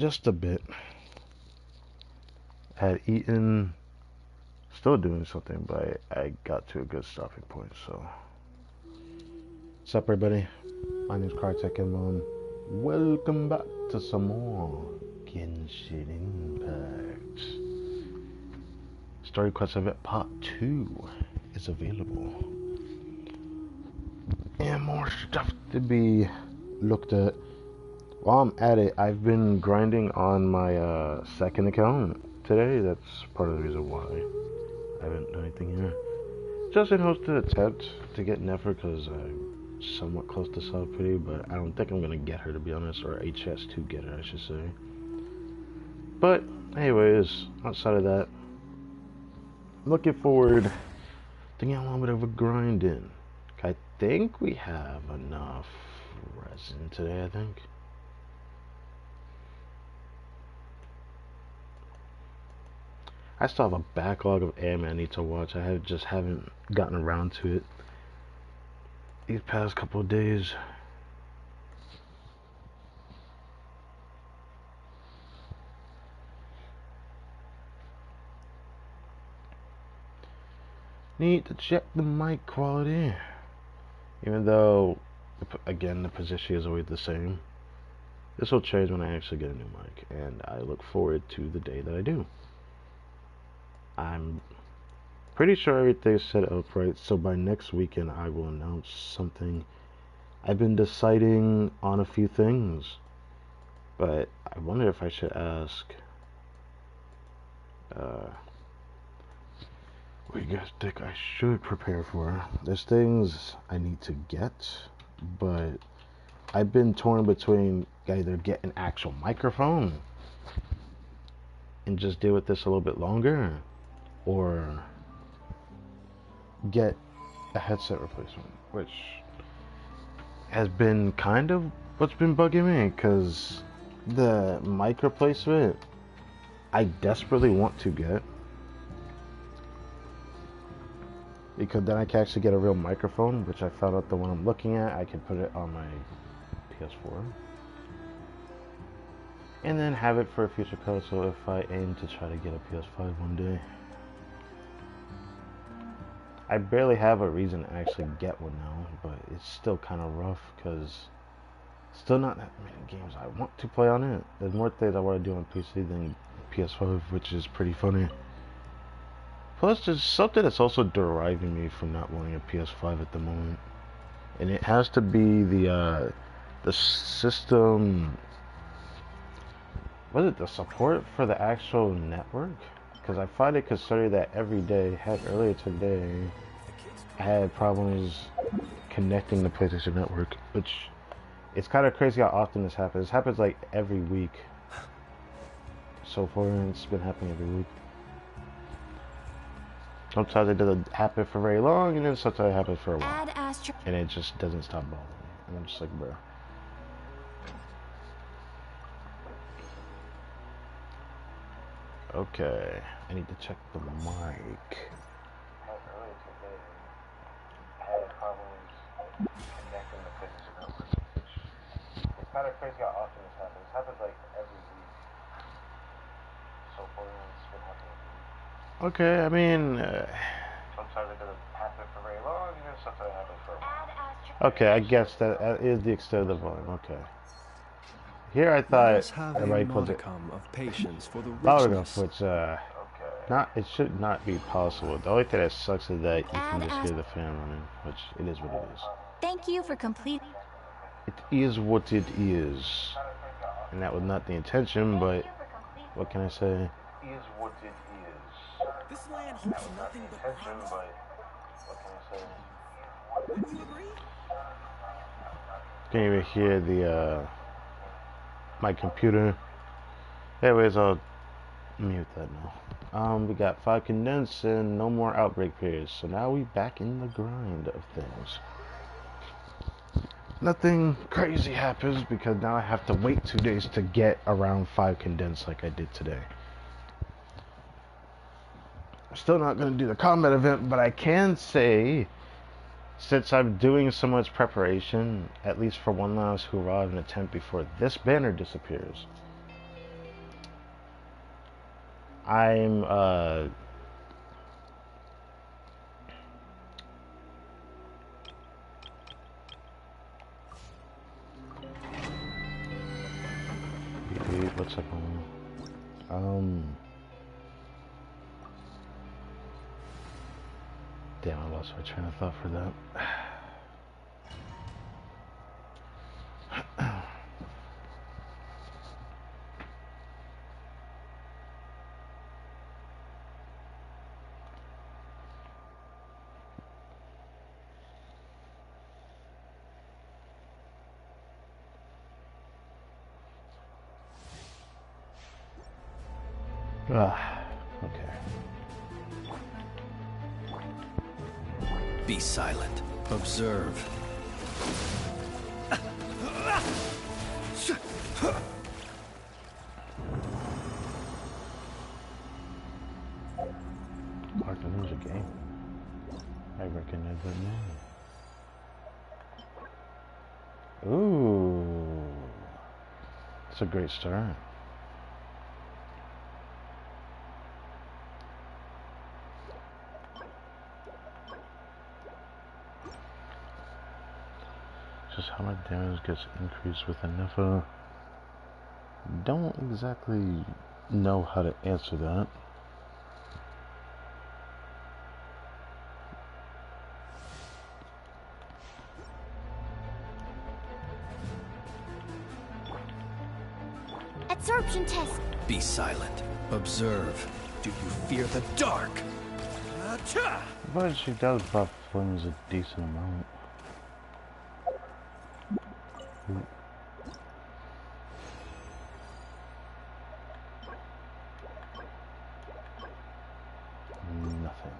just a bit. Had eaten, still doing something, but I got to a good stopping point. So, what's up, everybody? My name's Kartek and welcome back to some more Genshin Impact. Story Quest Event Part 2 is available. And more stuff to be looked at. While I'm at it, I've been grinding on my second account today. That's part of the reason why I haven't done anything here. Just in hopes to attempt to get Nefer because I'm somewhat close to South Pretty, but I don't think I'm going to get her, to be honest, or HS to get her, I should say. But anyways, outside of that, looking forward to getting a little bit of a grind in. I think we have enough resin today, I think. I still have a backlog of anime I need to watch. I just haven't gotten around to it these past couple of days. Need to check the mic quality. Even though, again, the position is always the same. This will change when I actually get a new mic, and I look forward to the day that I do. I'm pretty sure everything's set up right, so by next weekend I will announce something. I've been deciding on a few things, but I wonder if I should ask, what do you guys think I should prepare for? There's things I need to get, but I've been torn between either get an actual microphone and just deal with this a little bit longer, or get a headset replacement, which has been kind of what's been bugging me, because the mic replacement I desperately want to get, because then I can actually get a real microphone, which I found out the one I'm looking at, I can put it on my PS4 and then have it for a future console if I aim to try to get a PS5 one day. I barely have a reason to actually get one now, but it's still kind of rough because still not that many games I want to play on it. There's more things I want to do on PC than PS5, which is pretty funny. Plus, there's something that's also deriving me from not wanting a PS5 at the moment, and it has to be the system. Was it the support for the actual network? Because I find it concerning that every day. Earlier today, I had problems connecting the PlayStation Network, which it's kind of crazy how often this happens. It happens like every week. So far, it's been happening every week. Sometimes it doesn't happen for very long, and then sometimes it happens for a while. And it just doesn't stop bothering me. And I'm just like, bro. Okay, I need to check the mic. Earlier today, I had problems connecting the PlayStation Network. It's kind of crazy how often this happens. It happens like every week. So far, it's been happening every week. Okay, I mean, sometimes it doesn't happen for very long, and then sometimes it happens for a while. Okay, I guess that is the extent of the volume. Okay. Here I thought everybody put it loud enough, which not it should not be possible. The only thing that sucks is that you can just hear the fan running, which it is what it is. Thank you for completing. It is what it is, and that was not the intention. But what can I say? It is what it is. This land holds nothing but intention, but what can I say? Wouldn't you agree? Can't even hear the my computer. Anyways, I'll mute that now. We got 5 condensed and no more outbreak periods, so now we back in the grind of things. Nothing crazy happens because now I have to wait 2 days to get around 5 condensed like I did today. I'm still not going to do the combat event, but I can say, since I'm doing so much preparation, at least for one last hurrah of an attempt before this banner disappears, I'm what's up on? Damn, I lost my train of thought for that. Okay. Be silent. Observe. Mark, there's a game. I recognize that name. Ooh. That's a great start. Just how much damage gets increased with a Nifa. Don't exactly know how to answer that. Absorption test. Be silent. Observe. Do you fear the dark? But she does buff flames a decent amount. Nothing.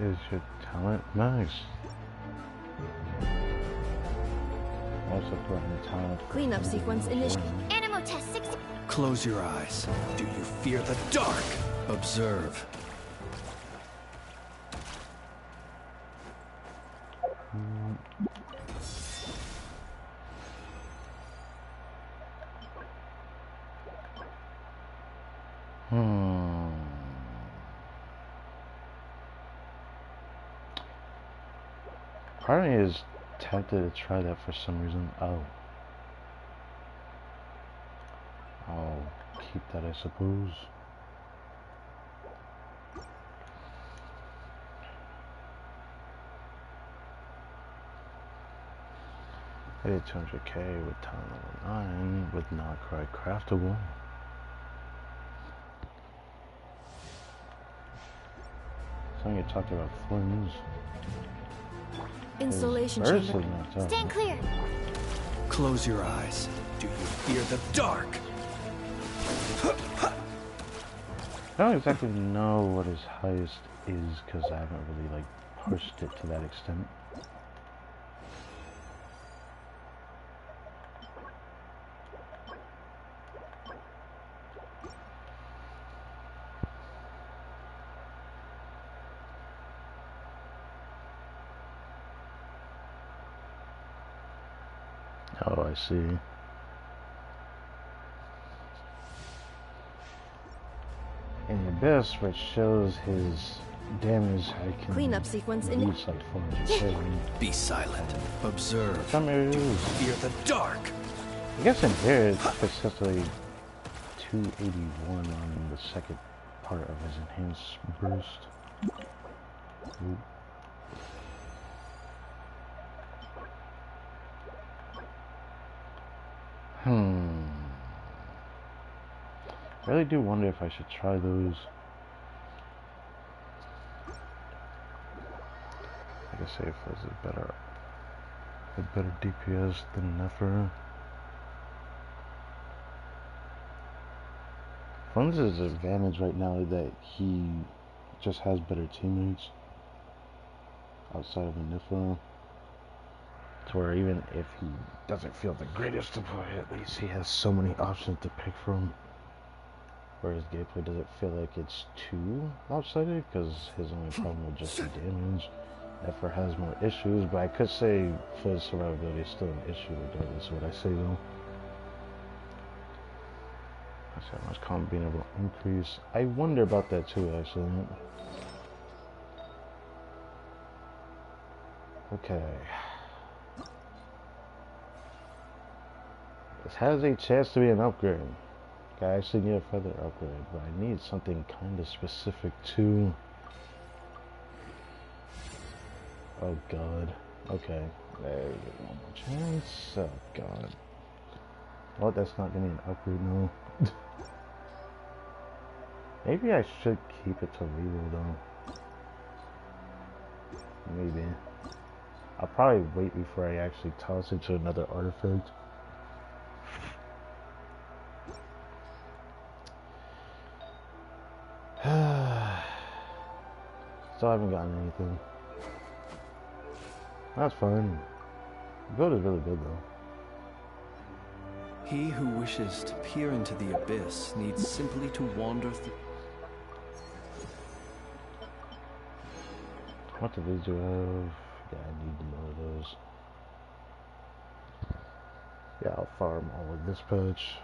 Is your talent nice? Also putting the talent. Cleanup sequence initiated. Animal test 60. Close your eyes. Do you fear the dark? Observe. Part of me is tempted to try that for some reason. Oh. I'll keep that, I suppose. I did 200k with talent level 9 with not quite craftable. Something you talked about flames. Installation chamber. Stand clear. Close your eyes. Do you fear the dark? I don't exactly know what his highest is because I haven't really like pushed it to that extent. Oh, I see. In the abyss, which shows his damage, I can cleanup sequence use like 400k. Be silent. Observe. Some areas. Fear the dark. I guess in here it's specifically 281 on the second part of his enhanced burst. Ooh. I really do wonder if I should try those. Like I say, if there's a better DPS than Nefer. Fun's advantage right now is that he just has better teammates outside of a Nefer. To where even if he doesn't feel the greatest to play, at least he has so many options to pick from. Whereas gameplay doesn't feel like it's too lopsided because his only problem would just be damage. Nefer has more issues, but I could say Flizz's survivability is still an issue regardless of what I say though. That's how much comp being able to increase. I wonder about that too actually. Okay. This has a chance to be an upgrade. I actually need a feather upgrade, but I need something kind of specific too. Oh god. Okay. There we go. One more chance. Oh god. Well, that's not gonna be an upgrade now. Maybe I should keep it to reroll though. Maybe. I'll probably wait before I actually toss it to another artifact. Still haven't gotten anything. That's fine. The build is really good though. He who wishes to peer into the abyss needs simply to wander through. What of these do I have? Yeah, I need more of those. Yeah, I'll farm all of this patch.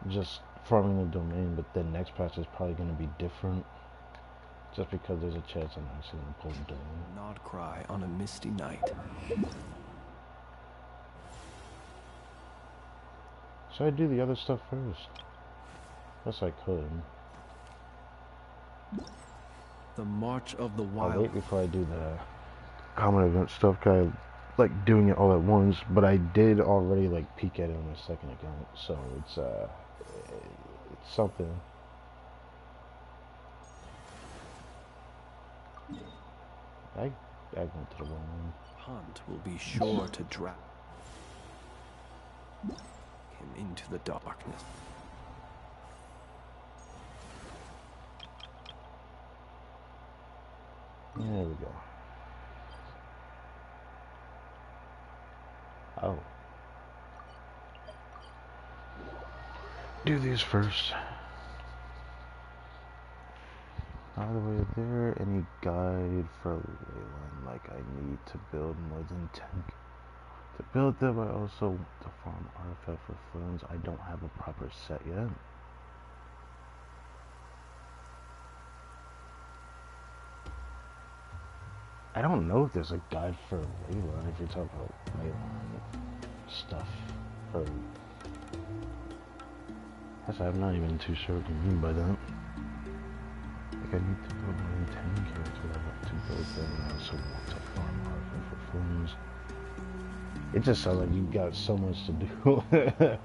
Just farming the domain, but the next patch is probably going to be different. Just because there's a chance I'm actually going to pull the domain. Nod cry on a misty night. Should I do the other stuff first? Yes, I could. The March of the Wild. I'll wait before I do the common event stuff, cause I like doing it all at once, but I did already like peek at it on my second account, so it's something. I went to the wrong one. Hunt will be sure to drag him into the darkness. There we go. Oh. Do these first. All the way there. Any guide for Leyland? Like I need to build more than 10. To build them, I also want to farm artifact for friends. I don't have a proper set yet. I don't know if there's a guide for Leyland if you're talking about Leyland stuff. For actually, I'm not even too sure what you mean by that. Like I need to build more than 10 characters. I want to build them, and I also want to farm artifact for friends. It just sounds like you got so much to do. Like,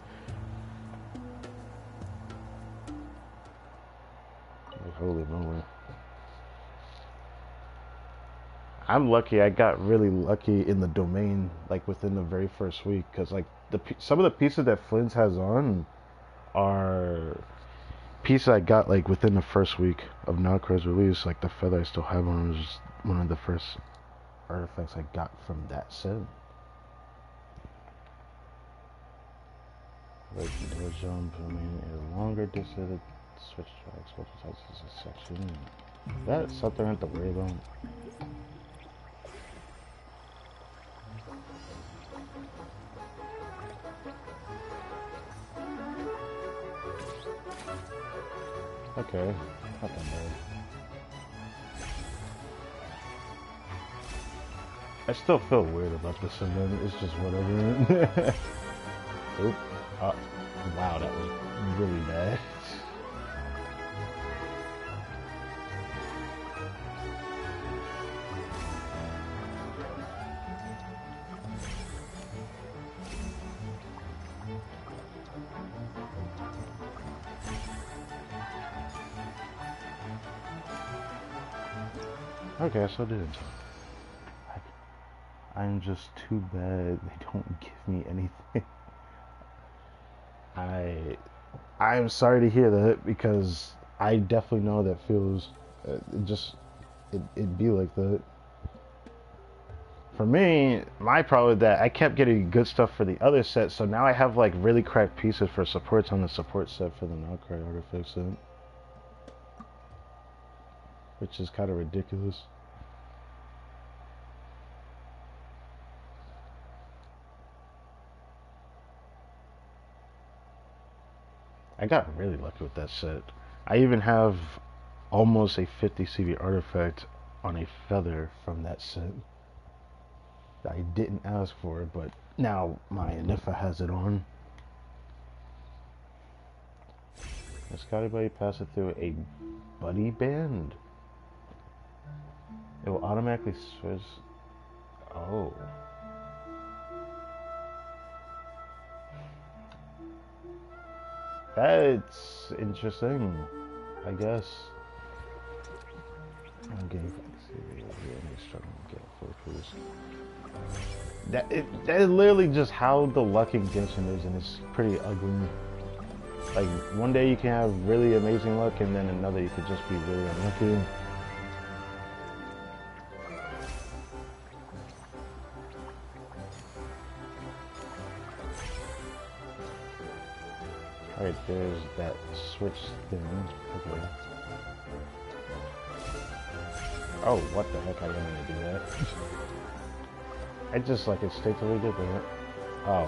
holy moly. I'm lucky. I got really lucky in the domain, like within the very first week, because like some of the pieces that Flynn's has on are pieces I got like within the first week of Nocra's release. Like the feather I still have on was just one of the first artifacts I got from that set. Like no jump, I mean a longer distance switch tracks, which is a section. That's something I have to worry about. Okay, not that bad. I still feel weird about this, and then it's just whatever. Oop. Wow, that was really bad. Okay, so did it. I'm just too bad they don't give me anything. I'm sorry to hear that, because I definitely know that feels it'd be like that. For me, my problem is that I kept getting good stuff for the other set, so now I have like really cracked pieces for supports on the support set for the Nocry artifact set. Which is kind of ridiculous. I got really lucky with that set. I even have almost a 50 CV artifact on a feather from that set. I didn't ask for it, but now my Anifa has it on. Does Scotty Buddy pass it through a buddy band? It will automatically switch. Oh. That's interesting, I guess. I'm getting that is literally just how the luck in Genshin is, and it's pretty ugly. Like, one day you can have really amazing luck, and then another you could just be really unlucky. Alright, there's that switch thing. Okay. Oh, what the heck, I didn't mean to do that. I just like it straight to did that. Oh.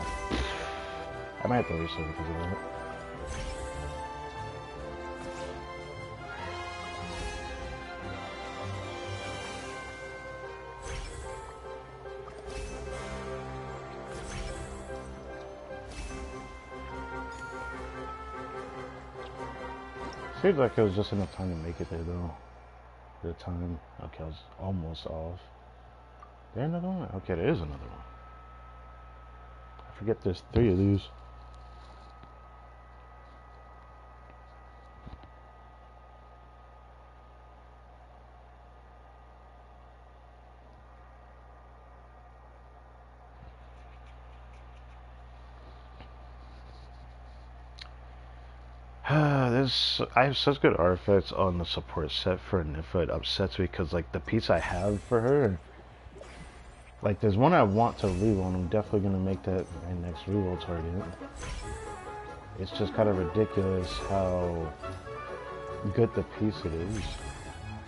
I might have to reset because of that. Seems like it was just enough time to make it there though. The time. Okay, I was almost off. There another one? Okay, there is another one. I forget there's 3 of these. I have such good artifacts on the support set for Nifa. It upsets me because like the piece I have for her, like there's one I want to reroll, and I'm definitely gonna make that my next reroll target. It's just kind of ridiculous how good the piece it is.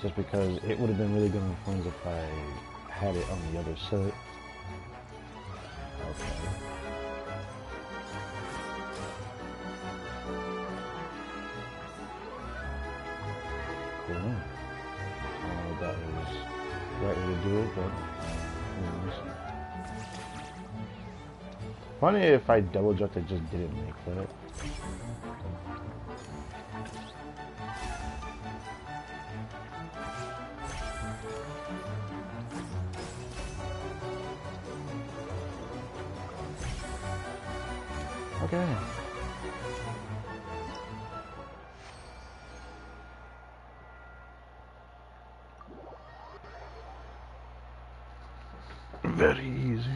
Just because it would have been really good on Flames if I had it on the other set. Okay. Cool. I don't know if that was the right way to do it, but anyways. Funny if I double jumped, it just didn't make that. Okay. Very easy.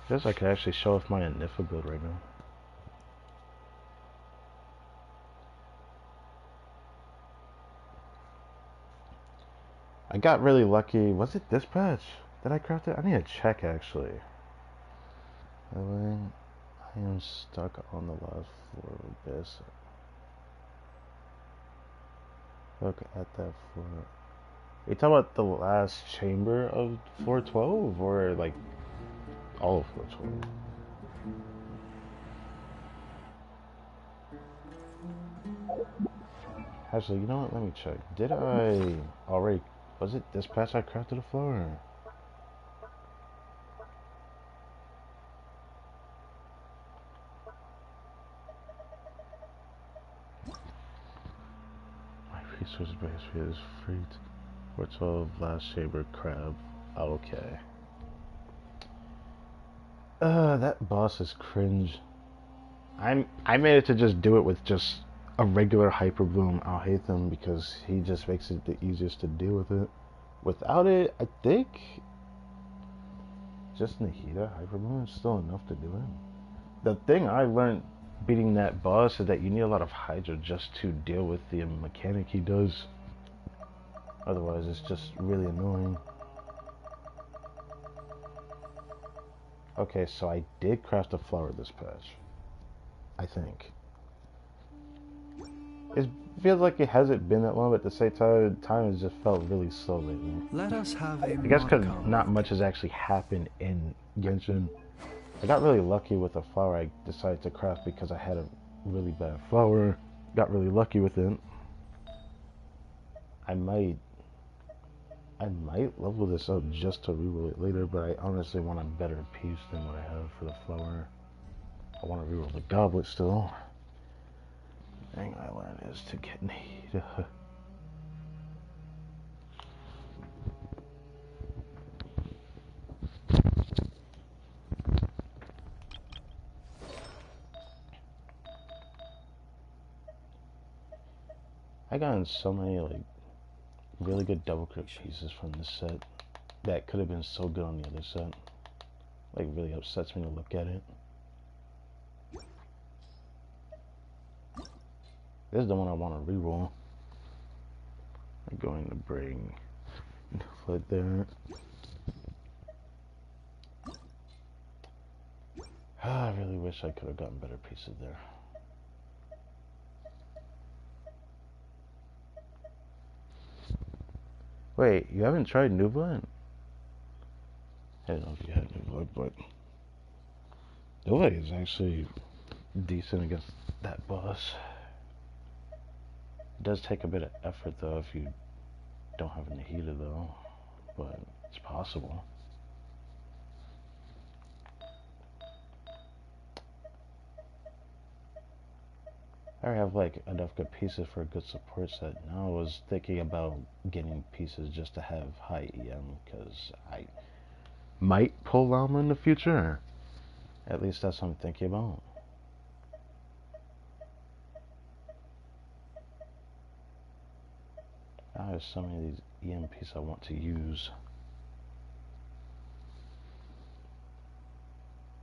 Guess I could actually show off my Anifa build right now. I got really lucky. Was it this patch? Did I craft it? I need to check actually. I am stuck on the last floor of this. Look at that floor. Are you talking about the last chamber of floor 12 or like all of floor 12? Actually, you know what? Let me check. Did I already... Was it this patch I crafted a floor? My resource base is free. Floor 12, last chamber, crab. Okay. That boss is cringe. I made it to just do it with just a regular Hyper Bloom. I'll hate them because he just makes it the easiest to deal with it. Without it, I think just Nahida Hyper Bloom is still enough to do it. The thing I learned beating that boss is that you need a lot of Hydra just to deal with the mechanic he does. Otherwise, it's just really annoying. Okay, so I did craft a flower this patch. I think. It feels like it hasn't been that long, but at the same time has just felt really slow lately. Let us have a I guess because modicum. not much has actually happened in Genshin. I got really lucky with a flower I decided to craft because I had a really bad flower. Got really lucky with it. I might level this up just to reroll it later, but I honestly want a better piece than what I have for the flower. I want to reroll the goblet still. Thing I learned is to get need. I gotten so many like really good double crit pieces from this set that could have been so good on the other set. Like really upsets me to look at it. This is the one I want to reroll. I'm going to bring foot there. I really wish I could have gotten better pieces there. Wait, you haven't tried New Blood? I don't know if you had New Blood, but New Blood is actually decent against that boss. It does take a bit of effort though if you don't have any heater though, but it's possible. I already have like enough good pieces for a good support set. Now I was thinking about getting pieces just to have high EM because I might pull Llama in the future. At least that's what I'm thinking about. Now there's so many of these EM pieces I want to use.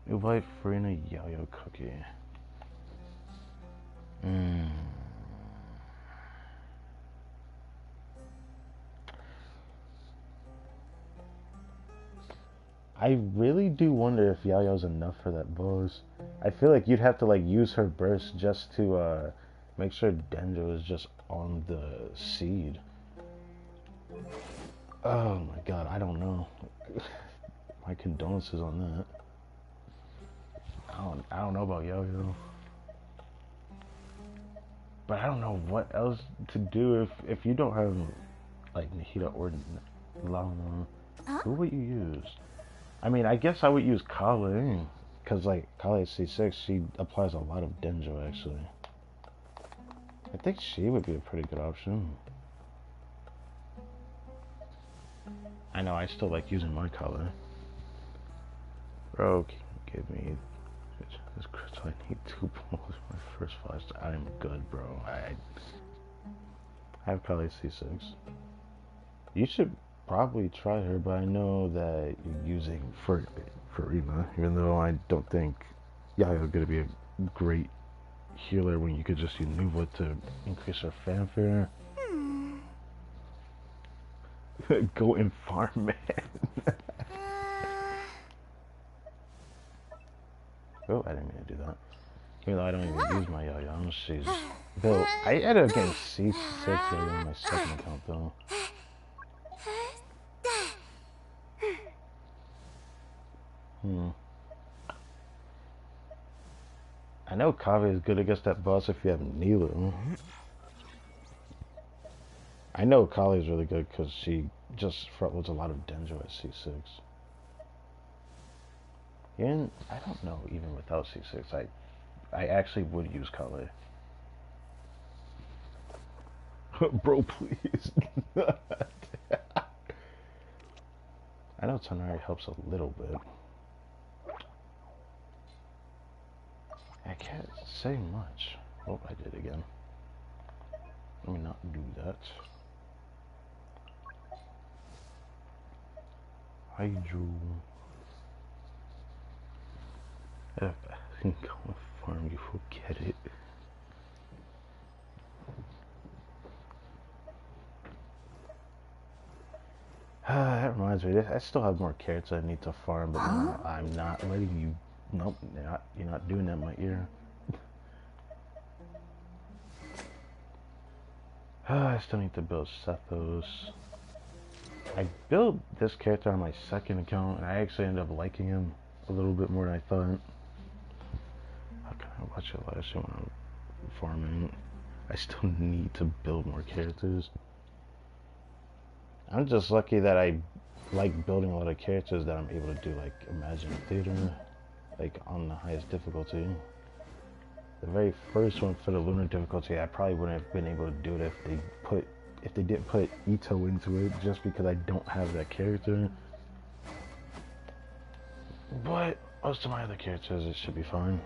New Life Farina Yo-Yo Cookie. I really do wonder if Yayo's enough for that boss. I feel like you'd have to like use her burst just to make sure Denjo is just on the seed. Oh my god, I don't know. My condolences on that. I don't know about Yo-Yo. But I don't know what else to do if you don't have like Nahida or Lama. Who would you use? I mean, I guess I would use Kale, because like Kale C6, she applies a lot of Denjo actually. I think she would be a pretty good option. I know, I still like using my Kale. Bro, give me this crystal. I need 2 pulls for my first 5 star. I'm good, bro. I have Kale C6. You should probably try her, but I know that you're using Farina, even though I don't think Yayo's gonna be a great healer when you could just use Nuva to increase her fanfare. Go and farm, man. Oh, I didn't mean to do that. Even though I don't even use my Yo-Yo, she's built. I ended up getting C6 on my second account though. I know Kave is good against that boss if you have Nilu. I know Kali is really good because she just frontloads a lot of Denjo at C6. And I don't know, even without C6, I actually would use Kali. Bro, please. I know Tonari helps a little bit. I can't say much. Oh, I did again. Let me not do that. Hydro. If I can go with farm, you forget it. That reminds me, I still have more carrots I need to farm, but no, I'm not letting you. Nope, you're not doing that in my ear. I still need to build Sethos. I built this character on my second account, and I actually ended up liking him a little bit more than I thought. How can I watch it last year when I'm farming? I still need to build more characters. I'm just lucky that I like building a lot of characters that I'm able to do like Imagine Theater, like on the highest difficulty. The very first one for the lunar difficulty, I probably wouldn't have been able to do it if they didn't put Ito into it, just because I don't have that character. But most of my other characters, it should be fine.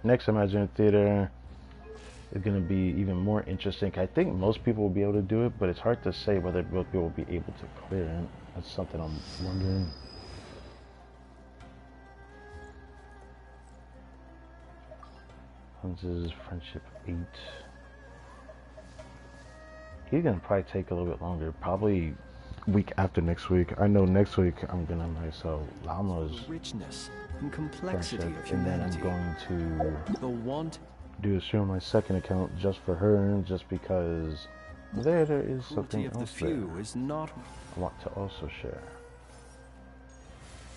Next Imagine Theater is going to be even more interesting. I think most people will be able to do it, but it's hard to say whether most people will be able to clear it. That's something I'm wondering. Hunz's Friendship 8. He's going to probably take a little bit longer. Probably week after next week. I know next week I'm going to myself Llama's richness and complexity friendship, of and then humanity. I'm going to The want do a stream on my second account just for her, just because there is something of the else few there is not. I want to also share.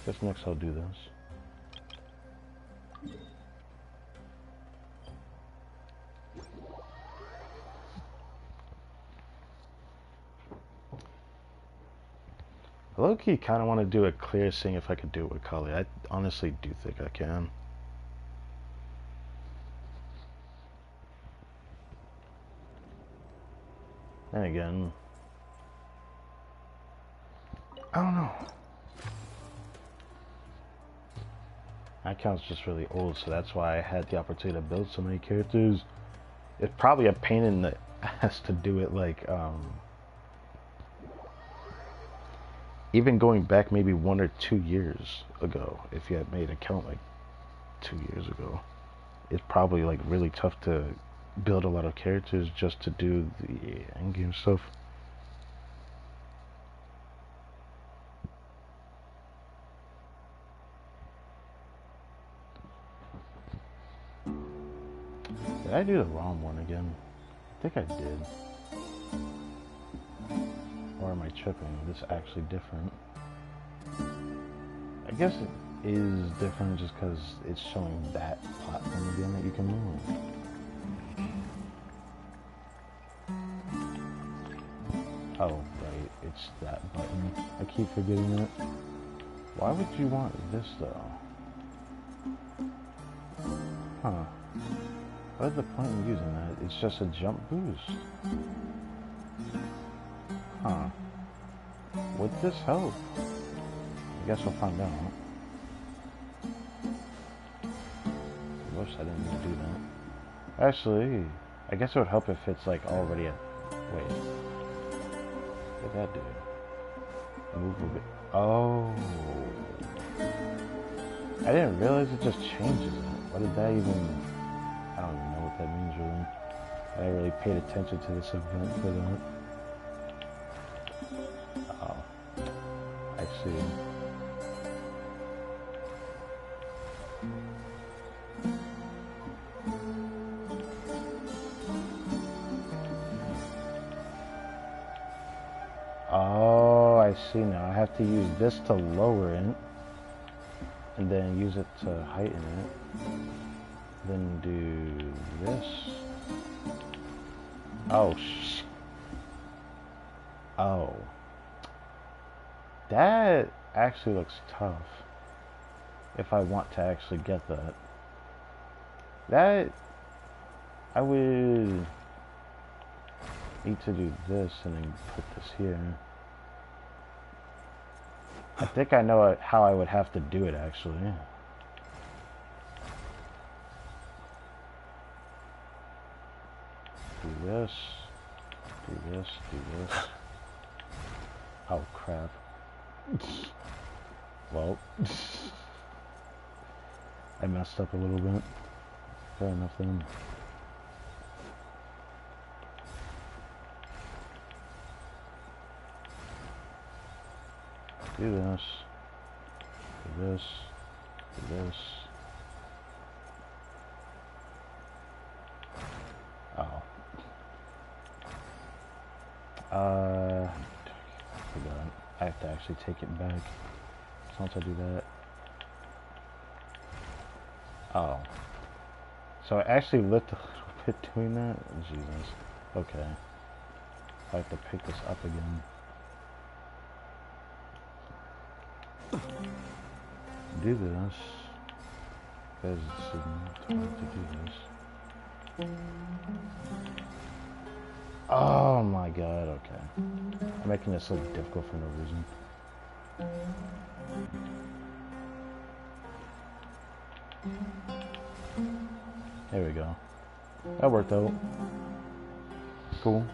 Guess next I'll do this. I low-key kind of want to do a clear, seeing if I could do it with Kali. I honestly do think I can. Then again, I don't know. My account's just really old, so that's why I had the opportunity to build so many characters. It's probably a pain in the ass to do it, like, even going back maybe 1 or 2 years ago, if you had made an account like 2 years ago, it's probably like really tough to build a lot of characters just to do the endgame stuff. Did I do the wrong one again? I think I did. Or am I tripping? This is actually different. I guess it is different just because it's showing that platform again that you can move. Oh, right, it's that button. I keep forgetting it. Why would you want this though? Huh. What is the point in using that? It's just a jump boost. Huh. Would this help? I guess we'll find out. Wish I didn't even do that. Actually, I guess it would help if it's like already a... Wait. What did that do? Move a bit. Oh. I didn't realize it just changes it. What did that even... I don't even know what that means really. I really paid attention to this event for that. Oh. I see. Oh, I see now. I have to use this to lower it, and then use it to heighten it. Then do this. Oh, oh. That actually looks tough. If I want to actually get that. That, I would need to do this and then put this here. I think I know how I would have to do it actually. Do this, do this, do this. Oh crap. Well. I messed up a little bit. Fair enough then. Do this. Do this. Do this. Oh. Forgot. I have to actually take it back. So once I do that. Oh. So I actually lift a little bit doing that? Jesus. Okay. I have to pick this up again. Do this. Because it's not hard to do this. Oh my god, okay. I'm making this look difficult for no reason. There we go. That worked out. Cool.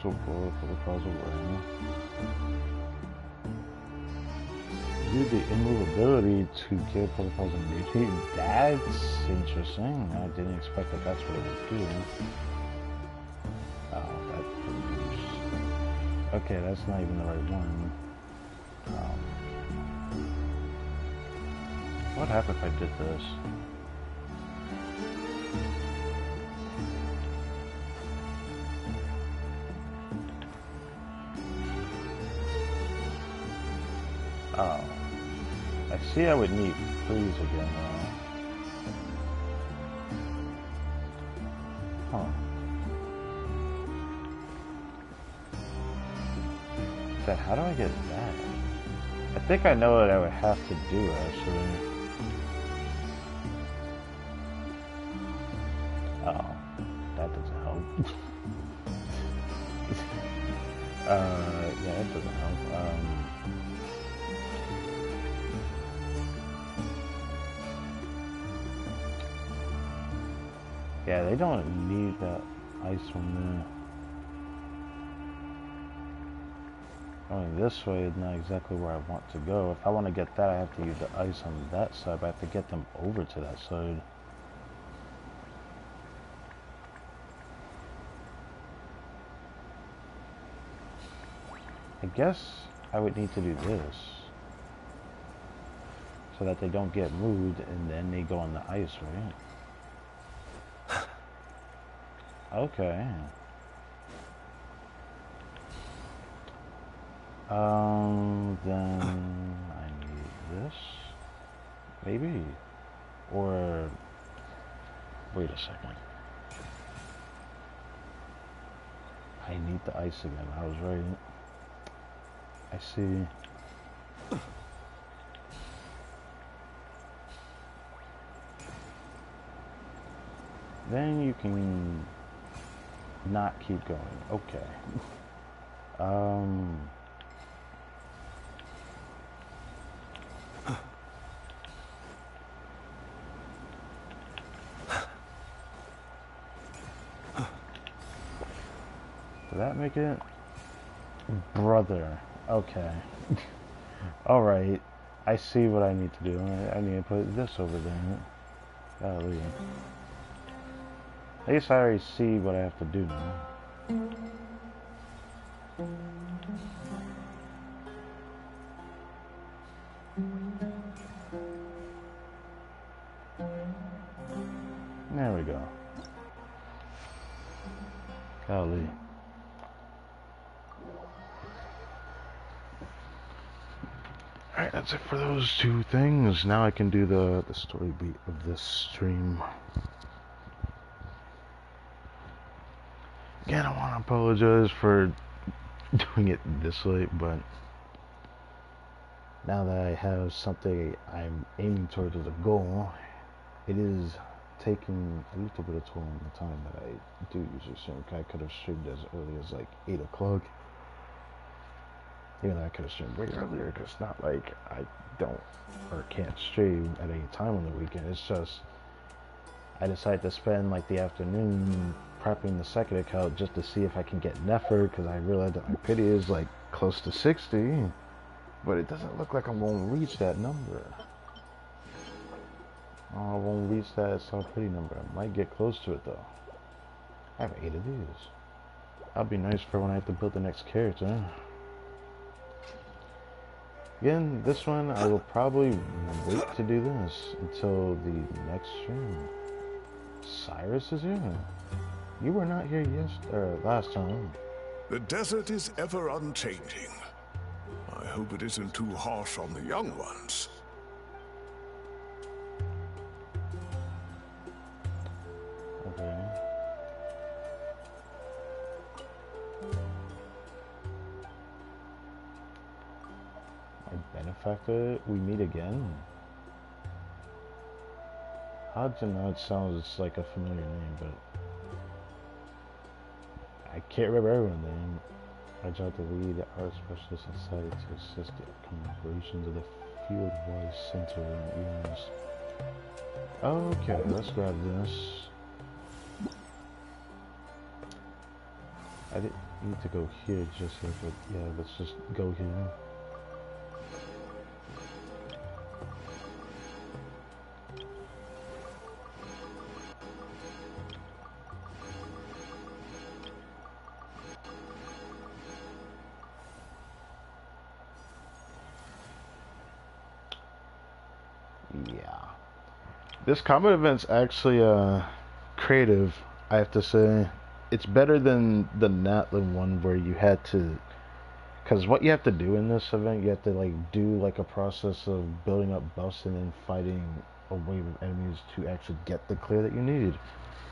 So for the cause of rain. Use the immovability to give for the cause of immunity. That's interesting. I didn't expect that that's what it would do. Oh, that's okay, that's not even the right one. What happened if I did this? Oh. I see I would need freeze again though. Huh. Then how do I get that? I think I know what I would have to do actually. Oh. That doesn't help. Yeah, that doesn't help. Yeah, they don't need that ice from there. Going this way is not exactly where I want to go. If I want to get that, I have to use the ice on that side, but I have to get them over to that side. I guess I would need to do this so that they don't get moved and then they go on the ice, right? Okay. Then I need this, maybe, or wait a second. I need the ice again. I was right. I see. Then you can not keep going. Okay. Did that make it? Brother. Okay. Alright. I see what I need to do. I need to put this over there. Golly. At least I already see what I have to do now. There we go. Golly. Alright, that's it for those two things. Now I can do the story beat of this stream. Again, I want to apologize for doing it this late, but now that I have something I'm aiming towards as a goal, it is taking a little bit of toll on the time that I do usually stream. I could have streamed as early as like 8 o'clock. Even though I could have streamed way earlier, because it's not like I don't or can't stream at any time on the weekend. It's just I decided to spend like the afternoon prepping the second account just to see if I can get an effort, because I realized that my pity is like close to 60, but it doesn't look like I'm going to reach that number. Oh, I won't reach that pity number. I might get close to it though. I have 8 of these. That'll be nice for when I have to build the next character. Again, this one I will probably wait to do this until the next stream. Cyrus is here. You were not here last time. The desert is ever unchanging. I hope it isn't too harsh on the young ones. Okay. My benefactor, we meet again. Hadjanad sounds like a familiar name, but I can't remember everyone's name. I job to lead the art specialist inside to assist the upcoming operations of the FIELDWISE Center in EOS. Okay, let's grab this. I didn't need to go here just yet, but yeah, let's just go here. Yeah. This combat event's actually creative, I have to say. It's better than the Natlan one where you had to, because what you have to do in this event, you have to like do like a process of building up buffs and then fighting a wave of enemies to actually get the clear that you need.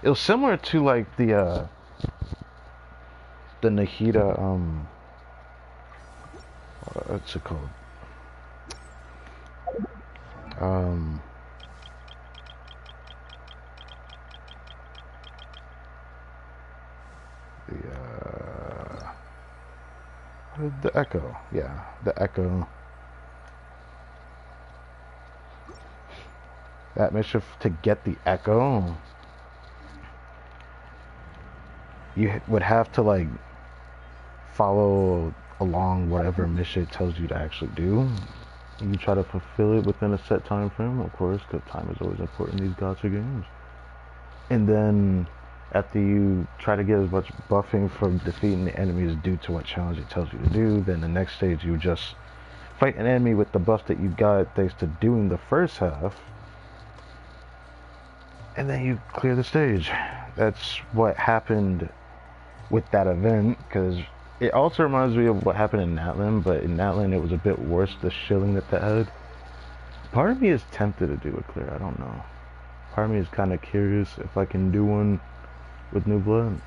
It was similar to like the Nahida what's it called? The Echo, yeah, the Echo. That mission to get the Echo, you would have to like follow along whatever mission it tells you to actually do. You try to fulfill it within a set time frame, of course, because time is always important in these gacha games. And then after you try to get as much buffing from defeating the enemies due to what challenge it tells you to do, then the next stage you just fight an enemy with the buff that you got thanks to doing the first half, and then you clear the stage. That's what happened with that event, because it also reminds me of what happened in Natlan, but in Natlan it was a bit worse, the shilling that had. Part of me is tempted to do a clear, I don't know. Part of me is kind of curious if I can do one with New Blood.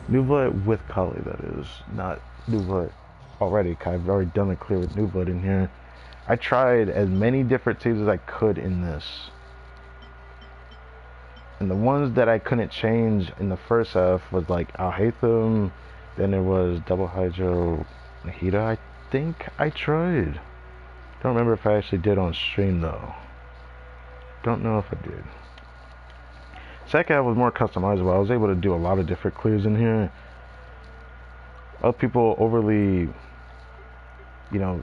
New Blood with Kali, that is. Not New Blood already, because I've already done a clear with New Blood in here. I tried as many different teams as I could in this. And the ones that I couldn't change in the first half was like Al-Haytham, then it was Double Hydro Nahida, I think I tried. Don't remember if I actually did on stream though. Don't know if I did. Second half was more customizable. I was able to do a lot of different clears in here. Other people overly, you know,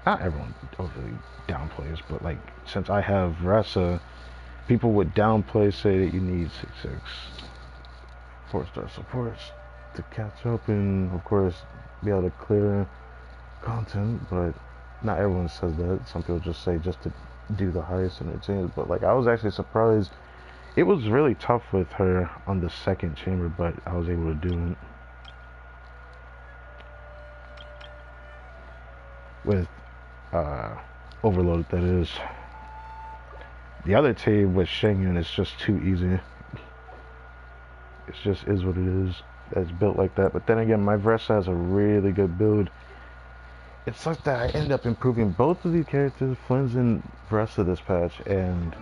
not everyone overly downplays, but like since I have Rasa, people would downplay, say that you need 6/6 4-star supports to catch up and of course be able to clear content, but not everyone says that. Some people just say just to do the highest in their teams, but like I was actually surprised. It was really tough with her on the second chamber, but I was able to do it. With Overload, that is. The other team with Shengyun is just too easy. It just is what it is. It's built like that. But then again, my Vressa has a really good build. it sucks that I ended up improving both of these characters, Flynn's and Vressa, this patch, and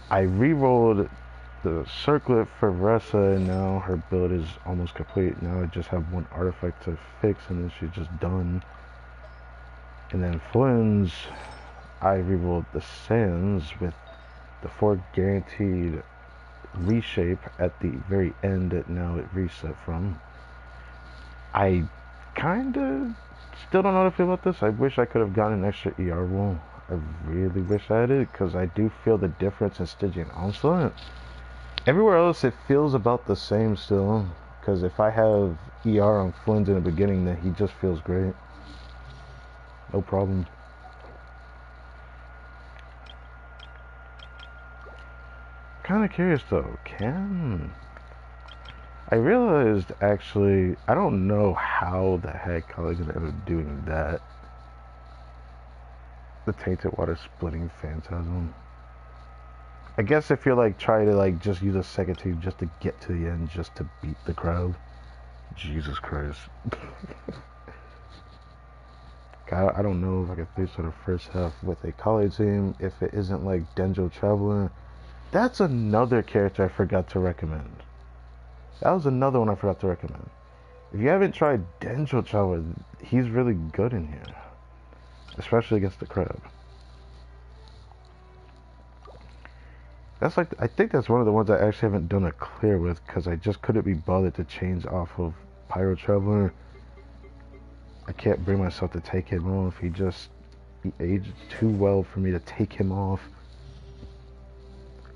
I re-rolled the circlet for Vressa, and now her build is almost complete. Now I just have one artifact to fix, and then she's just done. And then Flynn's, I re-rolled the sands with the 4 guaranteed reshape at the very end that now it reset from. I kinda still don't know how to feel about this. I wish I could have gotten an extra ER roll. I really wish I did, because I do feel the difference in Stygian Onslaught. Everywhere else it feels about the same still, because if I have ER on Flynn's in the beginning, then he just feels great. No problem. Kinda curious though, I realized actually, I don't know how the heck I was gonna end up doing that. The Tainted Water Splitting Phantasm. I guess if you're like trying to like just use a second team just to get to the end, just to beat the crowd. Jesus Christ. I don't know if I could face for the first half with a college team if it isn't like Denjo Traveler. That's another character I forgot to recommend. That was another one I forgot to recommend. If you haven't tried Denjo Traveler, he's really good in here. Especially against the crab. That's like, I think that's one of the ones I actually haven't done a clear with, because I just couldn't be bothered to change off of Pyro Traveler. I can't bring myself to take him off. He aged too well for me to take him off.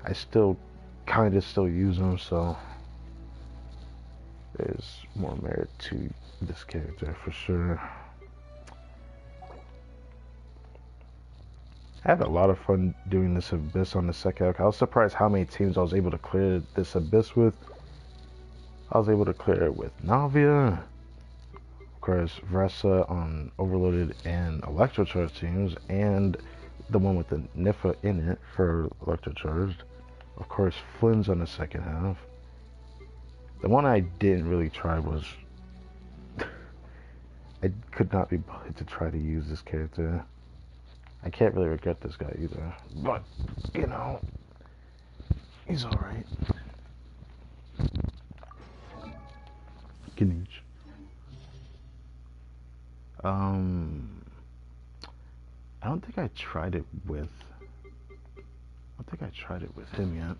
I still kind of still use him, so there's more merit to this character for sure. I had a lot of fun doing this Abyss on the second arc. I was surprised how many teams I was able to clear this Abyss with. I was able to clear it with Navia, of course, Vressa on Overloaded and Electrocharged teams, and the one with the Nifa in it for Electrocharged. Of course, Flynn's on the second half. The one I didn't really try was... I could not be bothered to try to use this character. I can't really regret this guy either. But, you know, he's alright. Ganesh. I don't think I tried it with... him yet.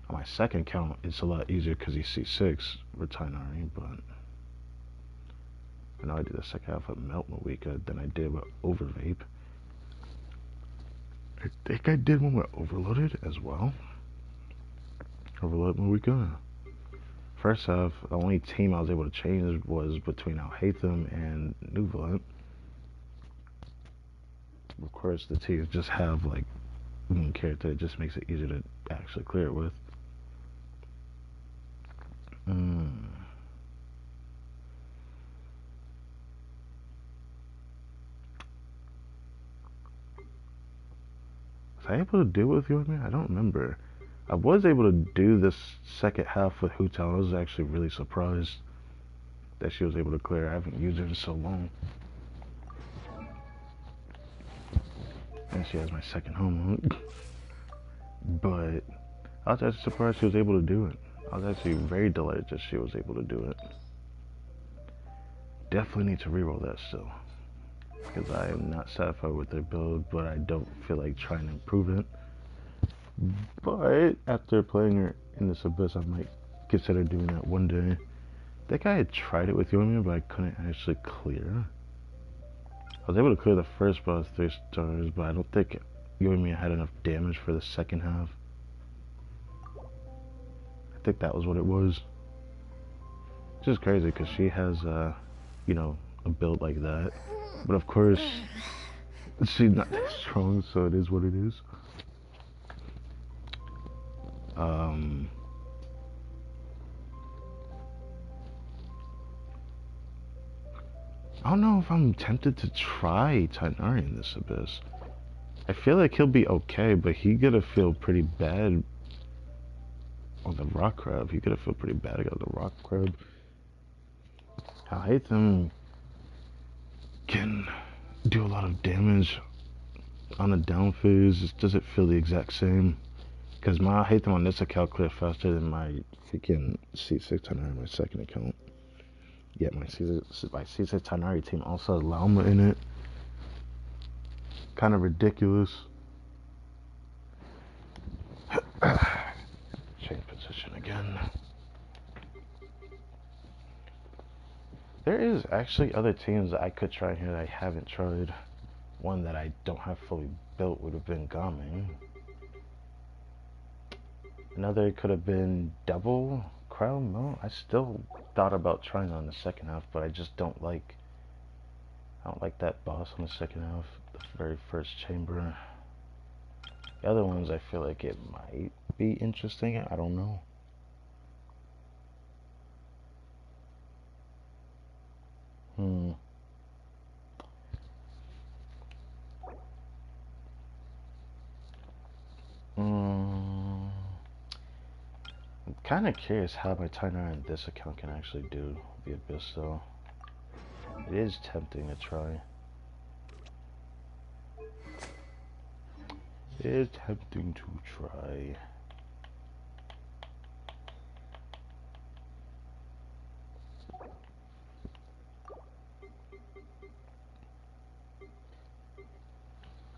On my second count, it's a lot easier because he's C6 with Tainari, but... I know I did the second half with Melt Mawika than I did with Overvape. I think I did one with Overloaded as well. Overload Mawika. First half, the only team I was able to change was between Al-Haytham and Nuvolet. Of course, the teams just have like one character. It just makes it easier to actually clear it with. Was I able to do it with you and me? I don't remember. I was able to do this second half with Hutal. I was actually really surprised that she was able to clear. I haven't used her in so long. And she has my second home. But I was actually surprised she was able to do it. I was actually very delighted that she was able to do it. Definitely need to reroll that still, because I am not satisfied with their build, but I don't feel like trying to improve it. But after playing her in this Abyss, I might consider doing that one day. I think I had tried it with Yomi, but I couldn't actually clear. I was able to clear the first boss 3 stars, but I don't think Yomi had enough damage for the second half. I think that was what it was. Which is crazy, because she has, you know, a build like that. But of course, she's not that strong, so it is what it is. I don't know if I'm tempted to try Tainari in this Abyss. I feel like he'll be okay, but he's gonna feel pretty bad on the Rock Crab. He's gonna feel pretty bad against the Rock Crab. I hate them. Can do a lot of damage on the down phase. It doesn't feel the exact same. Because my hate them on this account clear faster than my freaking C6 on my second account. Yet my C6 Tanari team also has Lauma in it. Kind of ridiculous. Change position again. There is actually other teams that I could try here that I haven't tried. One that I don't have fully built would have been Gaming. Another could have been Double Crown Mo. I still thought about trying on the second half, but I just don't like that boss on the second half, the very first chamber. The other ones I feel like it might be interesting. I don't know. I'm kind of curious how my timer on this account can actually do the Abyss though. It is tempting to try. It is tempting to try.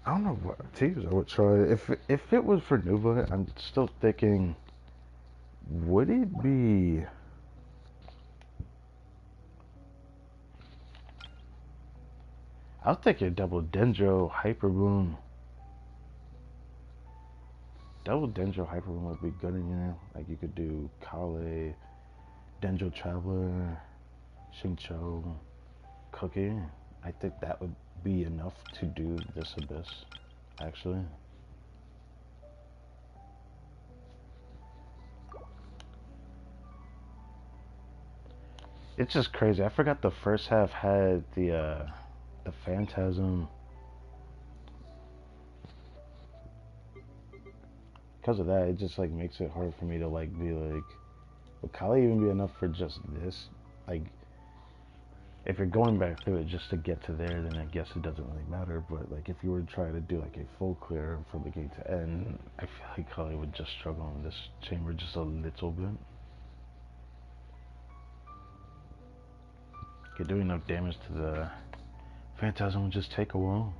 I don't know what teams I would try. If it was for Nuva, I'm still thinking, would it be... I was thinking double Dendro Hyper Boom. Double Dendro Hyper Boom would be good in here. Like you could do Kale, Dendro Traveler, Xingqiu, Cookie. I think that would be enough to do this Abyss, actually. It's just crazy. I forgot the first half had the Phantasm. Because of that, it just like makes it hard for me to like be like, would Kali even be enough for just this? Like, if you're going back through it just to get to there, then I guess it doesn't really matter. But like, if you were to try to do like a full clear from beginning to end, I feel like Kali would just struggle in this chamber just a little bit. Could do enough damage to the Phantasm would just take a while.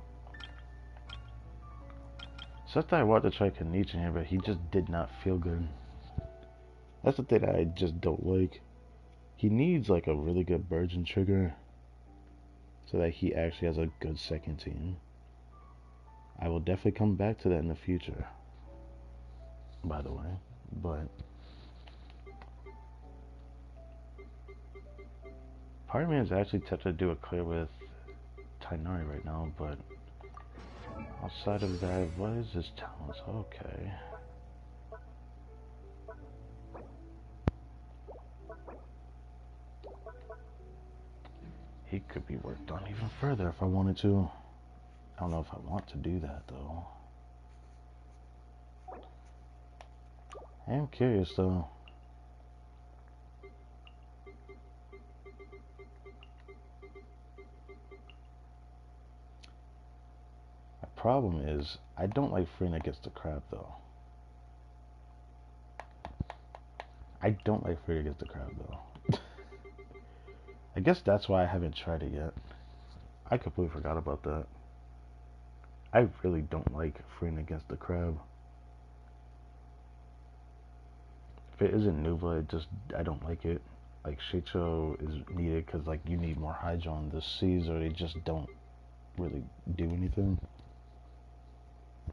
So I thought I wanted to try Kanichi in here, but he just did not feel good. That's the thing that I just don't like. He needs like a really good Virgin trigger so that he actually has a good second team. I will definitely come back to that in the future, by the way, but part of me is actually tempted to do a clear with Tainari right now, but outside of that, what is his talents? Okay. He could be worked on even further if I wanted to. I don't know if I want to do that though. I am curious though. My problem is I don't like Freen against the crab though. I don't like Freen against the crab though. I guess that's why I haven't tried it yet. I completely forgot about that. I really don't like Freen against the crab. If it isn't Nuva, I don't like it. Like Shicho is needed because like you need more Hydra on the C's or they just don't really do anything.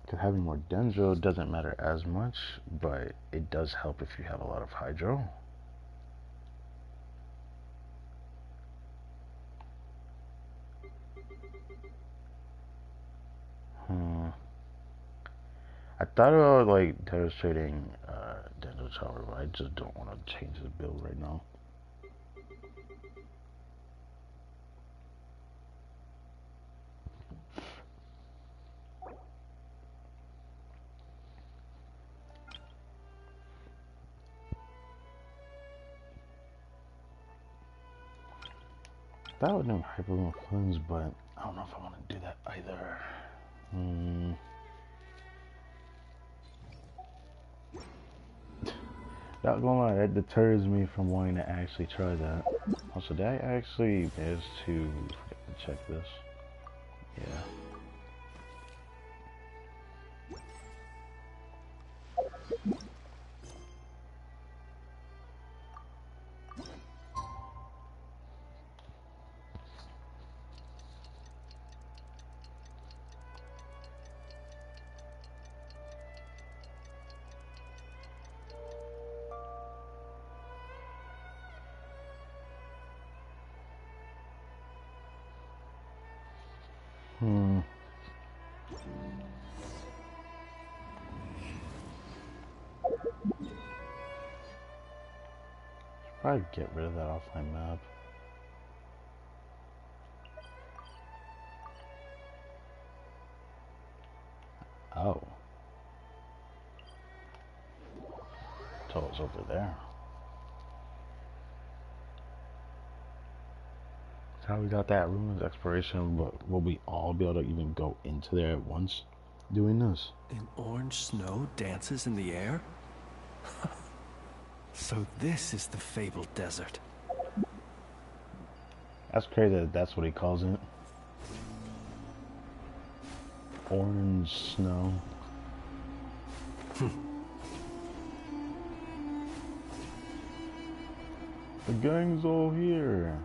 Because having more Dendro doesn't matter as much, but it does help if you have a lot of Hydro. I thought about like demonstrating Dendro Tower, but I just don't want to change the build right now. That would know Hyperloom Flames, but I don't know if I want to do that either. Not gonna lie, that deters me from wanting to actually try that. Also, did I actually manage to check this? Yeah. Probably get rid of that offline map. Oh. So it's over there. That's how we got that ruins exploration, but will we all be able to even go into there at once doing this? And orange snow dances in the air? So this is the fabled desert. That's crazy that that's what he calls it. Orange snow. The gang's all here.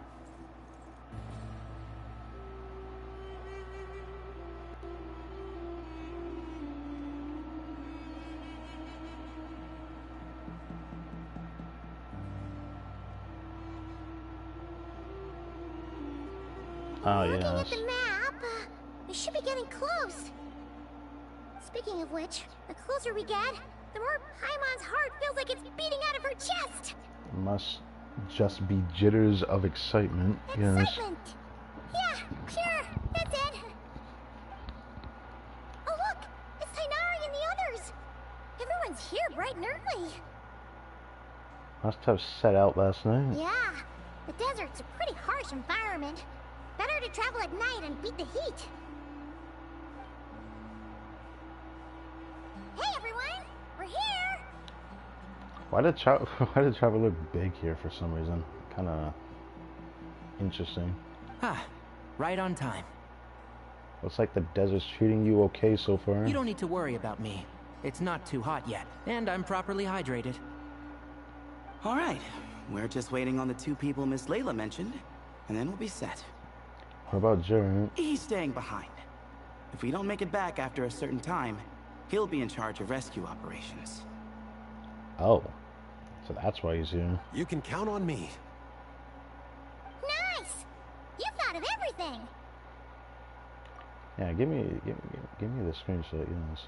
Oh, Looking yes. at the map, we should be getting close. Speaking of which, the closer we get, the more Paimon's heart feels like it's beating out of her chest. Must just be jitters of excitement. Yes. Excitement. Yeah, sure, that's it. Oh look, it's Tainari and the others. Everyone's here bright and early. Must have set out last night. Yeah, the desert's a pretty harsh environment. Better to travel at night and beat the heat. Hey everyone, we're here! Why did travel look big here for some reason? Kind of interesting. Ah, right on time. Looks like the desert's treating you okay so far. You don't need to worry about me. It's not too hot yet, and I'm properly hydrated. All right, we're just waiting on the two people Miss Layla mentioned, and then we'll be set. What about Jared? He's staying behind. If we don't make it back after a certain time, he'll be in charge of rescue operations. Oh, so that's why he's here. You can count on me. Nice! You thought of everything! Yeah, give me the screenshot, yes.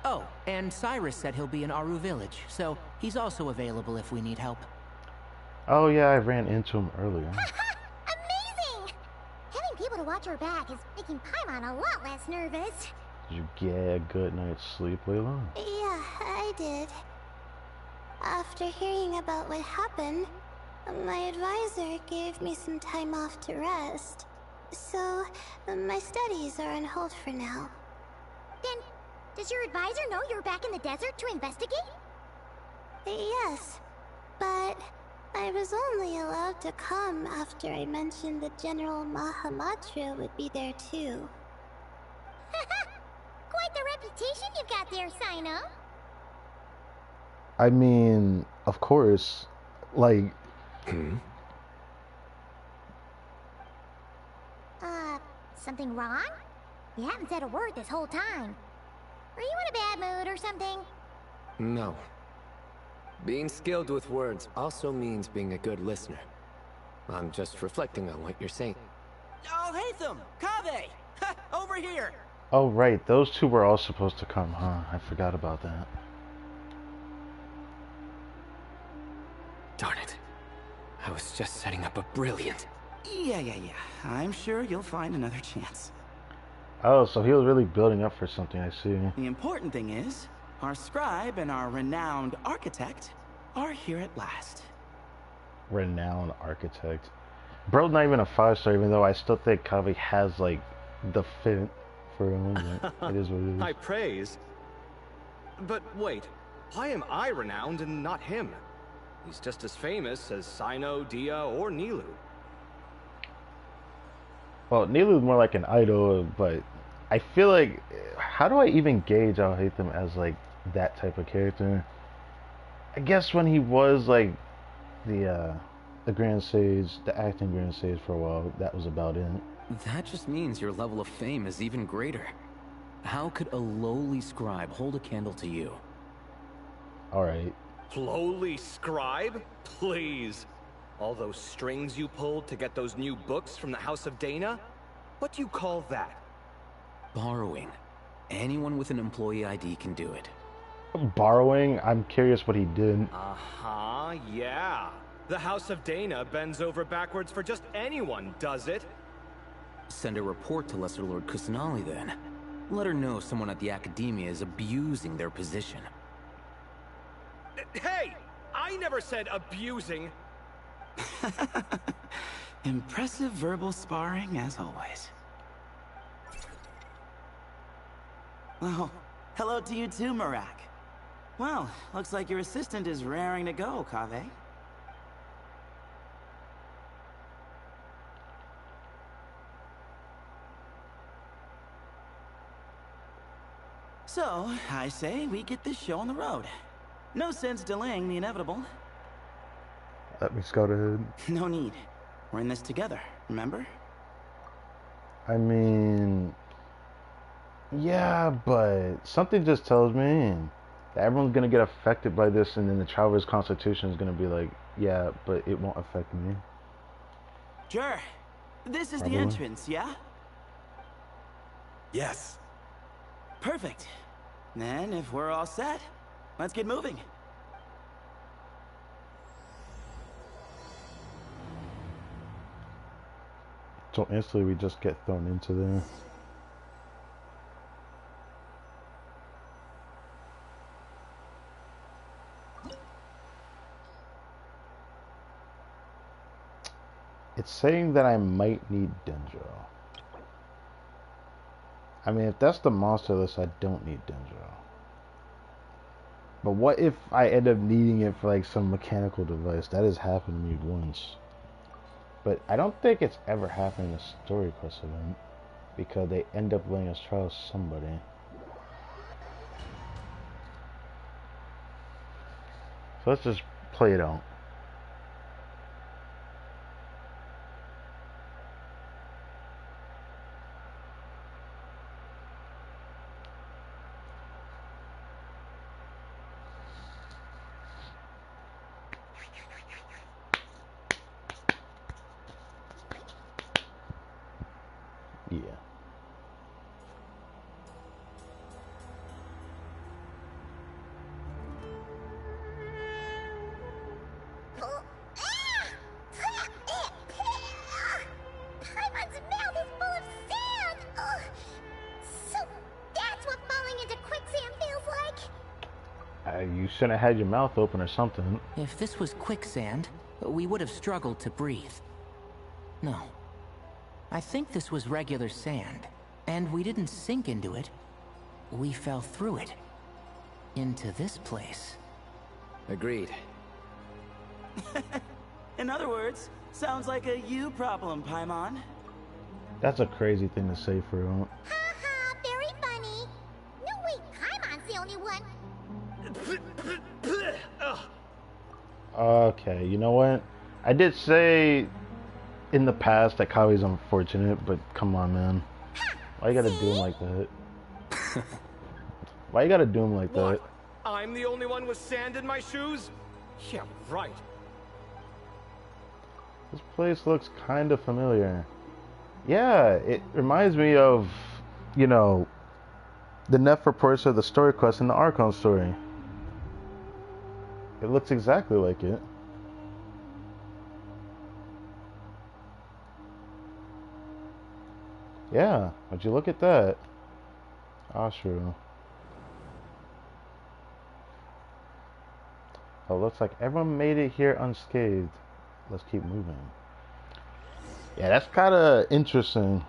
Oh, and Cyrus said he'll be in Aru Village, so he's also available if we need help. Oh yeah, I ran into him earlier. Amazing! Having people to watch our back is making Paimon a lot less nervous. Did you get a good night's sleep, Layla? Yeah, I did. After hearing about what happened, my advisor gave me some time off to rest. So, my studies are on hold for now. Then, does your advisor know you're back in the desert to investigate? Yes, but I was only allowed to come after I mentioned that General Mahamatra would be there too. Quite the reputation you've got there, Sino. I mean, of course, like... Something wrong? You haven't said a word this whole time. Are you in a bad mood or something? No. Being skilled with words also means being a good listener. I'm just reflecting on what you're saying. Oh, Hatham! Kaveh! Over here! Oh right, those two were all supposed to come, huh? I forgot about that. Darn it. I was just setting up a brilliant... Yeah. I'm sure you'll find another chance. Oh, so he was really building up for something, I see. The important thing is, our scribe and our renowned architect are here at last. Renowned architect. Bro's not even a 5-star, even though I still think Kaveh has like the fit for him. It is what it is. High praise. But wait, why am I renowned and not him? He's just as famous as Sino, Dia, or Nilu. Well, Nilu's more like an idol, but I feel like, how do I even gauge I'll hate them as like that type of character? I guess when he was like the Grand Sage, the acting Grand Sage for a while, that was about it. That just means your level of fame is even greater. How could a lowly scribe hold a candle to you? Alright. Lowly scribe? Please. All those strings you pulled to get those new books from the House of Dana? What do you call that? Borrowing. Anyone with an employee ID can do it. Borrowing? I'm curious what he did. Uh-huh, yeah. The House of Dana bends over backwards for just anyone, does it? Send a report to Lesser Lord Kusanali then. Let her know someone at the Academia is abusing their position. Hey! I never said abusing! Impressive verbal sparring, as always. Oh, hello to you too, Marak. Well, looks like your assistant is raring to go, Kaveh. So, I say we get this show on the road. No sense delaying the inevitable. Let me scout ahead. No need. We're in this together, remember? I mean, yeah, but something just tells me that everyone's gonna get affected by this, and then the Traveler's Constitution is gonna be like, yeah, but it won't affect me. Sure. This is Probably. the entrance, yeah? Yes. Perfect. Then, if we're all set, let's get moving. So instantly we just get thrown into there. It's saying that I might need Dendro. I mean, if that's the monster list, I don't need Dendro. But what if I end up needing it for like some mechanical device? That has happened to me once. But I don't think it's ever happened in a story quest event, because they end up letting us try somebody. So let's just play it out. Yeah. Paimon's mouth is full of sand! Ugh. So that's what falling into quicksand feels like? You shouldn't have had your mouth open or something. If this was quicksand, we would have struggled to breathe. No. I think this was regular sand, and we didn't sink into it. We fell through it. Into this place. Agreed. In other words, sounds like a you problem, Paimon. That's a crazy thing to say for real. Ha ha, very funny. No, wait, Paimon's the only one. Okay, you know what? I did say in the past that Kaveh's unfortunate, but come on, man. Why you gotta do him like that? Why you gotta do him like that? What? I'm the only one with sand in my shoes? Yeah, right. This place looks kind of familiar. Yeah, it reminds me of, you know, the Neferport of the story quest in the Archon story. It looks exactly like it. Yeah, would you look at that? Ashura. Oh, looks like everyone made it here unscathed. Let's keep moving. Yeah, that's kind of interesting.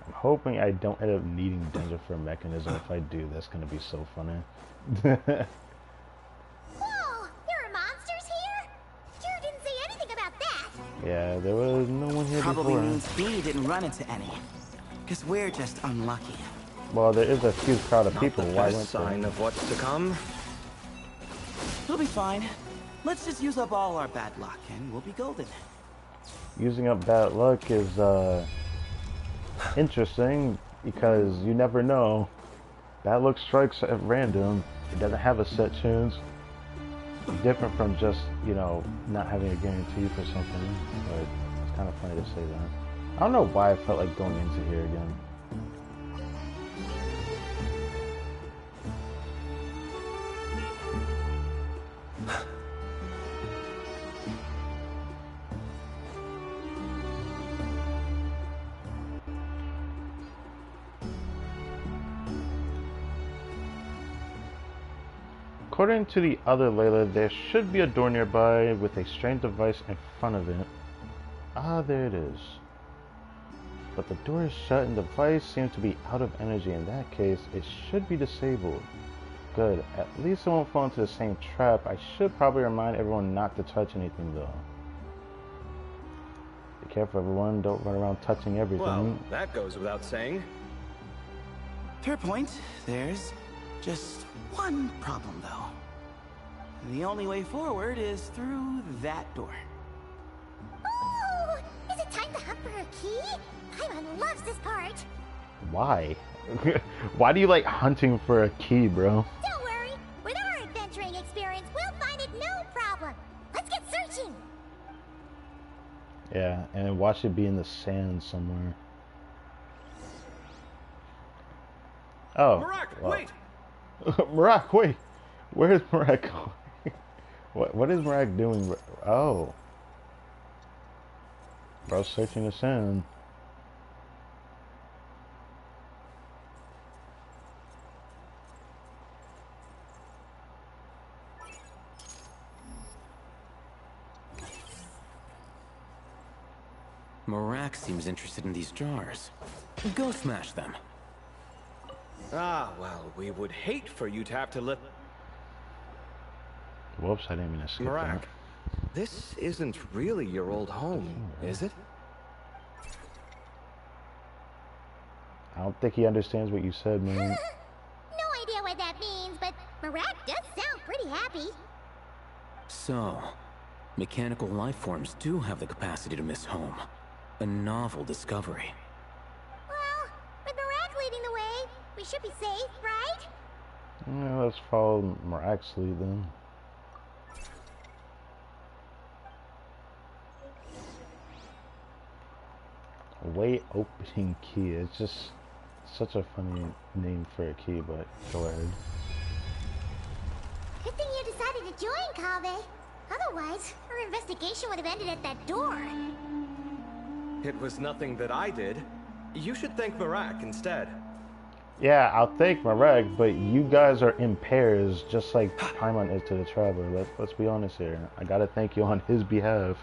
I'm hoping I don't end up needing Danger for a mechanism. If I do, that's going to be so funny. Whoa! There are monsters here? You didn't say anything about that. Yeah, there was no one here Probably before. means we didn't run into any. Because we're just unlucky. Well, there is a huge crowd of Not people. the Why best went sign there? of what's to come. We'll be fine. Let's just use up all our bad luck and we'll be golden. Using up bad luck is interesting because you never know. Bad luck strikes at random. It doesn't have a set chance. Different from just, you know, not having a guarantee for something. But it's kind of funny to say that. I don't know why I felt like going into here again. According to the other Layla, there should be a door nearby with a strange device in front of it. Ah, there it is. But the door is shut and the device seems to be out of energy. In that case, it should be disabled. Good. At least it won't fall into the same trap. I should probably remind everyone not to touch anything, though. Be careful, everyone. Don't run around touching everything. Well, that goes without saying. Fair point. There's just one problem, though. The only way forward is through that door. Ooh! Is it time to hunt for a key? Paimon loves this part. Why? Why do you like hunting for a key, bro? Don't worry. With our adventuring experience, we'll find it no problem. Let's get searching. Yeah, and watch it be in the sand somewhere. Oh. Marak, well. wait! Marak, wait! Where's Marak going? What is Marak doing? Oh. Bro's searching the sand. Marak seems interested in these jars. Go smash them. Ah, well, we would hate for you to have to live. Whoops, I didn't mean to skip Marak, that. this isn't really your old home, is it? I don't think he understands what you said, man. No idea what that means, but Marak does sound pretty happy. So, mechanical life forms do have the capacity to miss home. A novel discovery. Well, with Marak leading the way, we should be safe, right? Yeah, let's follow Marak's lead then. Way opening key. It's just such a funny name for a key, but go ahead. Good thing you decided to join, Kaveh. Otherwise, our investigation would have ended at that door. It was nothing that I did. You should thank Marak instead. Yeah, I'll thank Marak, but you guys are in pairs, just like Paimon is to the Traveler. Let's be honest here. I gotta thank you on his behalf.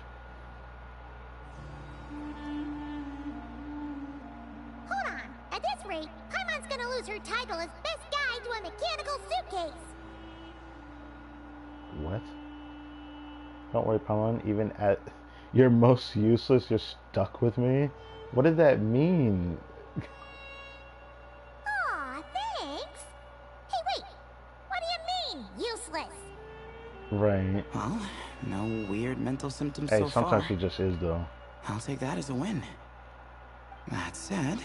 Hold on. At this rate, Paimon's gonna lose her title as best guide to a mechanical suitcase. What? Don't worry, Paimon. Even at your most useless, you're stuck with me? What did that mean? Aw, thanks. Hey, wait. What do you mean, useless? Right. Well, no weird mental symptoms Hey, so far. sometimes he just is, though. I'll take that as a win. That said...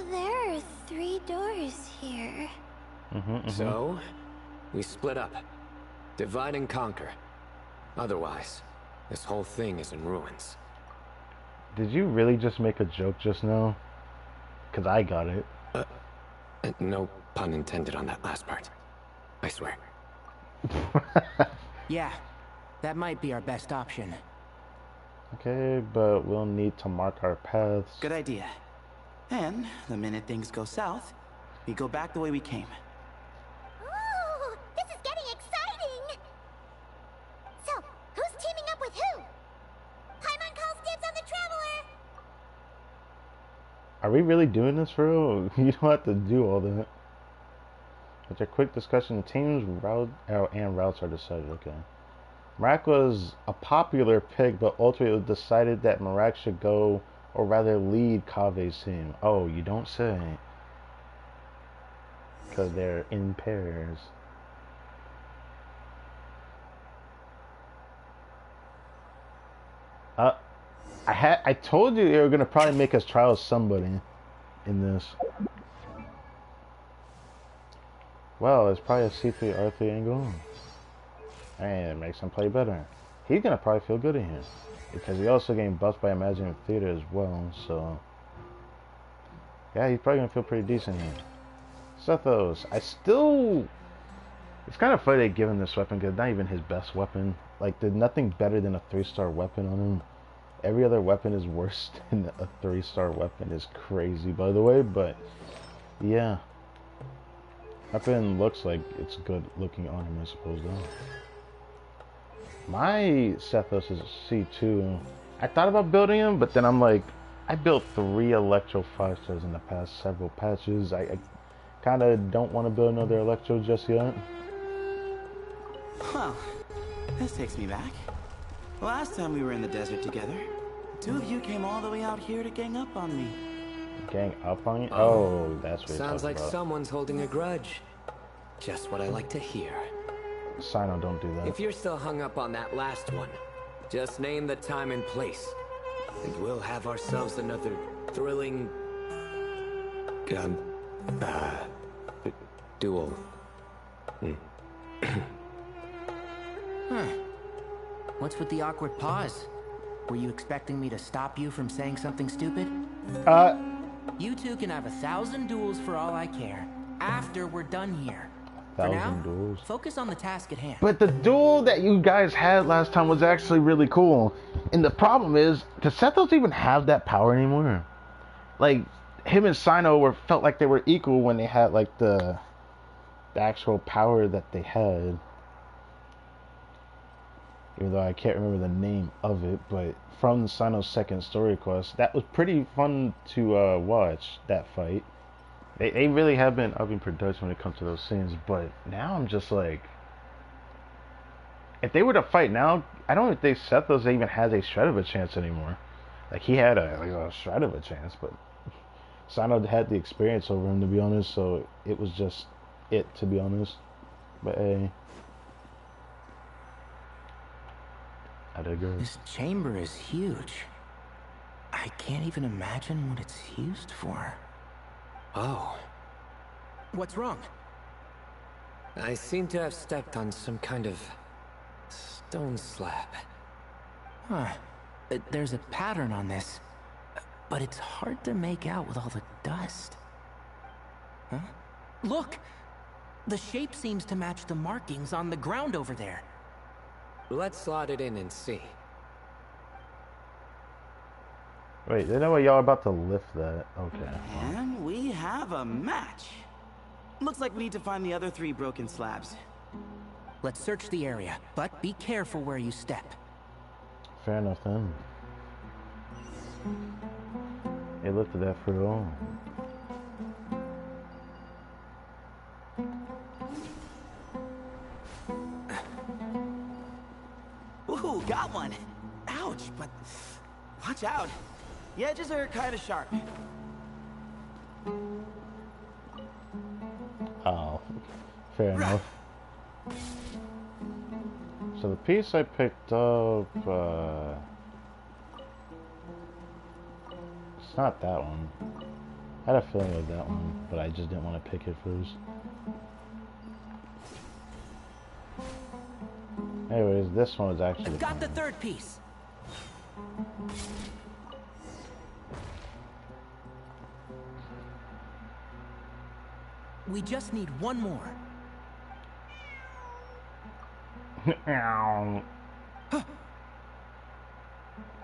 There are 3 doors here. So, we split up. Divide and conquer. Otherwise, this whole thing is in ruins. Did you really just make a joke just now? Because I got it. No pun intended on that last part. I swear. Yeah, that might be our best option. Okay, but we'll need to mark our paths. Good idea. And the minute things go south, we go back the way we came. Ooh, this is getting exciting! So, who's teaming up with who? Paimon calls dibs on the Traveler! Are we really doing this for real? You don't have to do all that. After a quick discussion, the team's routes are decided. Okay. Marak was a popular pick, but ultimately it was decided that Marak should go, or rather lead Kave's team. Oh, you don't say. Because they're in pairs. I told you they were gonna probably make us trial somebody in this. Well, it's probably a C3 R3 angle. And it makes him play better. He's gonna probably feel good in here. Because he also getting buffed by Imaginative Theater as well, so yeah, he's probably gonna feel pretty decent here. Sethos, it's kind of funny they give him this weapon because it's not even his best weapon. Like, there's nothing better than a 3-star weapon on him. Every other weapon is worse than a 3-star weapon. It's crazy, by the way, but yeah. Weapon looks like it's good looking on him, I suppose, though. My Sethos is C2. I thought about building him, but then I'm like, I built 3 Electro 5-stars in the past several patches. I kind of don't want to build another Electro just yet. Well, this takes me back. Last time we were in the desert together, 2 of you came all the way out here to gang up on me. Gang up on you? Oh, that's what you're Sounds like talking about. someone's holding a grudge. Just what I like to hear. Sino, don't do that. If you're still hung up on that last one, just name the time and place, and we'll have ourselves another thrilling duel. Huh. What's with the awkward pause? Were you expecting me to stop you from saying something stupid? You two can have 1,000 duels for all I care, after we're done here. For now, duels. focus on the task at hand. But the duel that you guys had last time was actually really cool. And the problem is, does Sethos even have that power anymore? Like, him and Sino felt like they were equal when they had, like, the actual power that they had. Even though I can't remember the name of it, but from Sino's second story quest, that was pretty fun to watch, that fight. They really have been upping production when it comes to those scenes, but now I'm just like, if they were to fight now, I don't think Sethos even has a shred of a chance anymore. Like, he had a shred of a chance, but Sino had the experience over him, to be honest, so it was just it, to be honest. But hey, I digress. This chamber is huge. I can't even imagine what it's used for. Oh. What's wrong? I seem to have stepped on some kind of stone slab. Huh. There's a pattern on this, but it's hard to make out with all the dust. Huh? Look! The shape seems to match the markings on the ground over there. Let's slot it in and see. Wait, they know what y'all about to lift that. Okay. And we have a match. Looks like we need to find the other 3 broken slabs. Let's search the area, but be careful where you step. Fair enough then. They lifted that for all. Ooh, got one. Ouch, but watch out. The edges are kind of sharp. Oh, fair enough. So the piece I picked up, it's not that one. I had a feeling it was that one, but I just didn't want to pick it first. Anyways, this one is actually I've got the 3rd piece. We just need one more.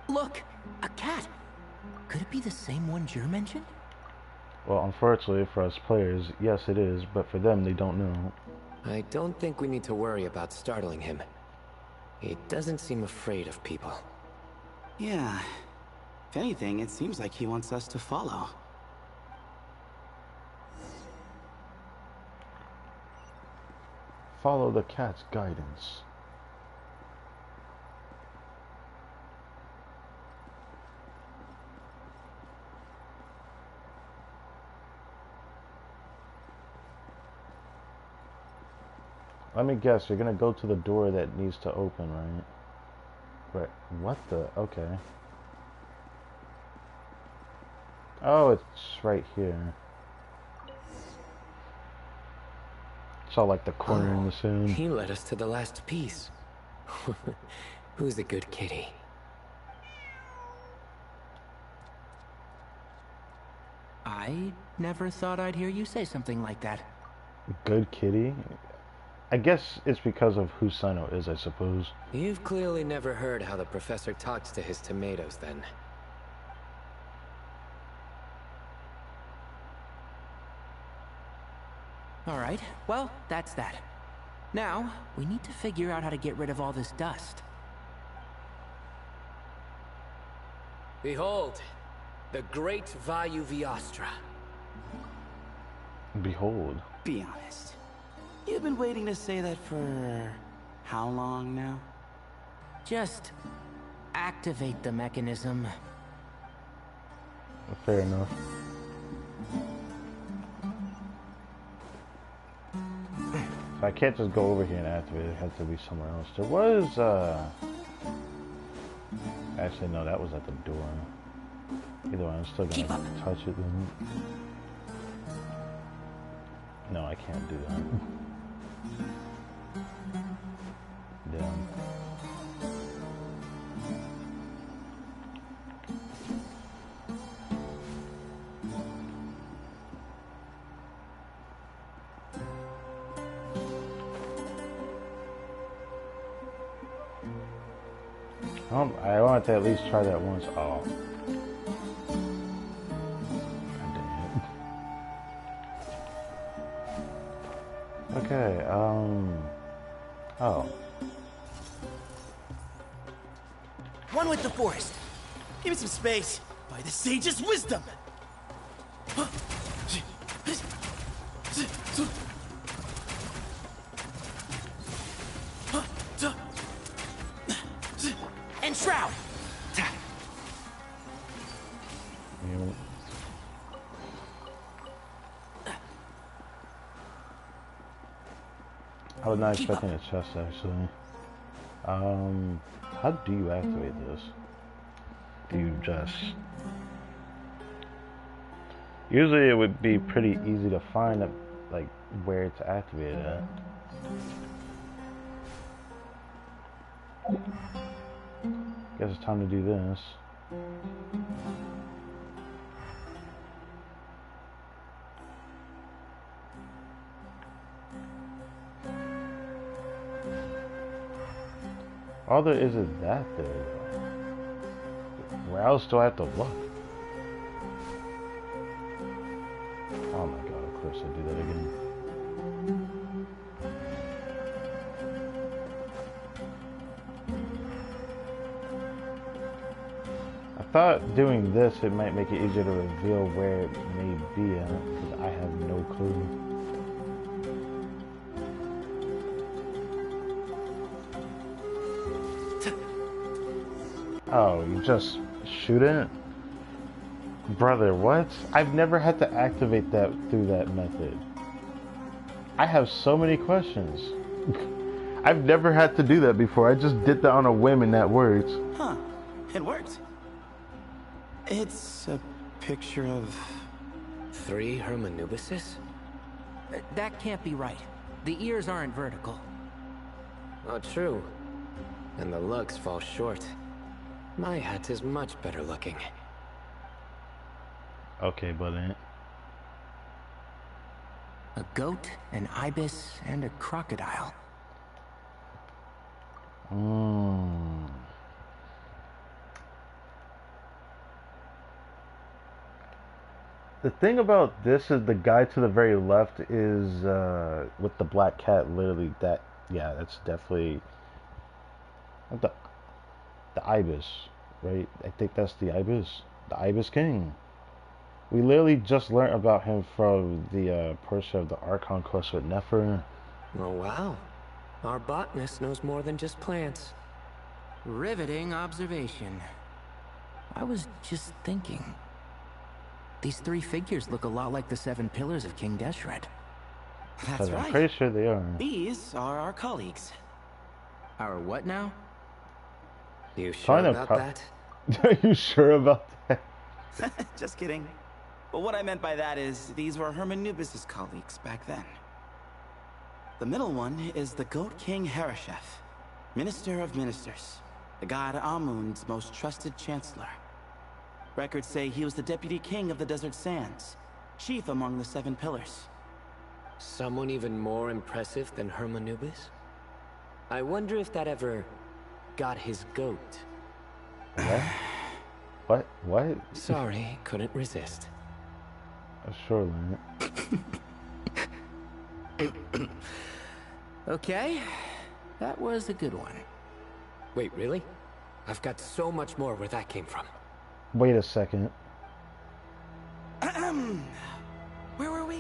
Look, a cat. Could it be the same one Jer mentioned? Well, unfortunately for us players, yes it is, but for them, they don't know. I don't think we need to worry about startling him. He doesn't seem afraid of people. Yeah. If anything, it seems like he wants us to follow. Follow the cat's guidance. Let me guess, you're gonna go to the door that needs to open, right? Right. What the? Okay. Oh, it's right here. Saw like the corner in the sand. He led us to the last piece. Who's a good kitty? I never thought I'd hear you say something like that. Good kitty? I guess it's because of who Sino is, I suppose. You've clearly never heard how the professor talks to his tomatoes, then. All right, well, that's that. Now, we need to figure out how to get rid of all this dust. Behold, the great Vayu Viastra. Behold. Be honest. You've been waiting to say that for how long now? Just activate the mechanism. Fair enough. So I can't just go over here and activate it. It has to be somewhere else. There was, actually, no, that was at the door. Either way, I'm still gonna touch it then. No, I can't do that. Damn. I want to at least try that once. Oh. God damn it. Okay, oh. One with the forest. Give me some space. By the sage's wisdom. And shroud. I was not expecting a chest actually. How do you activate this? Do you just... Usually it would be pretty easy to find like where to activate it at. Guess it's time to do this. All there is that there. Where else do I have to look? Oh my god, of course I do that again. I thought doing this, it might make it easier to reveal where it may be at, because I have no clue. Oh, you just shoot it? Brother, what? I've never had to activate that through that method. I have so many questions. I've never had to do that before. I just did that on a whim and that worked. Huh. It worked. It's a picture of... 3 Hermanubises? That can't be right. The ears aren't vertical. Oh, true. And the lugs fall short. My hat is much better looking. Okay, buddy. A goat, an ibis, and a crocodile. Mm. The thing about this is the guy to the very left is with the black cat. Literally, that yeah, that's definitely the ibis, right? I think that's the ibis king. We literally just learned about him from the portion of the Archon quest with Nefer. Oh, wow. Our botanist knows more than just plants. Riveting observation. I was just thinking. These three figures look a lot like the 7 pillars of King Deshret. That's right. I'm pretty sure they are. These are our colleagues. Our what now? You sure about that? Are you sure about that? Just kidding. But what I meant by that is these were Hermanubis' colleagues back then. The middle one is the Goat King Harashef, Minister of Ministers, the god Amun's most trusted chancellor. Records say he was the deputy king of the Desert Sands, chief among the 7 pillars. Someone even more impressive than Hermanubis? I wonder if that ever got his goat. What? What? Sorry, couldn't resist. Sure, Okay, that was a good one. Wait, really? I've got so much more where that came from. Wait a second. Where were we?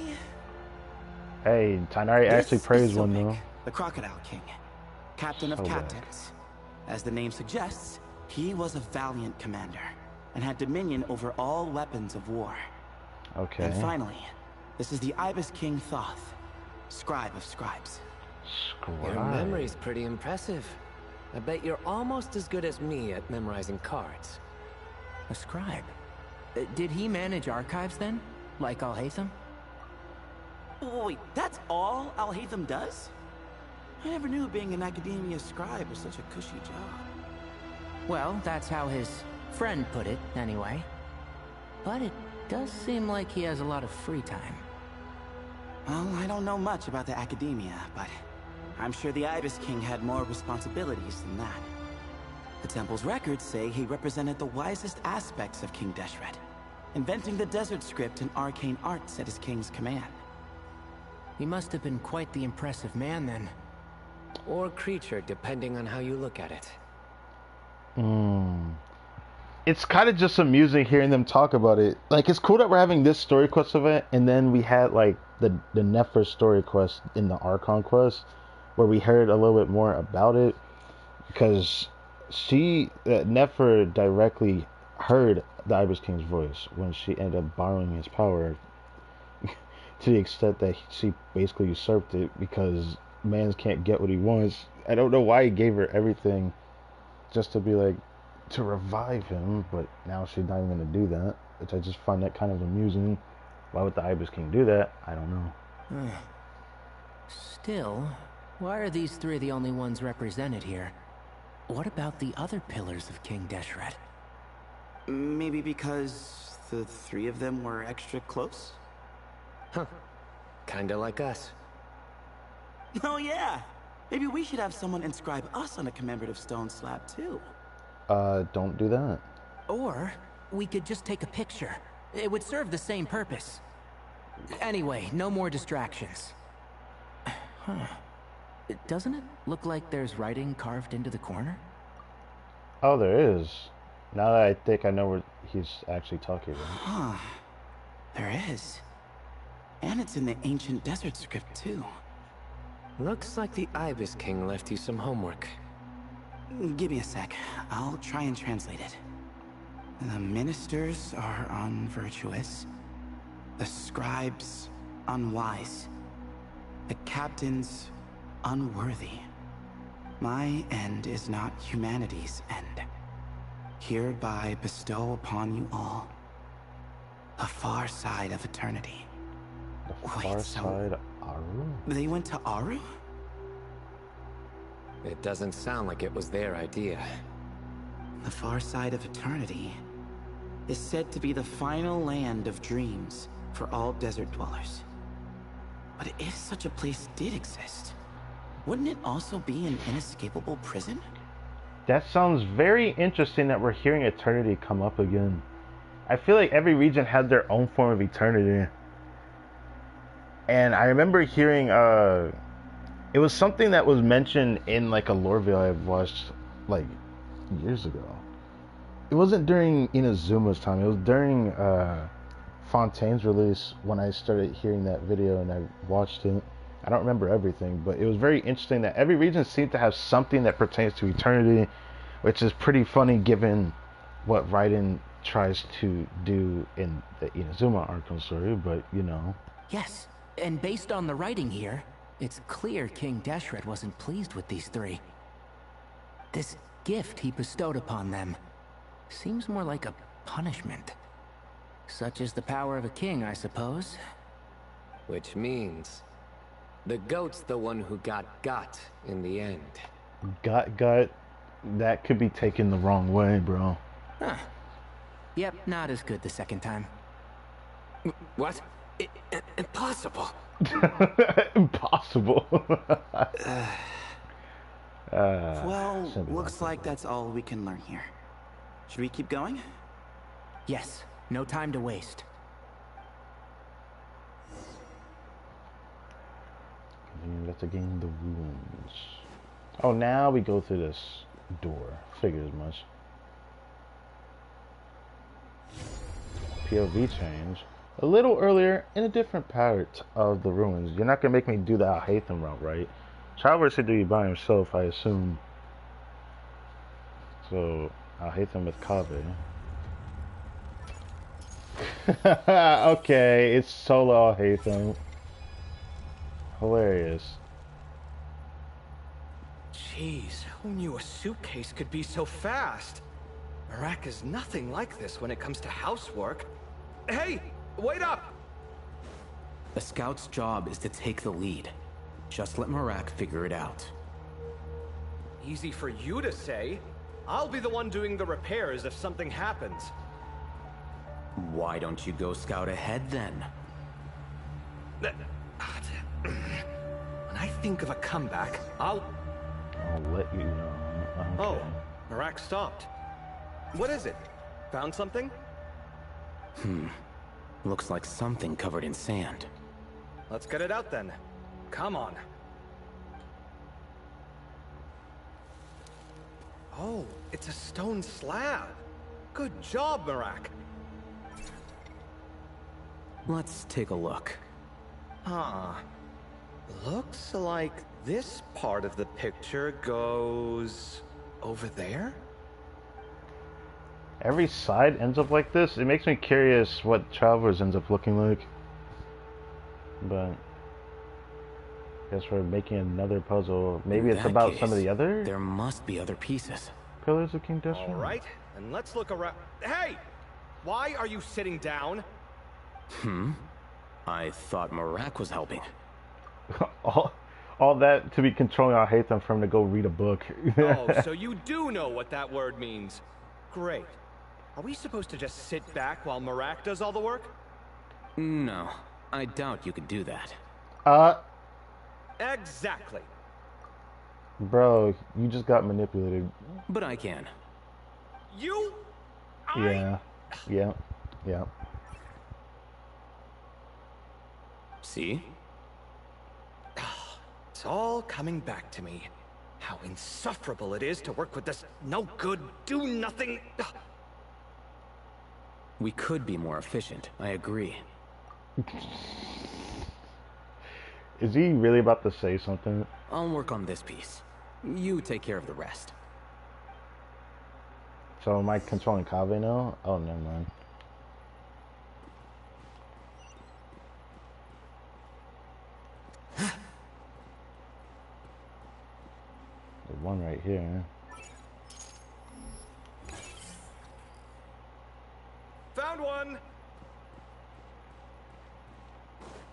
Hey, Tighnari actually praised one though. The Crocodile King, captain of captains. As the name suggests, he was a valiant commander and had dominion over all weapons of war. Okay. And finally, this is the Ibis King Thoth, scribe of scribes. Scribe. Your memory's pretty impressive. I bet you're almost as good as me at memorizing cards. A scribe? Did he manage archives then? Like Al-Haytham? Wait, that's all Al-Haytham does? I never knew being an academia scribe was such a cushy job. Well, that's how his friend put it, anyway. But it does seem like he has a lot of free time. Well, I don't know much about the academia, but I'm sure the Ibis King had more responsibilities than that. The temple's records say he represented the wisest aspects of King Deshret, inventing the desert script and arcane arts at his king's command. He must have been quite the impressive man then. Or creature, depending on how you look at it. It's kind of just amusing hearing them talk about it. Like, it's cool that we're having this story quest event, and then we had like the Nefer story quest in the Archon quest, where we heard a little bit more about it, because Nefer directly heard the Ibis King's voice when she ended up borrowing his power, to the extent that she basically usurped it, because mans can't get what he wants. I don't know why he gave her everything just to be like, to revive him, but now she's not even going to do that, which I just find that kind of amusing. Why would the Ibis King do that? I don't know. Still, why are these three the only ones represented here? What about the other pillars of King Deshret? Maybe because the 3 of them were extra close? Huh. Kinda like us. Oh yeah! Maybe we should have someone inscribe us on a commemorative stone slab too. Don't do that. Or we could just take a picture. It would serve the same purpose. Anyway, no more distractions. Doesn't it look like there's writing carved into the corner? Oh, there is. Now that I think I know what he's actually talking about. Huh. There is. And it's in the ancient desert script too. Looks like the Ibis King left you some homework. Give me a sec. I'll try and translate it. The ministers are unvirtuous. The scribes unwise. The captains unworthy. My end is not humanity's end. Hereby bestow upon you all the far side of eternity. The far side, Aru? They went to Aru? It doesn't sound like it was their idea. The far side of eternity is said to be the final land of dreams for all desert dwellers. But if such a place did exist, Wouldn't it also be an inescapable prison? That sounds very interesting that we're hearing eternity come up again. I feel like every region has their own form of eternity. And I remember hearing, it was something that was mentioned in like a lore video I watched like years ago. It wasn't during Inazuma's time, it was during Fontaine's release when I started hearing that video and I watched it. I don't remember everything, but it was very interesting that every region seemed to have something that pertains to eternity, which is pretty funny given what Raiden tries to do in the Inazuma Arkham story, but you know. Yes, and based on the writing here, it's clear King Deshret wasn't pleased with these three. This gift he bestowed upon them seems more like a punishment. Such is the power of a king, I suppose. Which means the goat's the one who got in the end. Got, that could be taken the wrong way, bro. Huh. Yep, not as good the second time. What? Impossible. Impossible. Well, looks like that's all we can learn here. Should we keep going? Yes, no time to waste. Investigating the ruins. Oh, now we go through this door. Figures much. POV change. A little earlier in a different part of the ruins. You're not gonna make me do the Al-Haytham route, right? Traveler should do it by himself, I assume. So Al-Haytham with Kaveh. Okay, it's solo Al-Haytham. Hilarious. Jeez, who knew a suitcase could be so fast? Marak is nothing like this when it comes to housework. Hey, wait up! The scout's job is to take the lead. Just let Marak figure it out. Easy for you to say. I'll be the one doing the repairs if something happens. Why don't you go scout ahead then? When I think of a comeback, I'll let you know. Okay. Oh, Marak stopped. What is it? Found something? Looks like something covered in sand. Let's get it out then. Come on. Oh, it's a stone slab. Good job, Marak. Let's take a look. Huh. Looks like this part of the picture goes over there? Every side ends up like this. It makes me curious what Travelers ends up looking like. But I guess we're making another puzzle. Maybe it's about some of the other? There must be other pieces. Pillars of King Deshret. Alright, and let's look around. Hey! Why are you sitting down? I thought Marak was helping. all that to be controlling our Haytham for him to go read a book. Oh, so you do know what that word means. Great. Are we supposed to just sit back while Marak does all the work? No, I doubt you could do that. Exactly. Bro, you just got manipulated. But I can. You? Yeah. See? It's all coming back to me. How insufferable it is to work with this no-good, do-nothing... We could be more efficient, I agree. Is he really about to say something? I'll work on this piece. You take care of the rest. So am I controlling Kaveh now? Oh, never mind. There's one right here. Found one!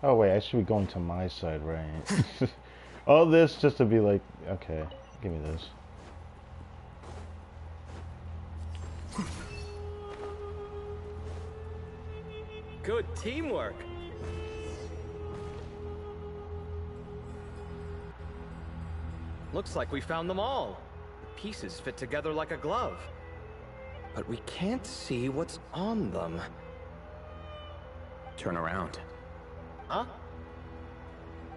Oh wait, I should be going to my side, right? All this just to be like, okay, give me this. Good teamwork. Looks like we found them all. The pieces fit together like a glove. But we can't see what's on them. Turn around. Huh?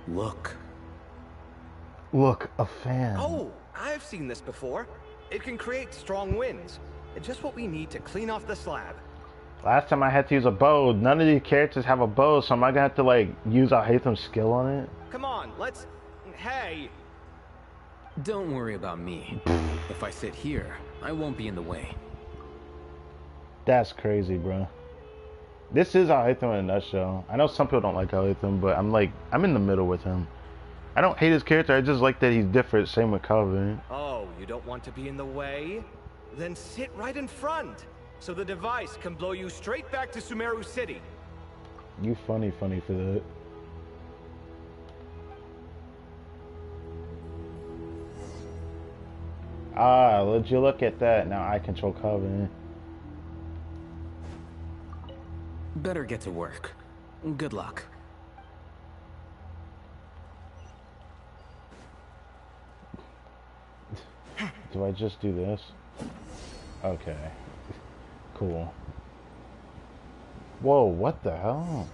Look. Look, a fan. Oh, I've seen this before. It can create strong winds. It's just what we need to clean off the slab. Last time I had to use a bow. None of these characters have a bow, so am I gonna have to like use Alhaitham's skill on it? Come on, let's... Hey! Don't worry about me. If I sit here, I won't be in the way. That's crazy, bro. This is Alhaitham in a nutshell. I know some people don't like Alhaitham, but I'm in the middle with him. I don't hate his character, I just like that he's different. Same with Calvin. Oh, you don't want to be in the way? Then sit right in front, so the device can blow you straight back to Sumeru City. You funny for that. Ah, would you look at that? Now I control Calvin. Better get to work. Good luck. Do I just do this? Okay. Cool. Whoa, what the hell?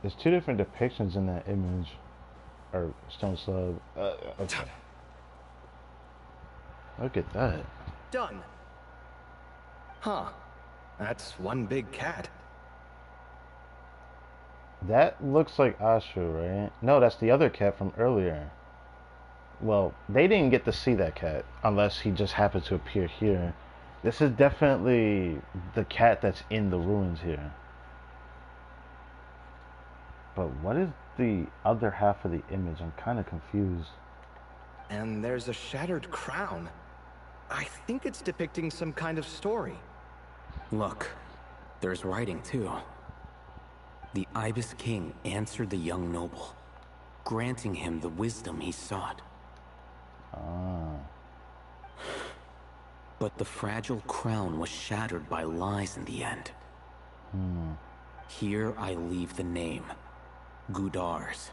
There's two different depictions in that image. Or stone slab. Okay. Look at that. Done. Huh. That's one big cat. That looks like Ashu, right? No, that's the other cat from earlier. Well, they didn't get to see that cat unless he just happened to appear here. This is definitely the cat that's in the ruins here. But what is the other half of the image? I'm kind of confused. And there's a shattered crown. I think it's depicting some kind of story. Look, there's writing too. The Ibis King answered the young noble, granting him the wisdom he sought. Ah. But the fragile crown was shattered by lies in the end. Here I leave the name, Gudar's.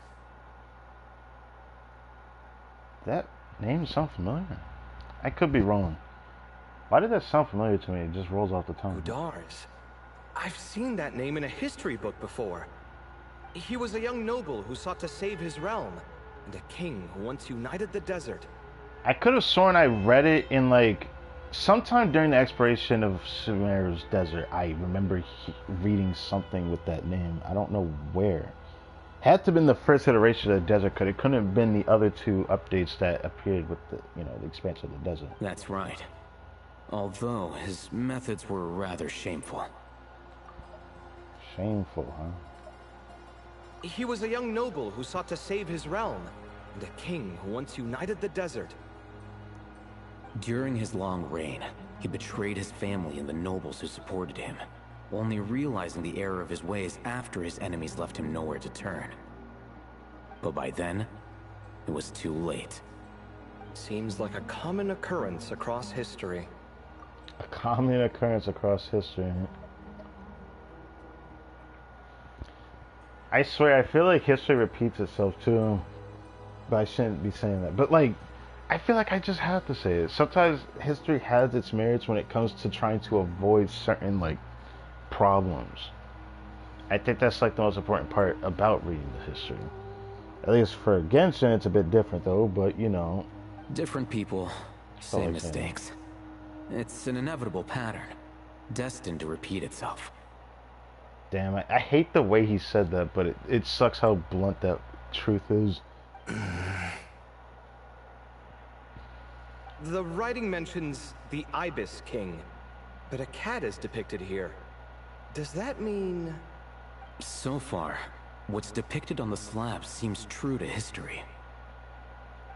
That name sounds familiar. I could be wrong. Why did that sound familiar to me? It just rolls off the tongue. Gudar's. I've seen that name in a history book before. He was a young noble who sought to save his realm, and a king who once united the desert. I could have sworn I read it in like sometime during the exploration of Sumeru's desert. I remember reading something with that name. I don't know where. Had to have been the first iteration of the desert cut. It couldn't have been the other two updates that appeared with the, the expansion of the desert. That's right. Although his methods were rather shameful. Shameful, huh? He was a young noble who sought to save his realm, and a king who once united the desert. During his long reign, he betrayed his family and the nobles who supported him, only realizing the error of his ways after his enemies left him nowhere to turn. But by then, it was too late. Seems like a common occurrence across history. A common occurrence across history. I swear, I feel like history repeats itself too. But I shouldn't be saying that. But like, I feel like I just have to say it. Sometimes history has its merits when it comes to trying to avoid certain like problems. I think that's like the most important part about reading the history. At least for Genshin, it's a bit different though, but Different people, same like mistakes. It's an inevitable pattern, destined to repeat itself. Damn, I hate the way he said that, but it sucks how blunt that truth is. The writing mentions the Ibis King, but a cat is depicted here. Does that mean... So far, what's depicted on the slab seems true to history.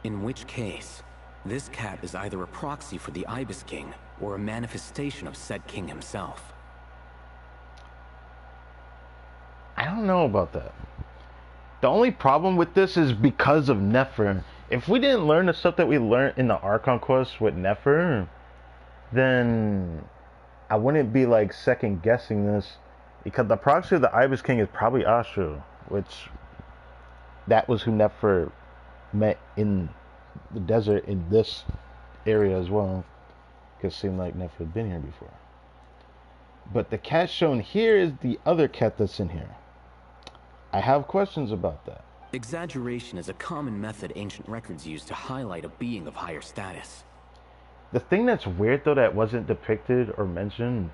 In which case, this cat is either a proxy for the Ibis King or a manifestation of said king himself. I don't know about that. The only problem with this is because of Nefer. If we didn't learn the stuff that we learned in the Archon quest with Nefer, then I wouldn't be like second guessing this, because the proxy of the Ibis King is probably Ashu, which that was who Nefer met in the desert in this area as well, because it seemed like never had been here before. But the cat shown here is the other cat that's in here. I have questions about that. Exaggeration is a common method ancient records use to highlight a being of higher status. The thing that's weird though that wasn't depicted or mentioned,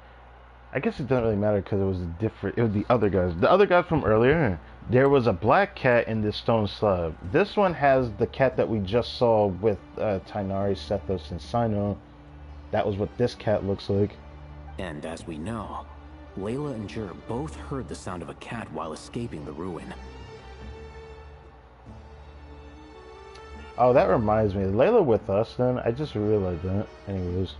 I guess it doesn't really matter because it was different. It was the other guys. The other guys from earlier. There was a black cat in this stone slab. This one has the cat that we just saw with Tainari, Sethos, and Sino. That was what this cat looks like. And as we know, Layla and Jur both heard the sound of a cat while escaping the ruin. Oh, that reminds me. Is Layla with us then? I just realized that. Anyways.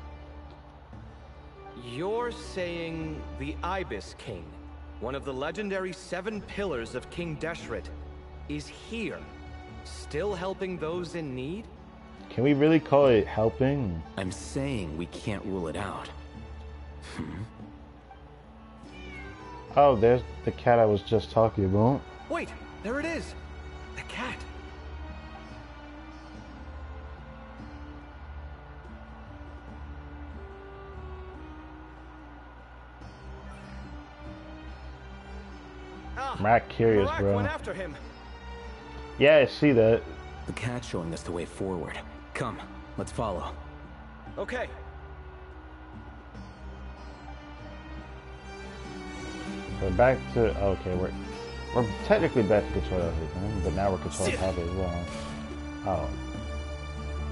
You're saying the Ibis King, one of the legendary 7 pillars of King Deshret, is here, still helping those in need? Can we really call it helping? I'm saying we can't rule it out. Oh, there's the cat I was just talking about. Wait, there it is! The cat! I'm not curious, Marak bro. went after him. Yeah, I see that. The cat's showing us the way forward. Come, let's follow. Okay. We're back to okay. We're technically back to control everything, but now we're controlling Papa as well. Oh,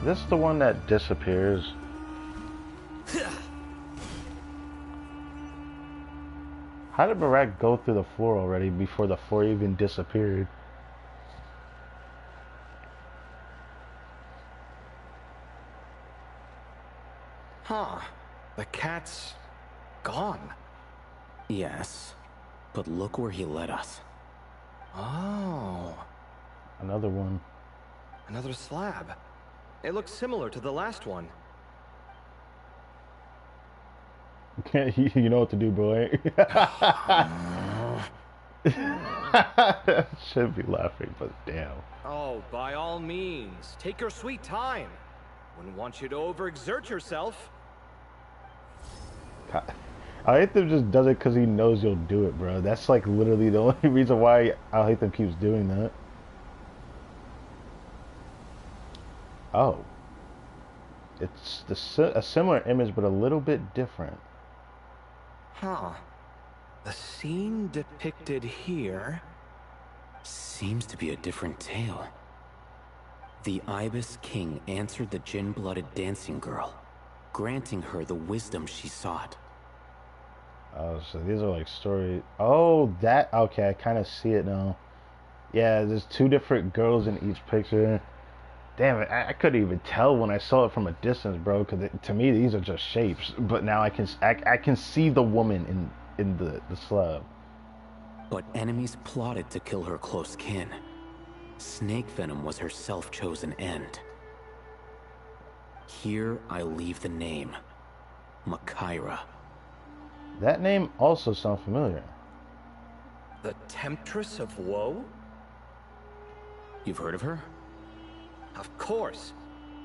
this is the one that disappears. How did Barak go through the floor already before the floor even disappeared? Huh. The cat's gone. Yes, but look where he led us. Oh. Another one. Another slab. It looks similar to the last one. You know what to do, boy. Should be laughing, but damn. Oh, by all means, take your sweet time. Wouldn't want you to overexert yourself. Alhaitham just does it because he knows you'll do it, bro. That's like literally the only reason why Alhaitham keeps doing that. Oh. It's a similar image, but a little bit different. Huh. The scene depicted here seems to be a different tale. The Ibis King answered the gin-blooded dancing girl, granting her the wisdom she sought. Oh, so these are like stories. Oh, that. Okay, I kind of see it now. Yeah, there's 2 different girls in each picture. Damn it, I couldn't even tell when I saw it from a distance, bro. Because to me, these are just shapes. But now I can see the woman in the slab. But enemies plotted to kill her close kin. Snake venom was her self-chosen end. Here I leave the name, Makaira. That name also sounds familiar. The Temptress of Woe? You've heard of her? Of course.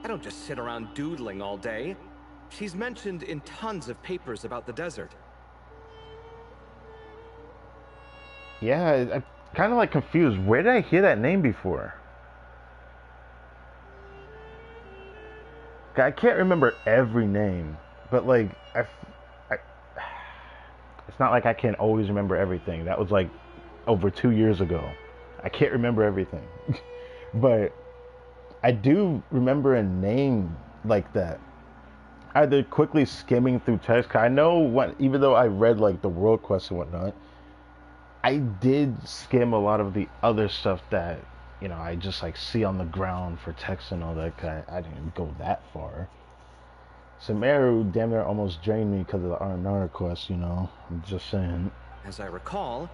I don't just sit around doodling all day. She's mentioned in tons of papers about the desert. Yeah, I'm kind of like confused. Where did I hear that name before? I can't remember every name, but like it's not like I can always remember everything. That was like over 2 years ago. I can't remember everything, but I do remember a name like that. Either quickly skimming through text. I know even though I read like the world quest and whatnot, I did skim a lot of the other stuff that, you know, I just like see on the ground for text and all that kind. I didn't go that far. Sumeru damn near almost drained me because of the R&R quest, you know. I'm just saying. As I recall,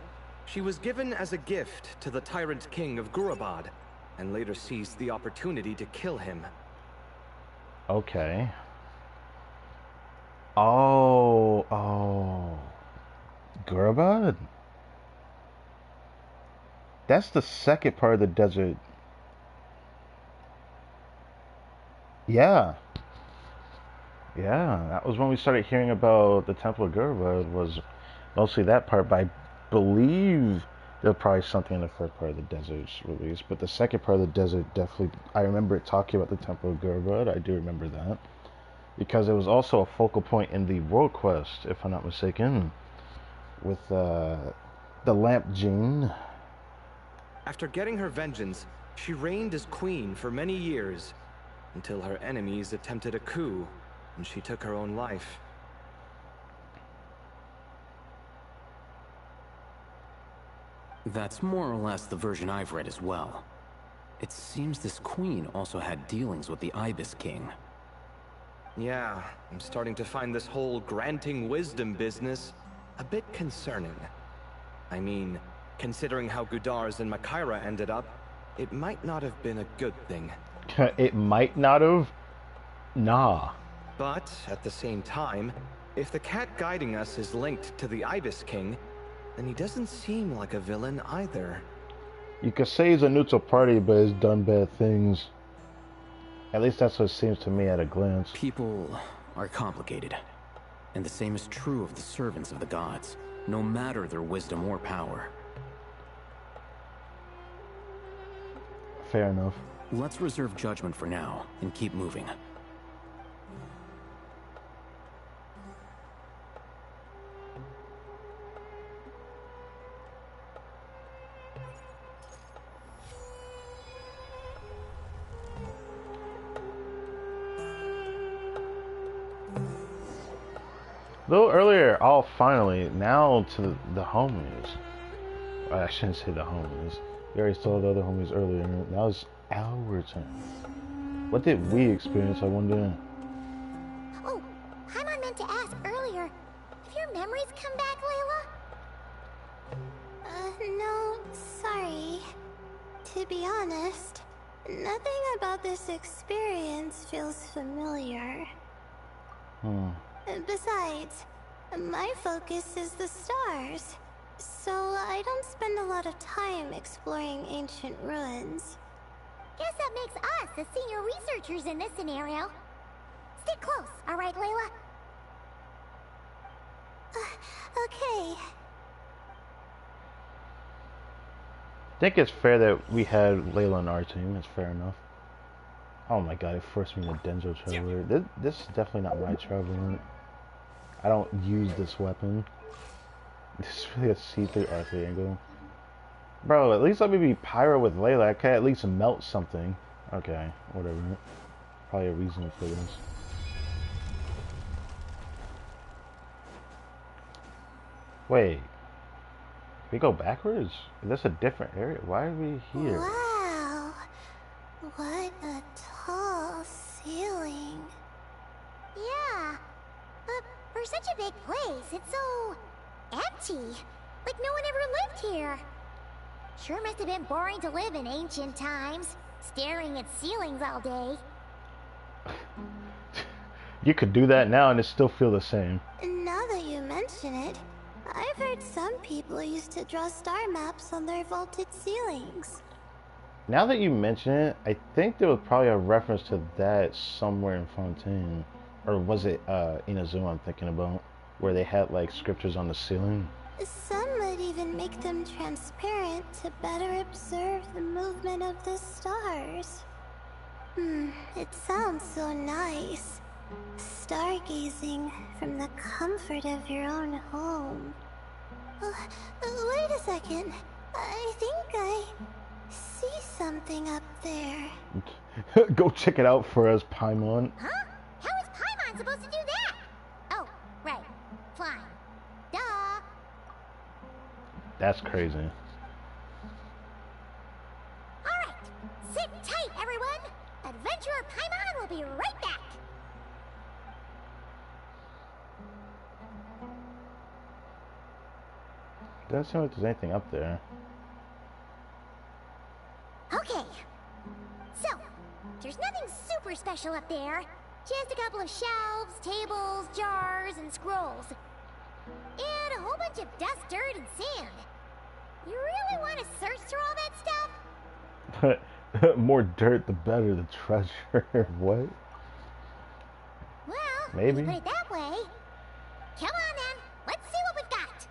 she was given as a gift to the Tyrant King of Gurabad, and later seized the opportunity to kill him. Okay. Oh. Gurabad? That's the second part of the desert. Yeah. Yeah, that was when we started hearing about the Temple of Gerba. Was mostly that part, but I believe there'll probably something in the first part of the desert's release. But the second part of the desert, definitely, I remember it talking about the Temple of Gerba. I do remember that. Because it was also a focal point in the World Quest, if I'm not mistaken, with the Lamp Gene. After getting her vengeance, she reigned as queen for many years, until her enemies attempted a coup, and she took her own life. That's more or less the version I've read as well. It seems this queen also had dealings with the Ibis King. Yeah, I'm starting to find this whole granting wisdom business a bit concerning. I mean, considering how Gudars and Makaira ended up, it might not have been a good thing. It might not have? Nah. But, at the same time, if the cat guiding us is linked to the Ibis King, then he doesn't seem like a villain either. You could say he's a neutral party, but he's done bad things. At least that's what it seems to me at a glance. People are complicated. And the same is true of the servants of the gods, no matter their wisdom or power. Fair enough. Let's reserve judgment for now, and keep moving. A little earlier, finally, now to the homies. I shouldn't say the homies. We already saw the other homies earlier. Now it's our turn. What did we experience, I wonder? Oh, Paimon meant to ask earlier. Have your memories come back, Layla? No, sorry. To be honest, nothing about this experience feels familiar. Besides, my focus is the stars, so I don't spend a lot of time exploring ancient ruins. Guess that makes us the senior researchers in this scenario. Stick close, all right, Layla? Okay. I think it's fair that we had Layla on our team. It's fair enough. Oh my god, it forced me to Denjo Traveler. This is definitely not my Traveler. I don't use this weapon. This is really a see-through arcade angle. Bro, at least let me be Pyro with Layla. I could at least melt something. Okay, whatever. Probably a reason for this. Wait. We go backwards? Is this a different area? Why are we here? Wow. What a tall ceiling. Yeah. But for such a big place, it's so empty. Like no one ever lived here. Sure must have been boring to live in ancient times, staring at ceilings all day. You could do that now and it still feel the same. Now that you mention it, I've heard some people used to draw star maps on their vaulted ceilings. Now that you mention it, I think there was probably a reference to that somewhere in Fontaine. Or was it Inazuma I'm thinking about? Where they had like scriptures on the ceiling? Some might even make them transparent to better observe the movement of the stars. It sounds so nice. Stargazing from the comfort of your own home. Wait a second. I think I see something up there. Go check it out for us, Paimon. Huh? How is Paimon supposed to do that? Oh, right. Flying. Duh. That's crazy. Alright. Sit tight, everyone. Adventurer Paimon will be right back. Doesn't seem like there's anything up there. Okay. So, there's nothing super special up there. Just a couple of shelves, tables, jars, and scrolls. And a whole bunch of dust, dirt, and sand. You really want to search through all that stuff? More dirt, the better the treasure. What? Maybe. When you put it that way. Come on then, let's see what we've got.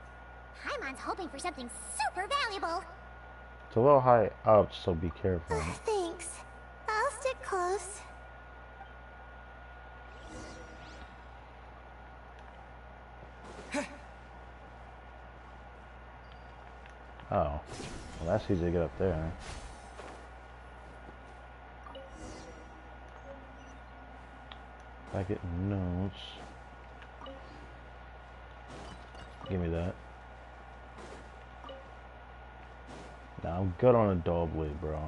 Paimon's hoping for something super valuable. It's a little high up, so be careful. Thanks. I'll stick close. Oh. Well, that's easy to get up there. If I get notes. Give me that. Nah, I'm good on a dull blade, bro.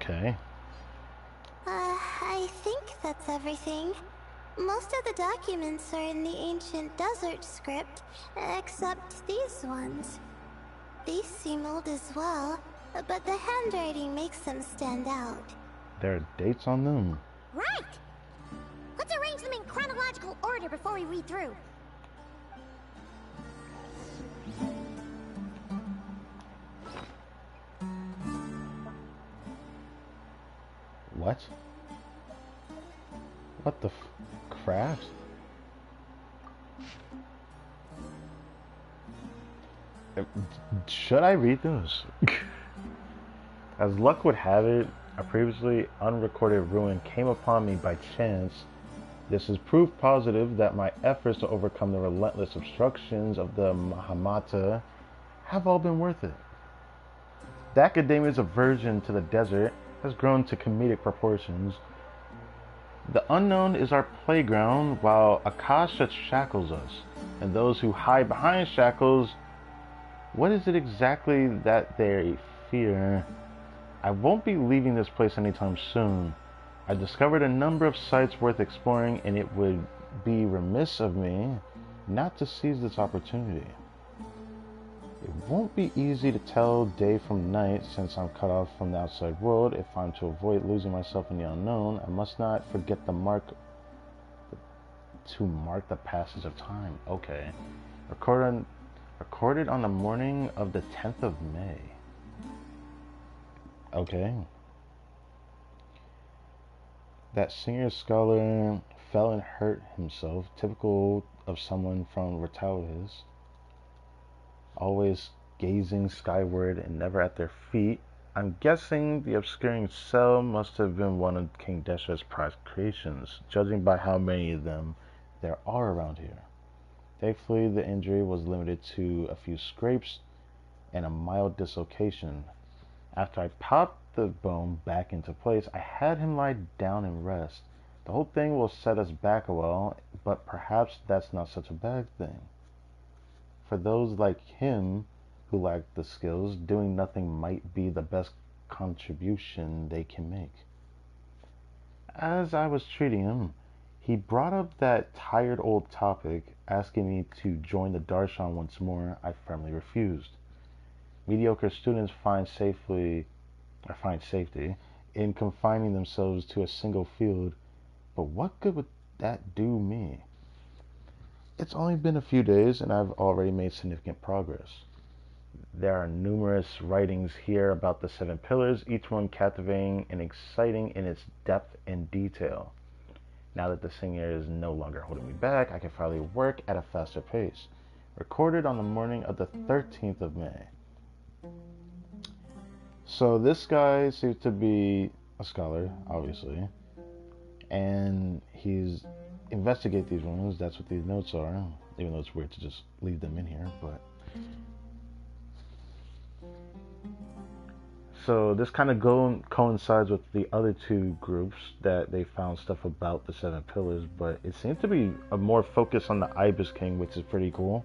Okay. I think that's everything. Most of the documents are in the ancient desert script, except these ones. These seem old as well, but the handwriting makes them stand out. There are dates on them. Right! Let's arrange them in chronological order before we read through. What? What the crap? Should I read those? As luck would have it, a previously unrecorded ruin came upon me by chance. This is proof positive that my efforts to overcome the relentless obstructions of the Mahamata have all been worth it. The Academia's aversion to the desert has grown to comedic proportions. The unknown is our playground, while Akasha shackles us, and those who hide behind shackles, what is it exactly that they fear? I won't be leaving this place anytime soon. I discovered a number of sites worth exploring, and it would be remiss of me not to seize this opportunity. It won't be easy to tell day from night since I'm cut off from the outside world. If I'm to avoid losing myself in the unknown, I must not forget to mark the passage of time. Okay. Recorded on the morning of the 10th of May. Okay. That senior scholar fell and hurt himself, typical of someone from Rotaulis. Always gazing skyward and never at their feet. I'm guessing the obscuring cell must have been one of King Desha's prized creations, judging by how many of them there are around here. Thankfully, the injury was limited to a few scrapes and a mild dislocation. After I popped the bone back into place, I had him lie down and rest. The whole thing will set us back a while, but perhaps that's not such a bad thing. For those like him who lack the skills, doing nothing might be the best contribution they can make. As I was treating him, he brought up that tired old topic, asking me to join the Darshan once more. I firmly refused. Mediocre students find safety in confining themselves to a single field, but what good would that do me? It's only been a few days and I've already made significant progress. There are numerous writings here about the 7 pillars, each one captivating and exciting in its depth and detail. Now that the senior is no longer holding me back, I can finally work at a faster pace. Recorded on the morning of the 13th of May. So this guy seems to be a scholar, obviously, and he's investigate these ruins. That's what these notes are, even though it's weird to just leave them in here, but so this kind of coincides with the other two groups that they found stuff about the 7 pillars, but it seemed to be a more focus on the Ibis King, which is pretty cool.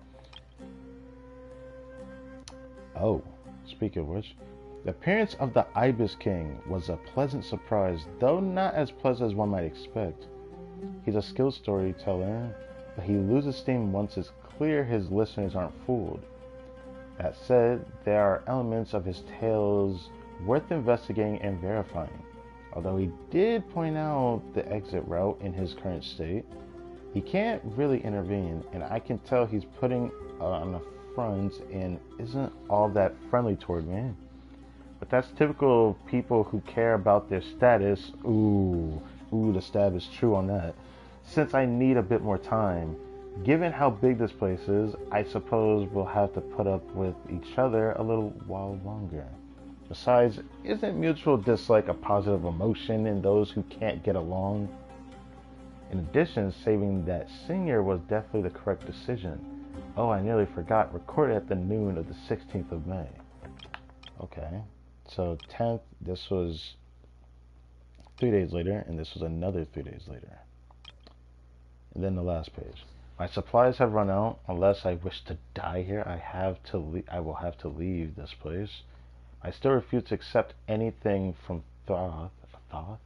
Oh, speaking of which, the appearance of the Ibis King was a pleasant surprise, though not as pleasant as one might expect. He's a skilled storyteller, but he loses steam once it's clear his listeners aren't fooled. That said, there are elements of his tales worth investigating and verifying. Although he did point out the exit route in his current state, he can't really intervene, and I can tell he's putting on a front and isn't all that friendly toward me. But that's typical of people who care about their status. Ooh, the stab is true on that. Since I need a bit more time, given how big this place is, I suppose we'll have to put up with each other a little while longer. Besides, isn't mutual dislike a positive emotion in those who can't get along? In addition, saving that senior was definitely the correct decision. Oh, I nearly forgot, recorded at the noon of the 16th of May. Okay, so 10th, this was 3 days later, and this was another 3 days later. And then the last page. My supplies have run out. Unless I wish to die here, I will have to leave this place. I still refuse to accept anything from Thoth. Thoth?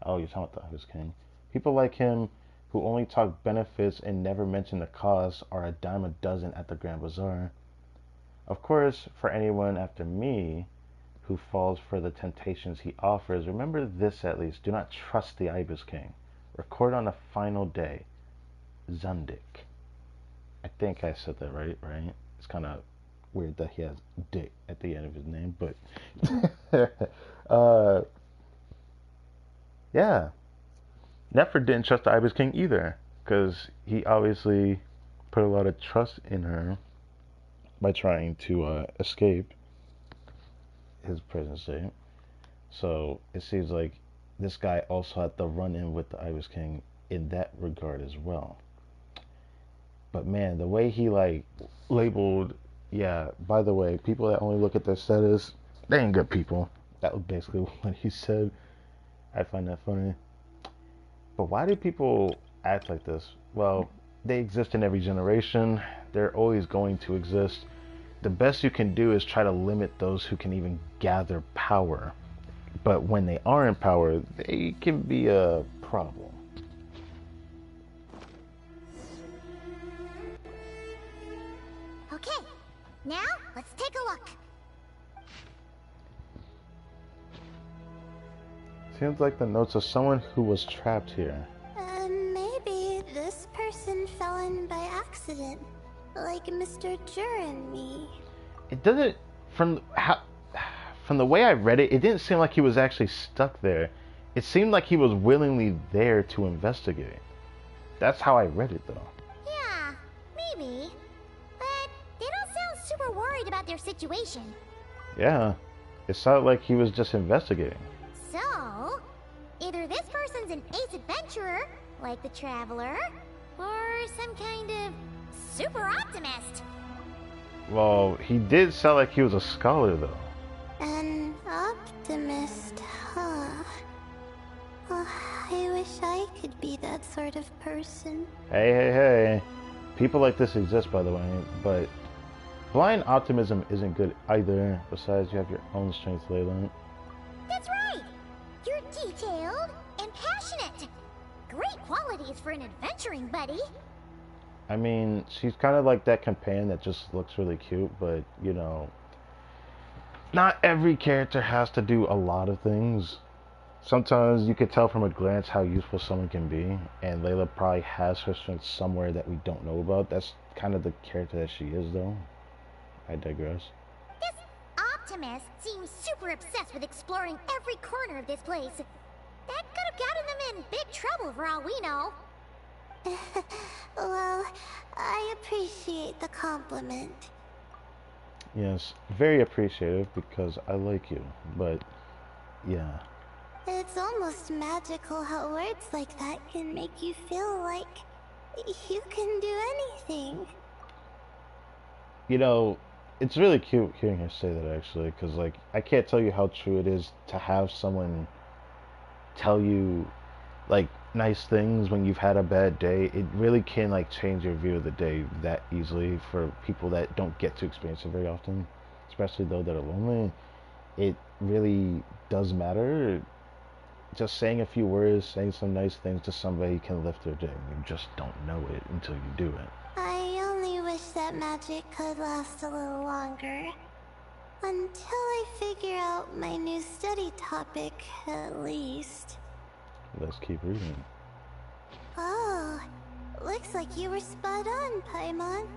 Oh, you're talking about the Ibis King. People like him who only talk benefits and never mention the cost are a dime a dozen at the Grand Bazaar. Of course, for anyone after me who falls for the temptations he offers, remember this at least. Do not trust the Ibis King. Record on the final day. Zundik. I think I said that right? It's kind of weird that he has Dick at the end of his name, but yeah. Nefer didn't trust the Ibis King either, because he obviously put a lot of trust in her by trying to escape his prison state. So it seems like this guy also had to run in with the Ibis King in that regard as well. But man, the way he labeled, yeah, by the way, people that only look at their status, they ain't good people. That was basically what he said. I find that funny. But why do people act like this? Well, they exist in every generation. They're always going to exist. The best you can do is try to limit those who can even gather power. But when they are in power, they can be a problem. Okay, now let's take a look. Seems like the notes of someone who was trapped here. Maybe this person fell in by accident, like Mr. Jur and me. It doesn't, from the way I read it, it didn't seem like he was actually stuck there. It seemed like he was willingly there to investigate. That's how I read it, though. Yeah, maybe. But they don't sound super worried about their situation. Yeah, it sounded like he was just investigating. So, either this person's an ace adventurer, like the Traveler, or some kind of super optimist. Well, he did sound like he was a scholar, though. An optimist, huh? Oh, I wish I could be that sort of person. Hey. People like this exist, by the way, but blind optimism isn't good either. Besides, you have your own strengths, Layla. That's right! You're detailed and passionate. Great qualities for an adventuring buddy. I mean, she's kind of like that companion that just looks really cute, but, you know, not every character has to do a lot of things. Sometimes you can tell from a glance how useful someone can be, and Layla probably has her strengths somewhere that we don't know about. That's kind of the character that she is, though. I digress. This optimist seems super obsessed with exploring every corner of this place. That could have gotten them in big trouble for all we know. Well, I appreciate the compliment. Yes, very appreciative because I like you, but yeah. It's almost magical how words like that can make you feel like you can do anything. You know, it's really cute hearing her say that, actually, because, like, I can't tell you how true it is to have someone tell you, like, nice things when you've had a bad day. It really can, like, change your view of the day that easily for people that don't get to experience it very often, especially though that are lonely. It really does matter. Just saying a few words, saying some nice things to somebody can lift their day. You just don't know it until you do it. I only wish that magic could last a little longer. Until I figure out my new study topic, at least. Let's keep reading. Oh, looks like you were spot on, Paimon.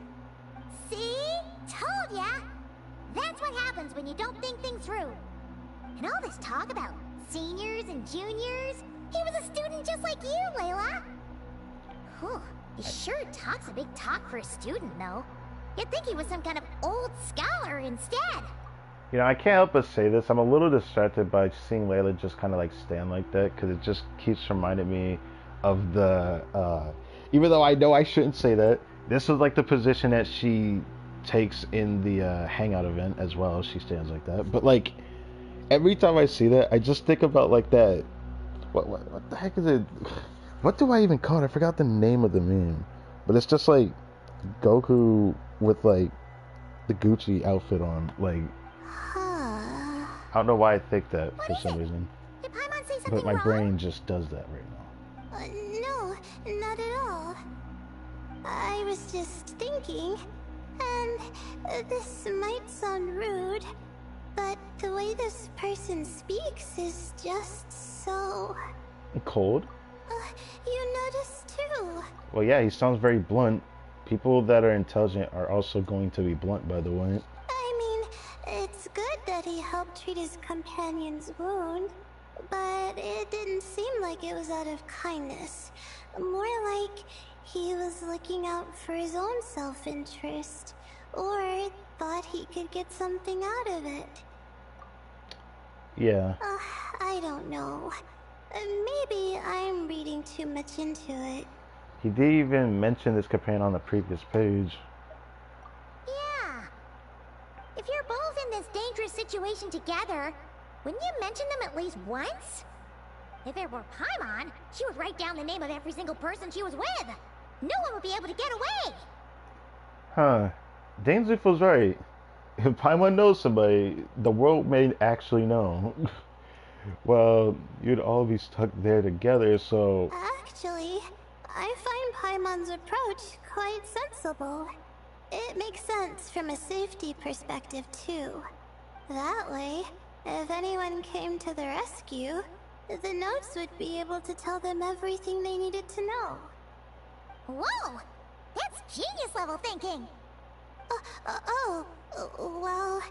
See? Told ya! That's what happens when you don't think things through. And all this talk about seniors and juniors, he was a student just like you, Layla. Whew, he sure talks a big talk for a student, though. You'd think he was some kind of old scholar instead. You know, I can't help but say this. I'm a little distracted by seeing Layla just kind of like stand like that, because it just keeps reminding me of the, even though I know I shouldn't say that, this is like the position that she takes in the hangout event as well. She stands like that. But like, every time I see that, I just think about like that, what the heck is it? What do I even call it? I forgot the name of the meme. But it's just like Goku with like the Gucci outfit on, like, I don't know why I think that for some reason. Did Paimon say something But my wrong? brain just does that right now. No, not at all. I was just thinking, and this might sound rude, but the way this person speaks is just so... Cold? You noticed too. Well, yeah, he sounds very blunt. People that are intelligent are also going to be blunt, by the way. I mean, it's good that he helped treat his companion's wound, but it didn't seem like it was out of kindness. More like he was looking out for his own self-interest, or thought he could get something out of it. Yeah. I don't know. Maybe I'm reading too much into it. He did even mention this companion on the previous page. Yeah. If you're both in this dangerous situation together, wouldn't you mention them at least once? If it were Paimon, she would write down the name of every single person she was with. No one would be able to get away. Huh. Dainzif was right. If Paimon knows somebody, the world may actually know. Well, you'd all be stuck there together, so... Actually, I find Paimon's approach quite sensible. It makes sense from a safety perspective, too. That way, if anyone came to the rescue, the notes would be able to tell them everything they needed to know. Whoa! That's genius-level thinking! Well,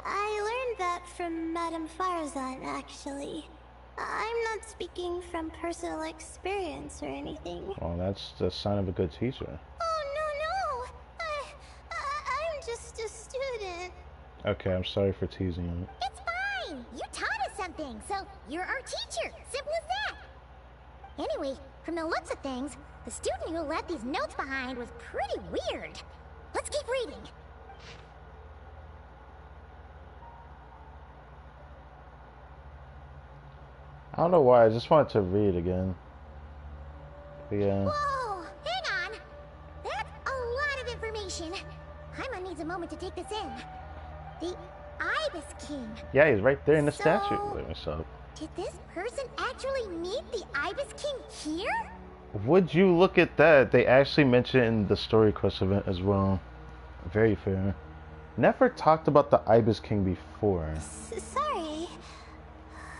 I learned that from Madame Farzan, actually. I'm not speaking from personal experience or anything. Well, that's the sign of a good teacher. Oh, no! I'm just a student. Okay, I'm sorry for teasing you. It's fine! You taught us something, so you're our teacher. Simple as that. Anyway, from the looks of things, the student who left these notes behind was pretty weird. Let's keep reading. I don't know why, I just wanted to read again. But yeah. Whoa! Hang on! That's a lot of information. Paimon needs a moment to take this in. The Ibis King. Yeah, he's right there in the So, statue. Wait, what's up? Did this person actually meet the Ibis King here? Would you look at that? They actually mentioned it in the story quest event as well. Very fair. Never talked about the Ibis King before. Sorry.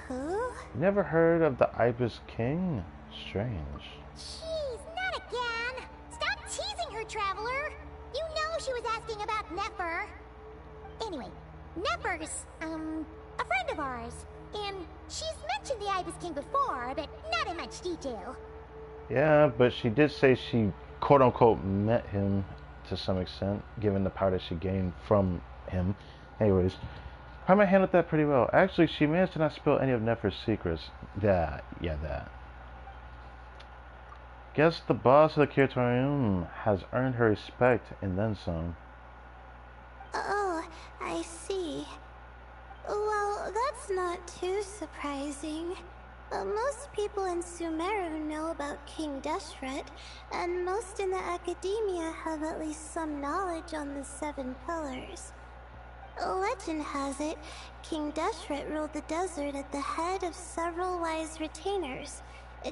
Who? Never heard of the Ibis King? Strange. Jeez, not again! Stop teasing her, Traveler! You know she was asking about Nefer. Anyway, Nefer's, a friend of ours. And she's mentioned the Ibis King before, but not in much detail. Yeah, but she did say she quote-unquote met him to some extent, given the power that she gained from him. Anyways, Paimon handled that pretty well. Actually, she managed to not spill any of Nefer's secrets. That. Guess the boss of the Curatorium has earned her respect and then some. Oh, I see. Well, that's not too surprising. Most people in Sumeru know about King Deshret, and most in the academia have at least some knowledge on the 7 pillars. Legend has it, King Deshret ruled the desert at the head of several wise retainers,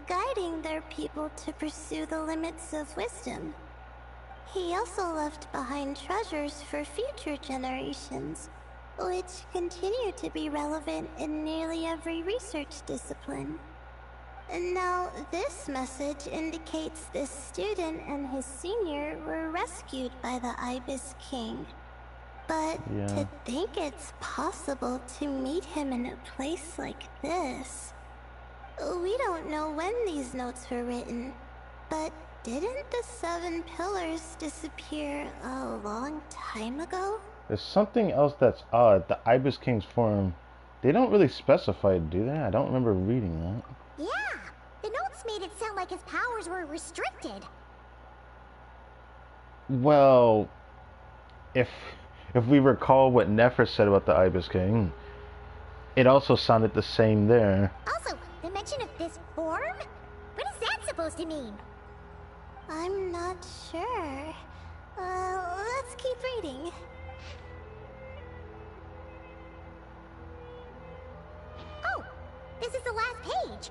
guiding their people to pursue the limits of wisdom. He also left behind treasures for future generations, which continue to be relevant in nearly every research discipline. Now, this message indicates this student and his senior were rescued by the Ibis King. But to think it's possible to meet him in a place like this... We don't know when these notes were written, but didn't the 7 pillars disappear a long time ago? There's something else that's odd. The Ibis King's form, they don't really specify it, do they? I don't remember reading that. Yeah, the notes made it sound like his powers were restricted. Well, if we recall what Nefer said about the Ibis King, it also sounded the same there. Also, the mention of this form? What is that supposed to mean? I'm not sure. Let's keep reading. Oh, this is the last page.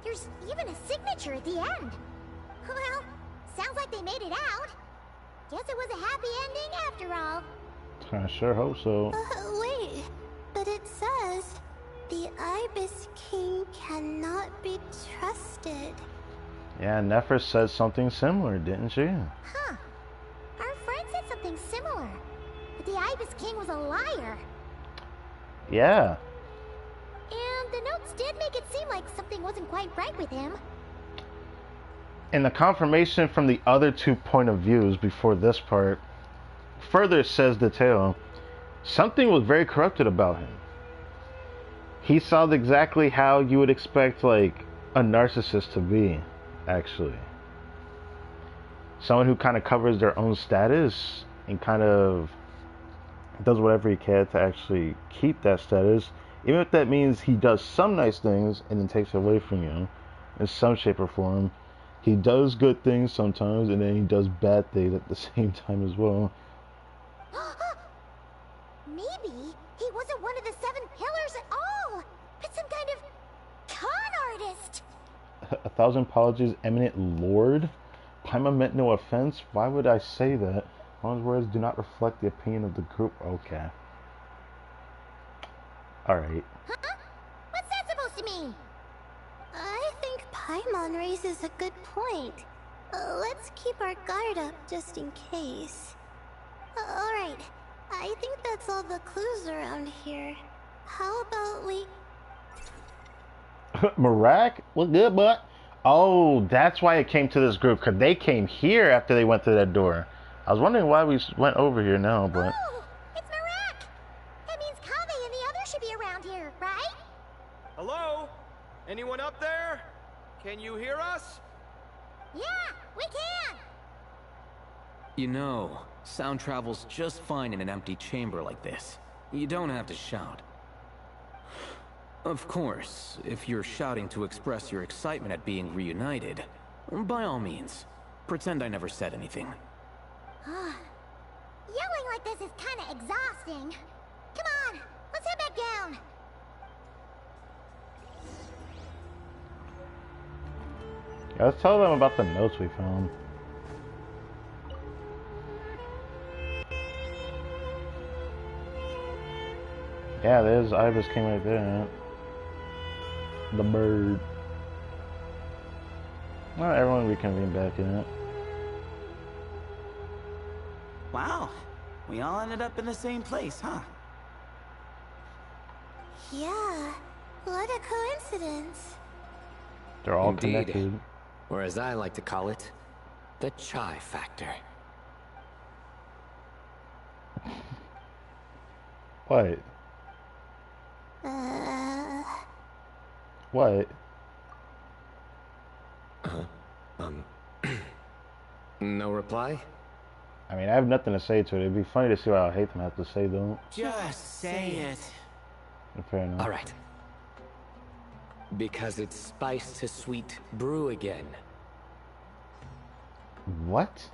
There's even a signature at the end. Well, sounds like they made it out. Guess it was a happy ending after all. I sure hope so. Wait, but it says the Ibis King cannot be trusted. Yeah, Nefer said something similar, didn't she? Huh. Our friend said something similar. But the Ibis King was a liar. Yeah. And the notes did make it seem like something wasn't quite right with him. And the confirmation from the other 2 point of views before this part further says the tale. Something was very corrupted about him. He saw exactly how you would expect, like, a narcissist to be, actually. Someone who kind of covers their own status and kind of does whatever he can to actually keep that status, even if that means he does some nice things and then takes it away from you in some shape or form. He does good things sometimes, and then he does bad things at the same time as well. Maybe he wasn't one of the 7 pillars at all, but some kind of con artist. 1,000 apologies, eminent lord. Paimon meant no offense. Why would I say that? Paimons words do not reflect the opinion of the group. Okay. Alright. Huh? What's that supposed to mean? I think Paimon raises a good point. Let's keep our guard up just in case. Alright, I think that's all the clues around here. How about we... Marak? What's good, bud? Oh, that's why it came to this group, because they came here after they went through that door. I was wondering why we went over here now, but... Oh, it's Marak! That means Kave and the others should be around here, right? Hello? Anyone up there? Can you hear us? Yeah, we can! You know, sound travels just fine in an empty chamber like this. You don't have to shout. Of course, if you're shouting to express your excitement at being reunited, by all means, pretend I never said anything. Yelling like this is kinda exhausting. Come on, let's head back down. Yeah, let's tell them about the notes we found. Yeah, there's Ibis King right there. The bird. Well, everyone reconvene back in it. Wow, we all ended up in the same place, huh? Yeah, what a coincidence. They're all Indeed. connected. Or as I like to call it, the chai factor. What? What? No reply? I mean, I have nothing to say to it. It'd be funny to see what I hate them have to say, though. Just say it. Fair enough. Alright. Because it's spice to sweet brew again. What?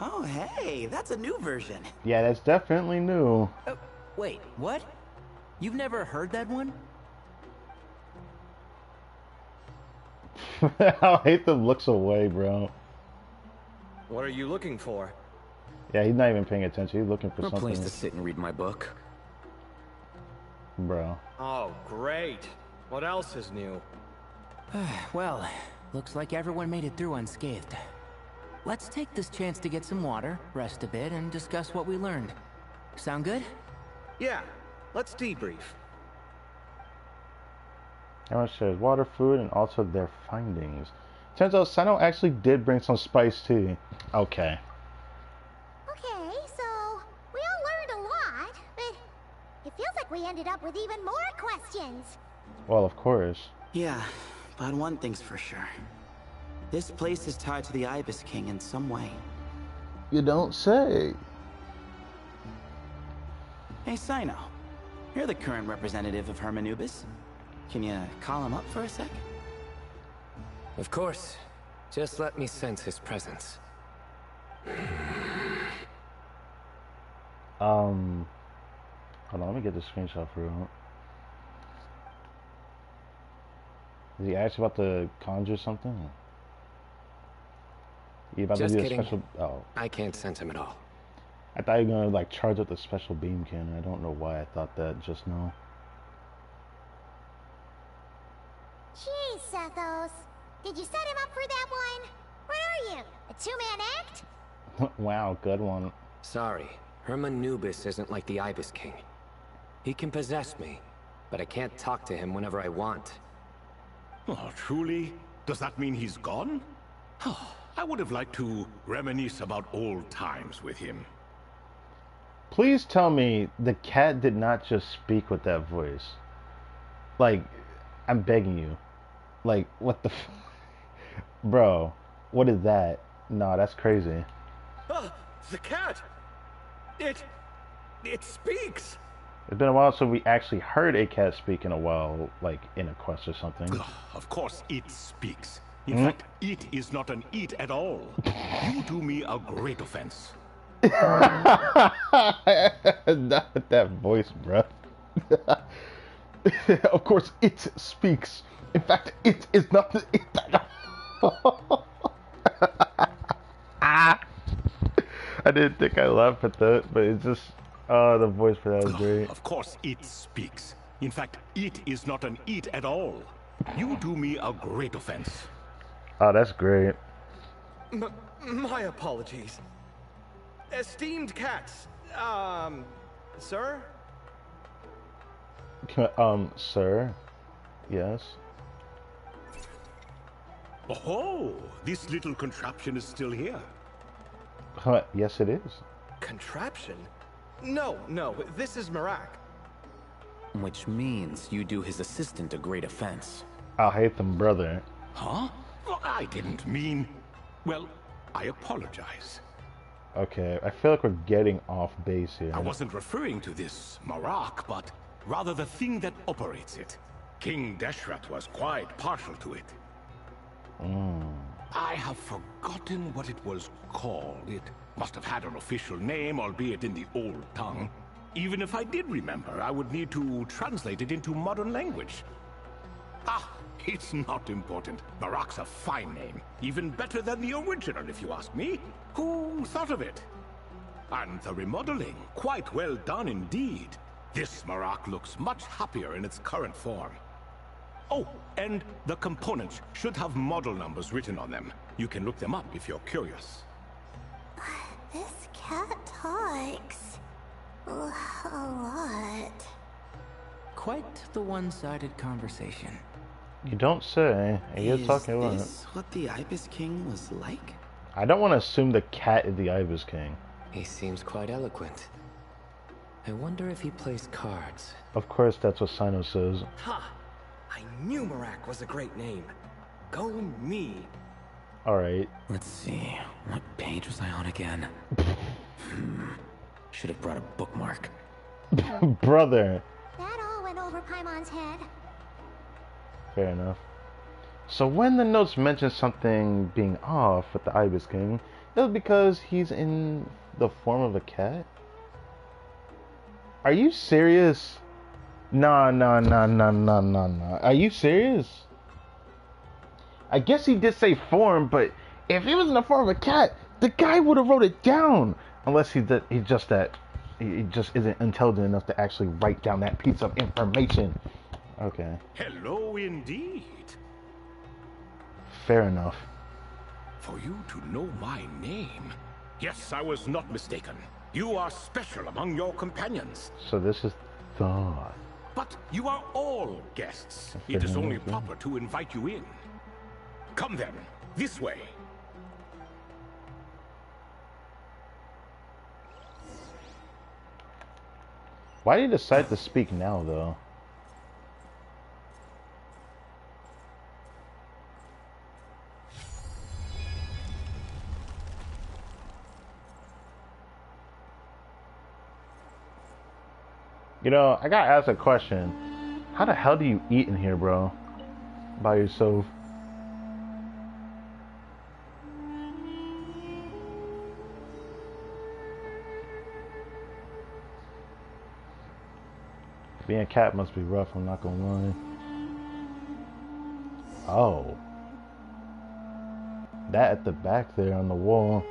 Oh, hey, that's a new version. Yeah, that's definitely new. Wait, what? You've never heard that one? I hate them looks away, bro. What are you looking for? Yeah, he's not even paying attention. He's looking for A something. place to sit and read my book. Bro. Oh, great. What else is new? Well, looks like everyone made it through unscathed. Let's take this chance to get some water, rest a bit, and discuss what we learned. Sound good? Yeah, let's debrief. Everyone shares water, food, and also their findings. Turns out Sino actually did bring some spice tea. Okay. Okay, so we all learned a lot, but it feels like we ended up with even more questions. Well, of course. Yeah, but one thing's for sure. This place is tied to the Ibis King in some way. You don't say. Hey, Sino. You're the current representative of Hermanubis. Can you call him up for a sec? Of course. Just let me sense his presence. Hold on, let me get the screenshot for you. Is he actually about to conjure something? You about Just to do kidding. a special? Oh, I can't sense him at all. I thought you were gonna like charge up the special beam cannon. I don't know why I thought that just now. Jeez, Sethos. Did you set him up for that one? What are you, a two-man act? Wow, good one. Sorry, Hermanubis isn't like the Ibis King. He can possess me, but I can't talk to him whenever I want. Oh, truly? Does that mean he's gone? I would have liked to reminisce about old times with him. Please tell me the cat did not just speak with that voice. Like, I'm begging you. Like, what the Bro, what is that? No, that's crazy. The cat! It speaks! It's been a while since we actually heard a cat speak in a while, like in a quest or something. Of course it speaks. In fact, it is not an it at all. You do me a great offense. Not with that voice, bruh. Of course it speaks. In fact, it is not the it at all. I didn't think I laughed at that, but it's just, the voice for that was great. Of course it speaks. In fact, it is not an it at all. You do me a great offense. Oh, that's great. My apologies. Esteemed cats, sir? Sir? Yes? Oh, this little contraption is still here. Yes, it is. Contraption? No, this is Marak. Which means you do his assistant a great offense. I'll hate them, brother. Huh? Well, I didn't mean... Well, I apologize. Okay, I feel like we're getting off base here. I wasn't referring to this Marak, but rather the thing that operates it. King Deshret was quite partial to it. I have forgotten what it was called. It must have had an official name, albeit in the old tongue. Even if I did remember, I would need to translate it into modern language. It's not important. Marak's a fine name. Even better than the original, if you ask me. Who thought of it? And the remodeling, quite well done indeed. This Marak looks much happier in its current form. Oh, and the components should have model numbers written on them. You can look them up if you're curious. This cat talks a lot. Quite the one-sided conversation. You don't say. He is talking about Is it. this what the Ibis King was like? I don't want to assume the cat is the Ibis King. He seems quite eloquent. I wonder if he plays cards. Of course, that's what Sino says. Ha! I knew Marak was a great name. Go me. Alright. Let's see, what page was I on again? Should have brought a bookmark. Brother. That all went over Paimon's head. Fair enough. So when the notes mention something being off with the Ibis King, it was because he's in the form of a cat? Are you serious? Nah. Are you serious? I guess he did say form, but if he was in the form of a cat, The guy would have wrote it down, unless he just isn't intelligent enough to actually write down that piece of information. Okay. Hello indeed. Fair enough. For you to know my name. Yes, I was not mistaken. You are special among your companions. So this is Thought. But you are all guests. It is only proper to invite you in. Come then, this way. Why did you decide to speak now, though? You know, I gotta ask a question. How the hell do you eat in here, bro? By yourself? Being a cat must be rough, I'm not gonna lie. Oh. That at the back there on the wall.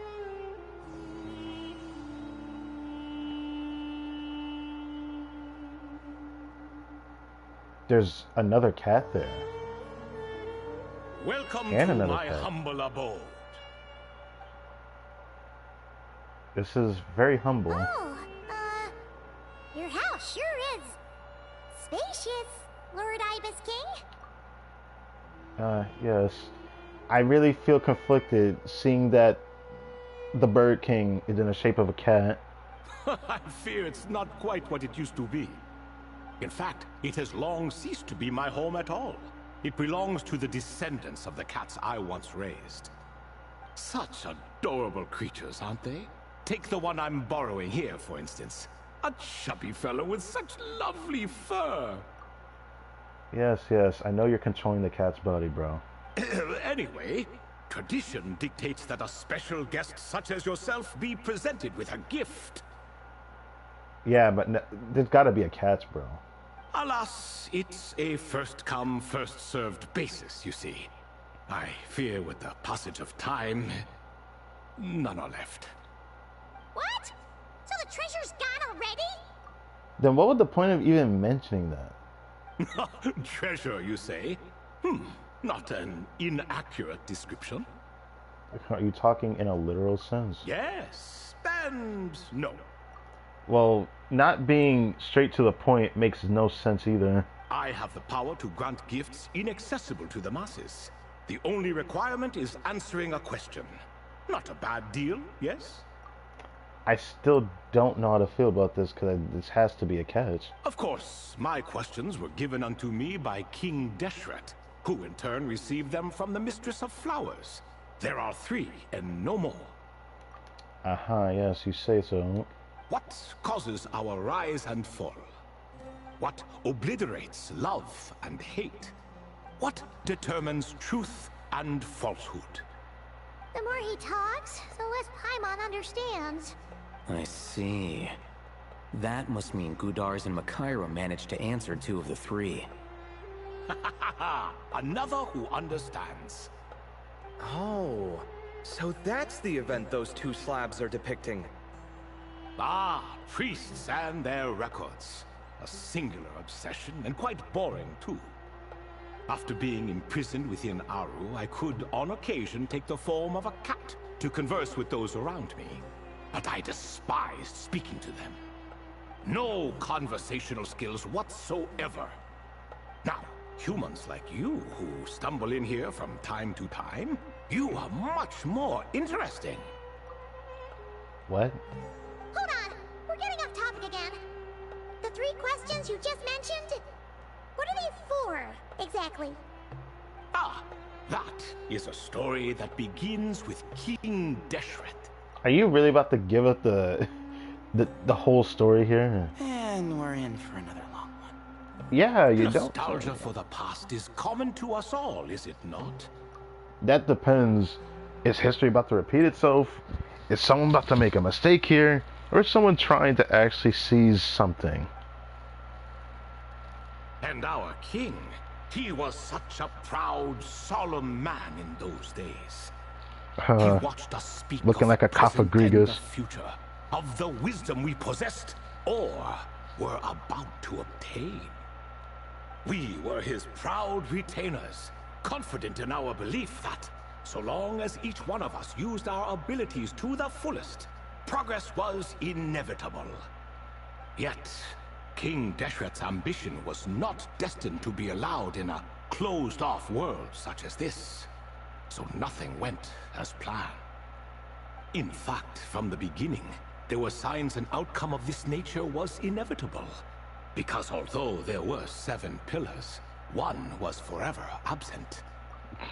There's another cat there. Welcome and to my cat. humble abode. This is very humble. Oh, your house sure is spacious, Lord Ibis King. Yes. I really feel conflicted seeing that the Bird King is in the shape of a cat. I fear it's not quite what it used to be. In fact, it has long ceased to be my home at all. It belongs to the descendants of the cats I once raised. Such adorable creatures, aren't they? Take the one I'm borrowing here, for instance. A chubby fellow with such lovely fur. Yes, yes. I know you're controlling the cat's body, bro. Anyway, tradition dictates that a special guest such as yourself be presented with a gift. Yeah, but there's gotta be a catch, bro. Alas, it's a first-come, first-served basis, you see. I fear with the passage of time, none are left. What? So the treasure's gone already? Then what was the point of even mentioning that? Treasure, you say? Not an inaccurate description. Are you talking in a literal sense? Yes, and no. Well, not being straight to the point makes no sense either. I have the power to grant gifts inaccessible to the masses. The only requirement is answering a question. Not a bad deal, yes? I still don't know how to feel about this because this has to be a catch. Of course, my questions were given unto me by King Deshret, who in turn received them from the Mistress of Flowers. There are 3 and no more. Yes, you say so. What causes our rise and fall? What obliterates love and hate? What determines truth and falsehood? The more he talks, the less Paimon understands. I see. That must mean Gudars and Makaira managed to answer 2 of the 3. Another who understands. Oh, so that's the event those 2 slabs are depicting. Ah, priests and their records. A singular obsession, and quite boring, too. After being imprisoned within Aru, I could, on occasion, take the form of a cat to converse with those around me. But I despised speaking to them. No conversational skills whatsoever. Now, humans like you, who stumble in here from time to time, you are much more interesting. What? Hold on, we're getting off topic again. The 3 questions you just mentioned, what are they for, exactly? Ah, that is a story that begins with King Deshret. Are you really about to give us the whole story here? And we're in for another long one. Yeah, you don't. Nostalgia for the past is common to us all, is it not? That depends. Is history about to repeat itself? Is someone about to make a mistake here? Or is someone trying to actually seize something? And our king, he was such a proud, solemn man in those days. He watched us speak looking like a present and the Kafagrigus. future, of the wisdom we possessed or were about to obtain. We were his proud retainers, confident in our belief that, so long as each one of us used our abilities to the fullest, progress was inevitable. Yet, King Deshret's ambition was not destined to be allowed in a closed-off world such as this, so nothing went as planned. In fact, from the beginning, there were signs an outcome of this nature was inevitable, because although there were 7 pillars, one was forever absent.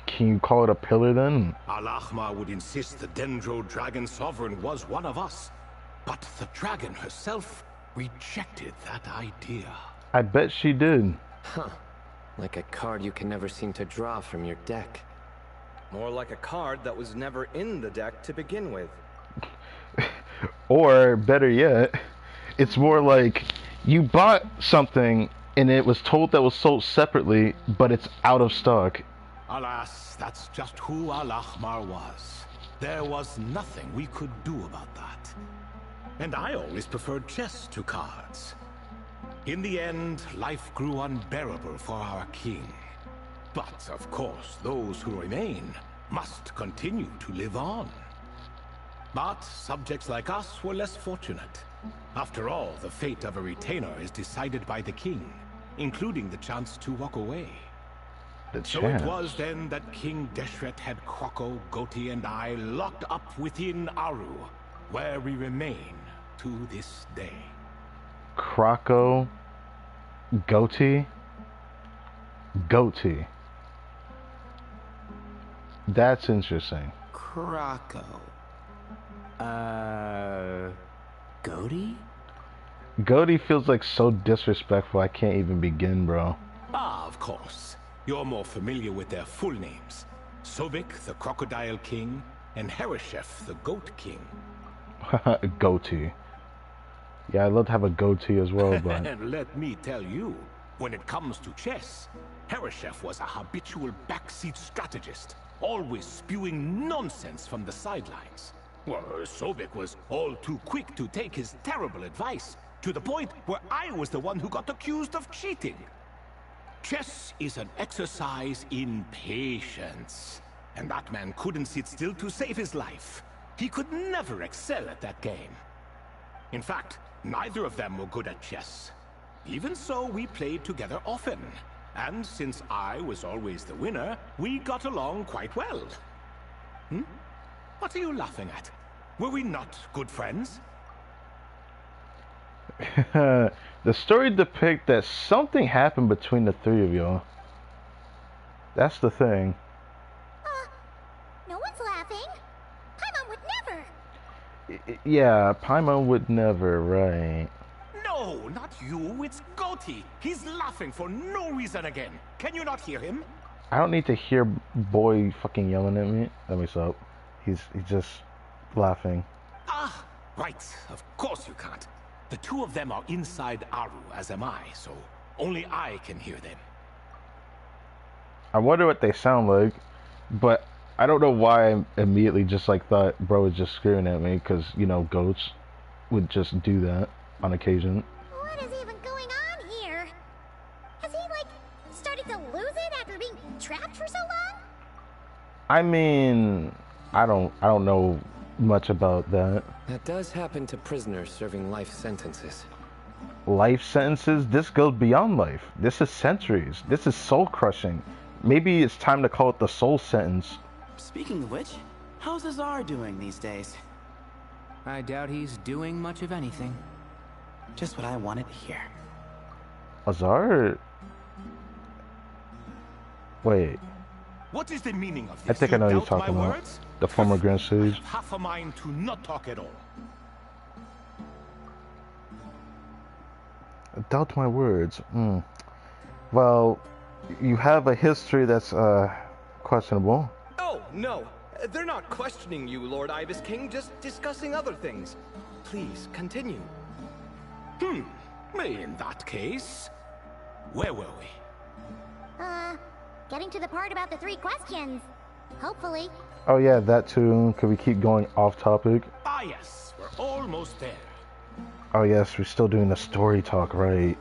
Can you call it a pillar then? Al-Ahmar would insist the Dendro Dragon Sovereign was one of us, but the dragon herself rejected that idea. I bet she did. Huh. Like a card you can never seem to draw from your deck. More like a card that was never in the deck to begin with. Or, better yet, it's more like you bought something and it was told that was sold separately, but it's out of stock. Alas, that's just who Al-Ahmar was. There was nothing we could do about that. And I always preferred chess to cards. In the end, life grew unbearable for our king. But, of course, those who remain must continue to live on. But subjects like us were less fortunate. After all, the fate of a retainer is decided by the king, including the chance to walk away. So it was then that King Deshret had Kroko, Goti, and I locked up within Aru, where we remain to this day. Kroko, Goti, Goti. That's interesting. Kroko. Goti? Goti feels like so disrespectful, I can't even begin, bro. Ah, of course. You're more familiar with their full names. Sobek, the Crocodile King, and Hereshef, the Goat King. Goatee. Yeah, I'd love to have a goatee as well, but... And let me tell you, when it comes to chess, Hereshef was a habitual backseat strategist, always spewing nonsense from the sidelines. Well, Sobek was all too quick to take his terrible advice, to the point where I was the one who got accused of cheating. Chess is an exercise in patience, and that man couldn't sit still to save his life. He could never excel at that game. In fact, neither of them were good at chess. Even so, we played together often, and since I was always the winner, we got along quite well. What are you laughing at? Were we not good friends? The story depicts that something happened between the three of y'all. That's the thing. No one's laughing. Paimon would never. Yeah, Paimon would never, right? No, not you. It's Goti. He's laughing for no reason again. Can you not hear him? I don't need to hear boy fucking yelling at me. Let me stop. He's just laughing. Ah, right. Of course you can't. The two of them are inside Aru, as am I, so only I can hear them. I wonder what they sound like, but I don't know why I immediately just like thought bro was just screaming at me, because, you know, goats would just do that on occasion. What is even going on here? Has he, like, started to lose it after being trapped for so long? I mean, I don't know much about that. That does happen to prisoners serving life sentences. Life sentences? This goes beyond life. This is centuries. This is soul crushing. Maybe it's time to call it the soul sentence. Speaking of which, how's Azar doing these days? I doubt he's doing much of anything. Just what I wanted to hear. Azar? Wait. What is the meaning of this? I think I know You what you're doubt talking my about. words? The former Grand Sage. Half a mind to not talk at all. Doubt my words. Well, you have a history that's questionable. Oh, no. They're not questioning you, Lord Ibis King, just discussing other things. Please, continue. In that case, where were we? Getting to the part about the 3 questions. Hopefully. Oh yeah, that too. Could we keep going off topic? Ah yes, we're almost there. Oh yes, we're still doing the story talk, right?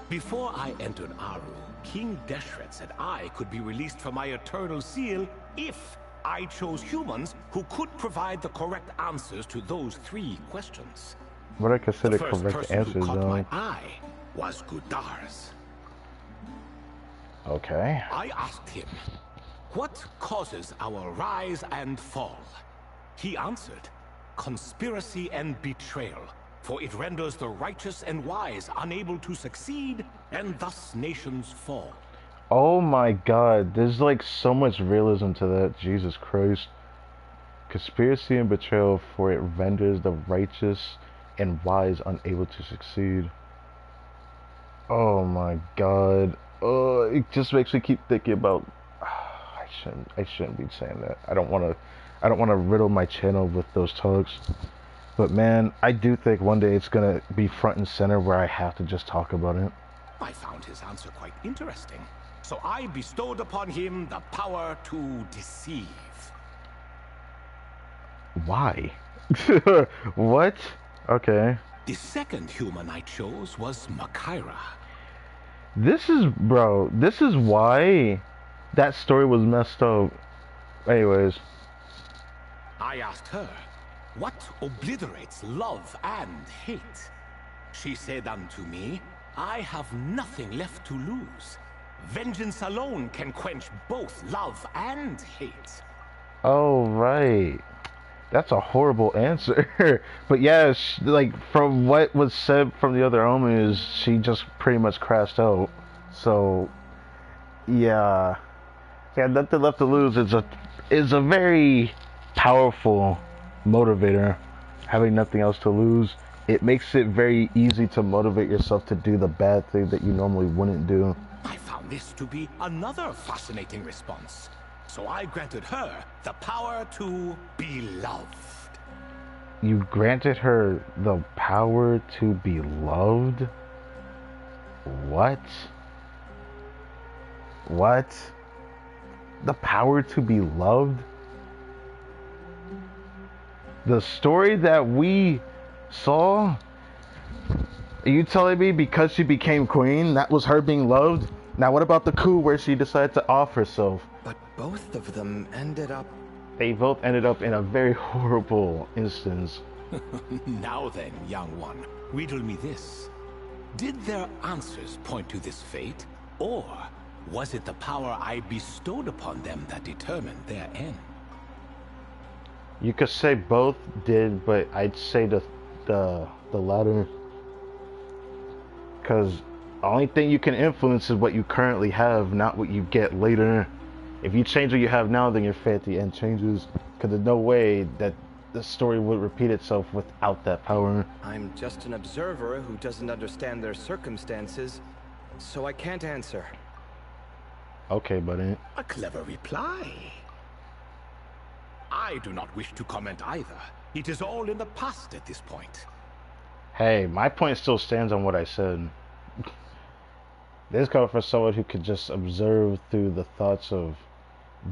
Before I entered Aru, King Deshret said I could be released from my eternal seal if I chose humans who could provide the correct answers to those 3 questions. What I consider The first correct person answers, who caught though. my eye was Gudars. Okay. I asked him, what causes our rise and fall? He answered, conspiracy and betrayal, for it renders the righteous and wise unable to succeed, and thus nations fall. Oh my god, there's like so much realism to that. Jesus Christ. Conspiracy and betrayal, for it renders the righteous and wise unable to succeed. Oh my god. It just makes me keep thinking about I shouldn't be saying that. I don't wanna riddle my channel with those talks. But man, I do think one day it's gonna be front and center where I have to just talk about it. I found his answer quite interesting, so I bestowed upon him the power to deceive. Why? What? Okay. The second human I chose was Makaira. This is why that story was messed up. Anyways. I asked her, what obliterates love and hate? She said unto me, I have nothing left to lose. Vengeance alone can quench both love and hate. Oh, right. That's a horrible answer. But yeah, like, from what was said from the other homies, she just pretty much crashed out. So, yeah. Yeah, nothing left to lose is a very powerful motivator. Having nothing else to lose. It makes it very easy to motivate yourself to do the bad thing that you normally wouldn't do. I found this to be another fascinating response. So I granted her the power to be loved. You granted her the power to be loved? What? What? The power to be loved? The story that we saw? Are you telling me because she became queen, that was her being loved? Now what about the coup where she decided to off herself? But both of them ended up... They both ended up in a very horrible instance. Now then, young one, riddle me this. Did their answers point to this fate, or was it the power I bestowed upon them that determined their end? You could say both did, but I'd say the latter. Because the only thing you can influence is what you currently have, not what you get later. If you change what you have now, then your fate at the end changes. Because there's no way that the story would repeat itself without that power. I'm just an observer who doesn't understand their circumstances, so I can't answer. Okay, buddy. A clever reply. I do not wish to comment either. It is all in the past at this point. Hey, my point still stands on what I said. This comes from someone who could just observe through the thoughts of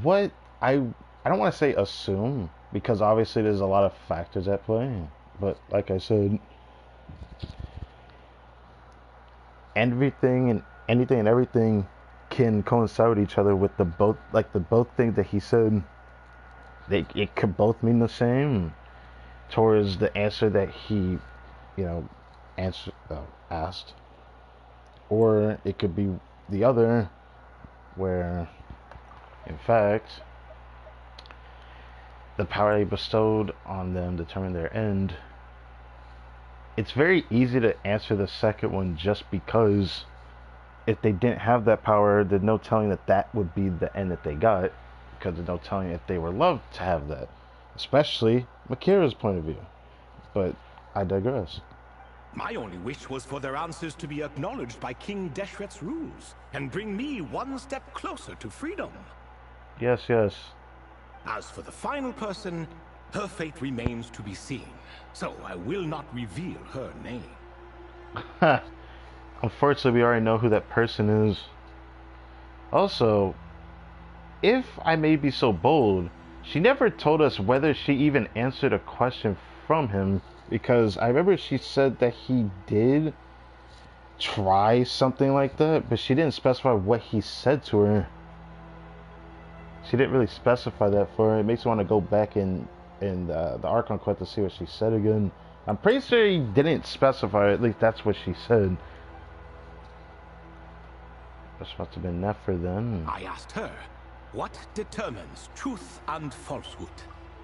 what I don't want to say assume, because obviously there's a lot of factors at play. But like I said, everything and anything and everything can coincide with each other with the both things that he said. It could both mean the same towards the answer that he, asked, or it could be the other, where, in fact, the power he bestowed on them determined their end. It's very easy to answer the second one just because if they didn't have that power, there's no telling that would be the end that they got, because there's no telling if they were loved to have that, especially Makira's point of view. But I digress. My only wish was for their answers to be acknowledged by King Deshret's rules, and bring me one step closer to freedom. Yes, yes. As for the final person, her fate remains to be seen, so I will not reveal her name. Unfortunately, we already know who that person is. Also, if I may be so bold, She never told us whether she even answered a question from him, because I remember she said that he did try something like that, but she didn't specify what he said to her. She didn't really specify that for her. It makes me want to go back in the Archon Quest to see what she said again. I'm pretty sure he didn't specify, at least that's what she said. This must have been Nefer then. I asked her, what determines truth and falsehood?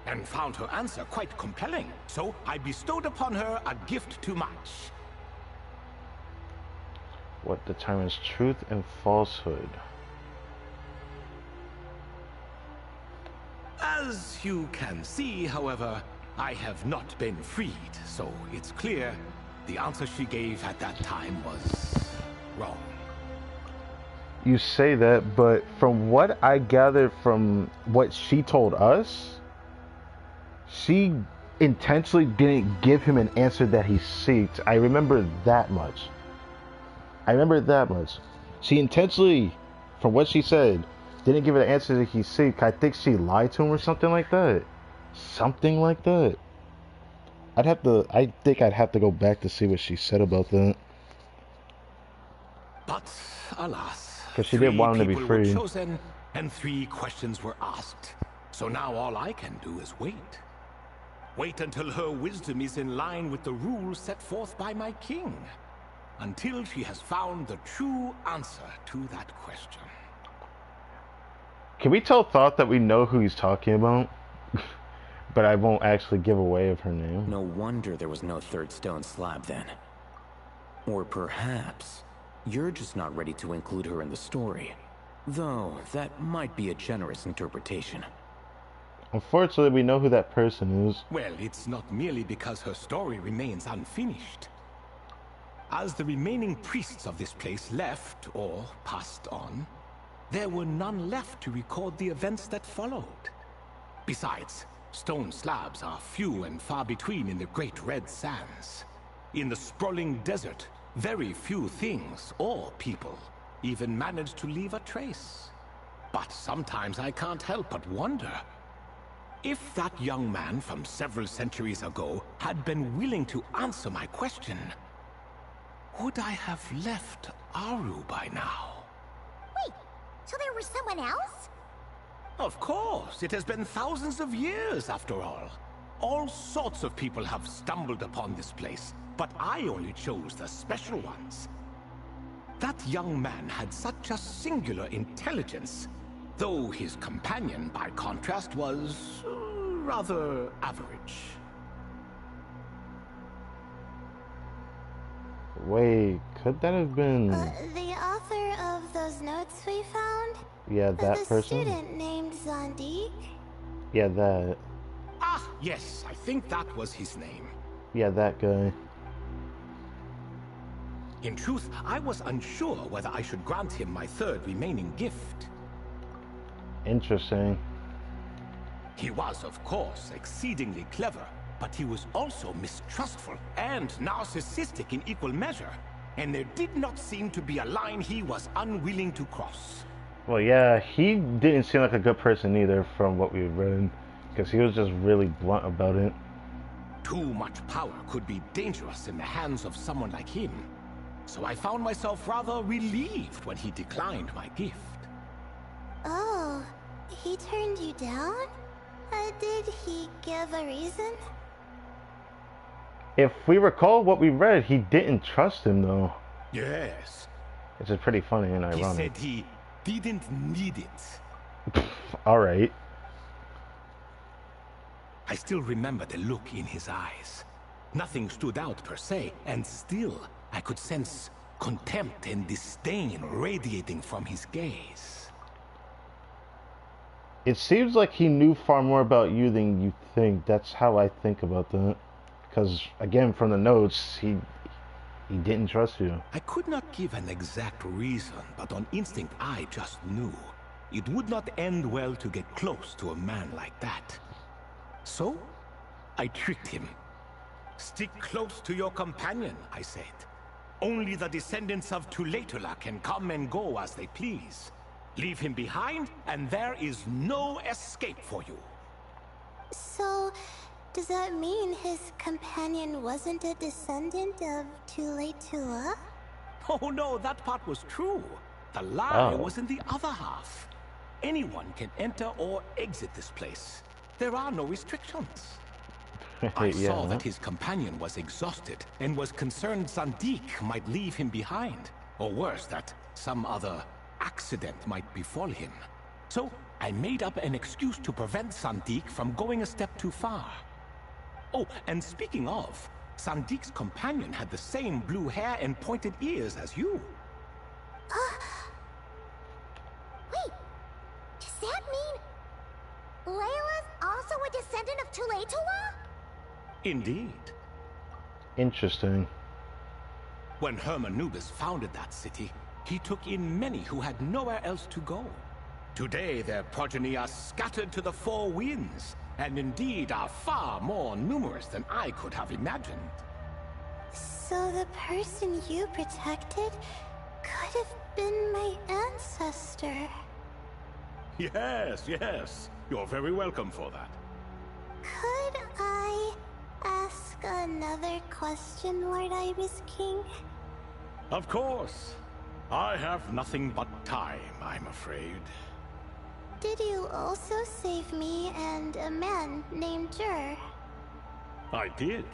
And found her answer quite compelling, so I bestowed upon her a gift to match. What determines truth and falsehood? As you can see, however, I have not been freed, so it's clear the answer she gave at that time was wrong. You say that, but from what I gathered from what she told us, she intentionally didn't give him an answer that he seeked. I remember that much. She intentionally, from what she said, didn't give it an answer that he seeked. I think she lied to him or something like that. I think I'd have to go back to see what she said about that. But alas, because she didn't want him to be free. Were chosen, and 3 questions were asked. So now all I can do is wait. Wait until her wisdom is in line with the rules set forth by my king. Until she has found the true answer to that question. Can we tell Thought that we know who he's talking about? But I won't actually give away of her name. No wonder there was no 3rd stone slab then. Or perhaps you're just not ready to include her in the story. Though, that might be a generous interpretation. Unfortunately, we know who that person is. Well, it's not merely because her story remains unfinished. As the remaining priests of this place left, or passed on, there were none left to record the events that followed. Besides, stone slabs are few and far between in the Great Red Sands. In the sprawling desert, very few things or people even manage to leave a trace. But sometimes I can't help but wonder, if that young man from several centuries ago had been willing to answer my question, would I have left Aru by now? Wait, so there was someone else? Of course, it has been thousands of years after all. All sorts of people have stumbled upon this place, but I only chose the special ones. That young man had such a singular intelligence, though his companion, by contrast, was rather average. Wait, could that have been... the author of those notes we found? Yeah, that the person? The student named Zandik? Yeah, that. Ah, yes, I think that was his name. Yeah, that guy. In truth, I was unsure whether I should grant him my 3rd remaining gift. Interesting. He was, of course, exceedingly clever, but he was also mistrustful and narcissistic in equal measure, and there did not seem to be a line he was unwilling to cross. Well, yeah, he didn't seem like a good person either from what we've read, because he was just really blunt about it. Too much power could be dangerous in the hands of someone like him, so I found myself rather relieved when he declined my gift. Oh, he turned you down? Did he give a reason? If we recall what we read, he didn't trust him, though. Yes. Which is pretty funny and ironic. He said he didn't need it. Alright. I still remember the look in his eyes. Nothing stood out per se, and still I could sense contempt and disdain radiating from his gaze. It seems like he knew far more about you than you think. That's how I think about that. Because, again, from the notes, he didn't trust you. I could not give an exact reason, but on instinct I just knew. It would not end well to get close to a man like that. So, I tricked him. Stick close to your companion, I said. Only the descendants of Tulatula can come and go as they please. Leave him behind, and there is no escape for you. So, does that mean his companion wasn't a descendant of Tule-Tula? Oh no, that part was true. The lie was in the other half. Anyone can enter or exit this place. There are no restrictions. I saw that his companion was exhausted and was concerned Zandik might leave him behind. Or worse, that some other accident might befall him. So I made up an excuse to prevent Zandik from going a step too far. Oh, and speaking of, Sandik's companion had the same blue hair and pointed ears as you. Wait, does that mean Layla's also a descendant of Tule-Tula? Indeed. Interesting. When Hermanubis founded that city, he took in many who had nowhere else to go. Today, their progeny are scattered to the four winds, and indeed are far more numerous than I could have imagined. So the person you protected could have been my ancestor. Yes, yes. You're very welcome for that. Could I ask another question, Lord Ibis King? Of course. I have nothing but time, I'm afraid. Did you also save me and a man named Jur? I did.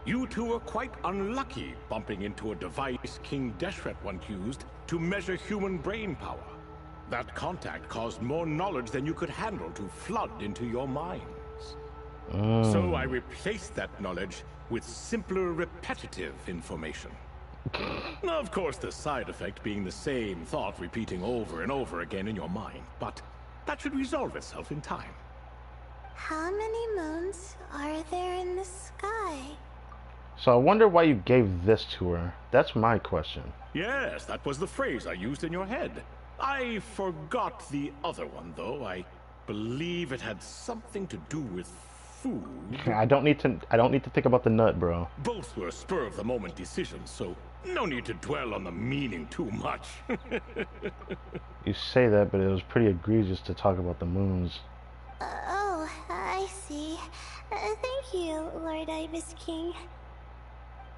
You two were quite unlucky bumping into a device King Deshret once used to measure human brain power. That contact caused more knowledge than you could handle to flood into your minds. So I replaced that knowledge with simpler, repetitive information. Of course, the side effect being the same thought repeating over and over again in your mind, but that should resolve itself in time. How many moons are there in the sky? So I wonder why you gave this to her. That's my question. Yes, that was the phrase I used in your head. I forgot the other one, though. I believe it had something to do with food. I don't need to think about the nut, bro. Both were spur-of-the-moment decisions, so no need to dwell on the meaning too much. You say that, but it was pretty egregious to talk about the moons. Oh, I see. Thank you, Lord Ibis King.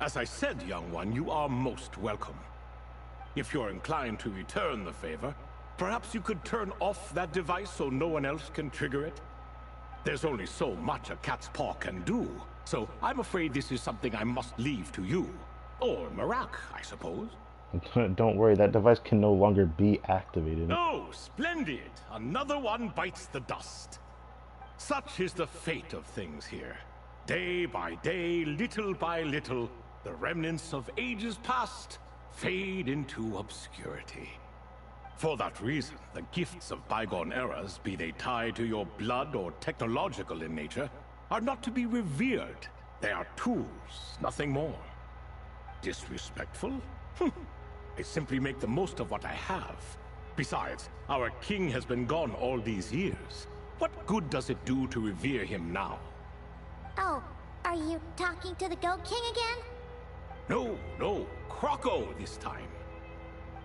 As I said, young one, you are most welcome. If you're inclined to return the favor, perhaps you could turn off that device so no one else can trigger it? There's only so much a cat's paw can do, so I'm afraid this is something I must leave to you. Or Marak, I suppose. Don't worry, that device can no longer be activated. Oh, splendid! Another one bites the dust. Such is the fate of things here. Day by day, little by little, the remnants of ages past fade into obscurity. For that reason, the gifts of bygone eras, be they tied to your blood or technological in nature, are not to be revered. They are tools, nothing more. Disrespectful? I simply make the most of what I have. Besides, our king has been gone all these years. What good does it do to revere him now? Oh, are you talking to the Goat King again? No, Croco this time.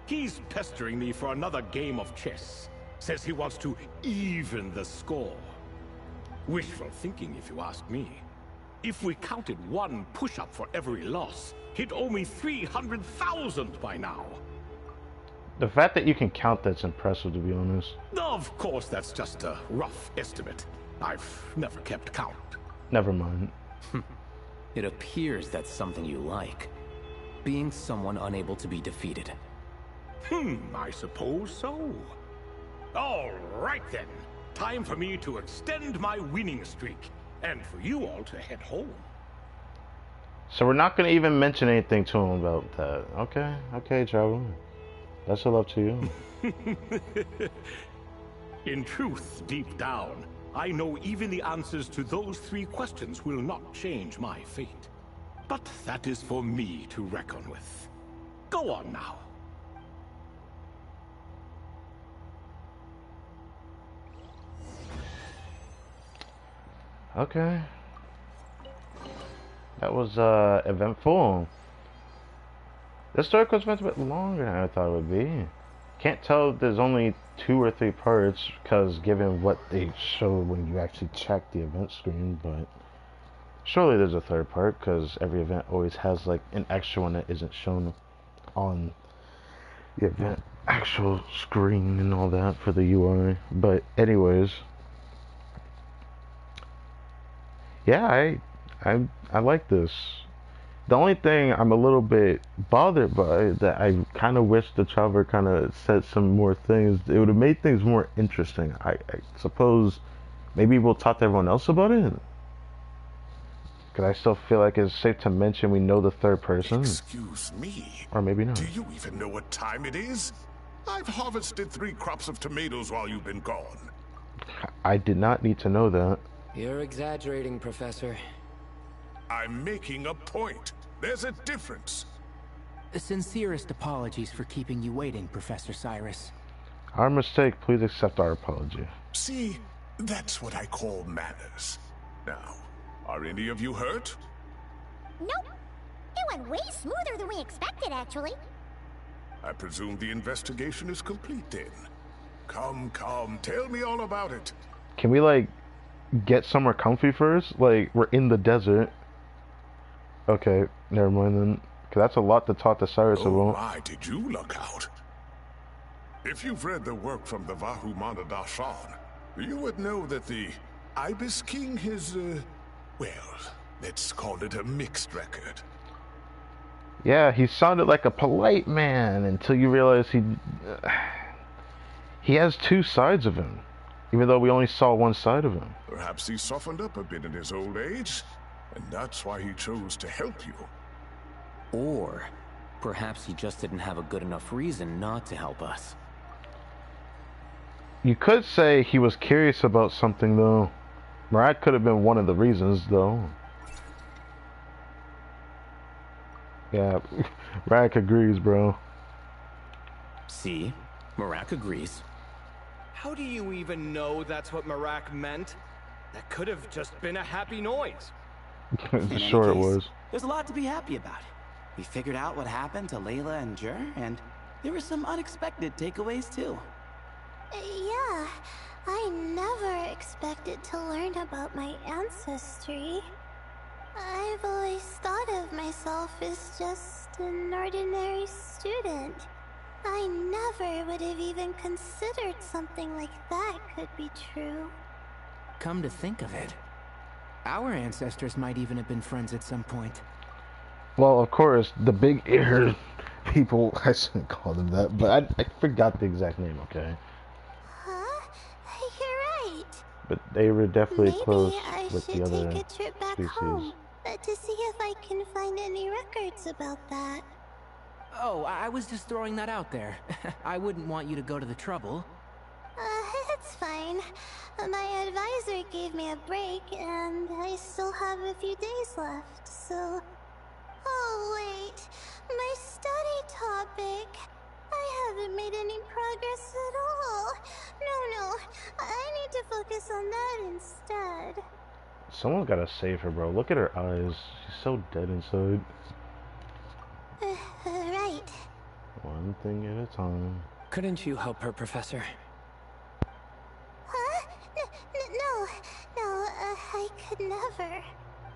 He's pestering me for another game of chess. Says he wants to even the score. Wishful thinking, if you ask me. If we counted one push-up for every loss, he'd owe me 300,000 by now. The fact that you can count that's impressive, to be honest. Of course, that's just a rough estimate. I've never kept count. Never mind. It appears that's something you like. Being someone unable to be defeated. I suppose so. All right then. Time for me to extend my winning streak, and for you all to head home. So we're not going to even mention anything to him about that. Okay, Travel. Best of luck to you. In truth, deep down, I know even the answers to those 3 questions will not change my fate. But that is for me to reckon with. Go on now. Okay. That was eventful. This story goes a bit longer than I thought it would be. Can't tell if there's only 2 or 3 parts, because given what they showed when you actually check the event screen, but surely there's a 3rd part, because every event always has like an extra one that isn't shown on the event actual screen and all that for the UI. But anyways, yeah, I like this. The only thing I'm a little bit bothered by that I kind of wish the Traveler kind of said some more things. It would have made things more interesting. I suppose maybe we'll talk to everyone else about it. Because I still feel like it's safe to mention we know the 3rd person. Excuse me. Or maybe not. Do you even know what time it is? I've harvested 3 crops of tomatoes while you've been gone. I did not need to know that. You're exaggerating, Professor. I'm making a point. There's a difference. The sincerest apologies for keeping you waiting, Professor Cyrus. Our mistake. Please accept our apology. See, that's what I call manners. Now, are any of you hurt? Nope. It went way smoother than we expected, actually. I presume the investigation is complete then. Come, tell me all about it. Can we, like, get somewhere comfy first? Like, we're in the desert. Okay, never mind then. Because that's a lot to talk to Cyrus about. Oh my, did you look out? If you've read the work from the Vahumana Darshan, you would know that the Ibis King has, well, let's call it a mixed record. Yeah, he sounded like a polite man until you realize he has 2 sides of him, even though we only saw one side of him. Perhaps he softened up a bit in his old age, and that's why he chose to help you. Or perhaps he just didn't have a good enough reason not to help us. You could say he was curious about something, though. Marat could have been one of the reasons, though. Yeah, Marat agrees, bro. See? Marat agrees. How do you even know that's what Marak meant? That could have just been a happy noise. Sure it was. There's a lot to be happy about. We figured out what happened to Layla and Jur, and there were some unexpected takeaways too. Yeah, I never expected to learn about my ancestry. I've always thought of myself as just an ordinary student. I never would have even considered something like that could be true. Come to think of it, our ancestors might even have been friends at some point. Well, of course, the big-eared people, I shouldn't call them that, but I forgot the exact name, okay? Huh? You're right. But they were definitely close I with should the other take a trip back species. home to see if I can find any records about that. Oh, I was just throwing that out there. I wouldn't want you to go to the trouble. It's fine. My advisor gave me a break, and I still have a few days left, so... Oh, wait. My study topic. I haven't made any progress at all. No. I need to focus on that instead. Someone gotta save her, bro. Look at her eyes. She's so dead inside. Right. One thing at a time. Couldn't you help her, Professor? Huh? No, I could never.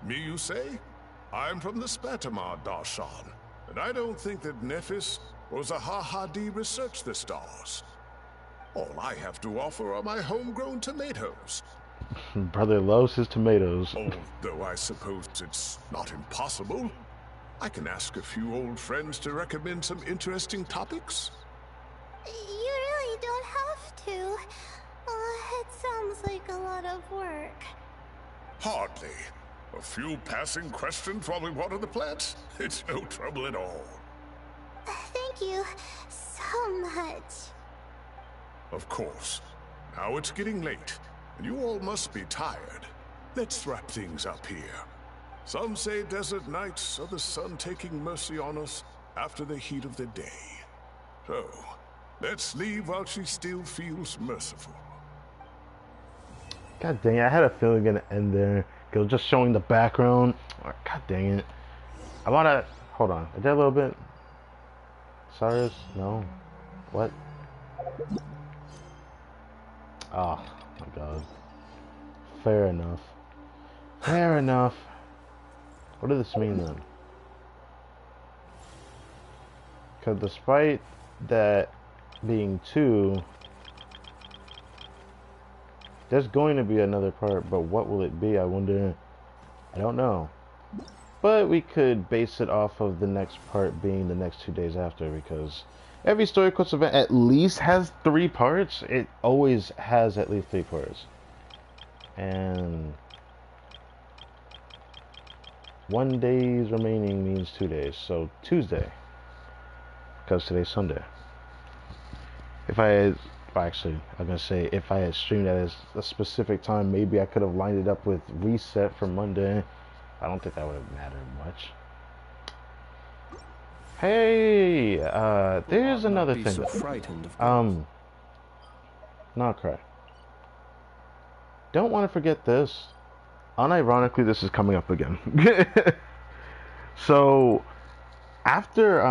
Me, you say? I'm from the Spatamar Darshan, and I don't think that Nephis or Zahahadi researched the stars. All I have to offer are my homegrown tomatoes. Brother loves his tomatoes. Although I suppose it's not impossible. I can ask a few old friends to recommend some interesting topics. You really don't have to. It sounds like a lot of work. Hardly. A few passing questions while we water the plants? It's no trouble at all. Thank you so much. Of course. Now it's getting late, and you all must be tired. Let's wrap things up here. Some say desert nights are the sun taking mercy on us after the heat of the day. So, let's leave while she still feels merciful. God dang it, I had a feeling it was gonna end there. It was just showing the background. Oh, God dang it. I wanna... Hold on. I did a little bit. Cyrus? No. What? Oh my god. Fair enough. Fair enough. What does this mean then? Because despite that being 2, there's going to be another part, but what will it be? I wonder. I don't know. But we could base it off of the next part being the next 2 days after, because every Story Quest event at least has 3 parts. It always has at least 3 parts. And 1 day's remaining means 2 days. So Tuesday, because today's Sunday. If I had, actually, I'm going to say if I had streamed at a specific time, maybe I could have lined it up with Reset for Monday. I don't think that would have mattered much. Hey, there's another thing. So frightened of Not cry. Don't want to forget this. Unironically, this is coming up again. So, after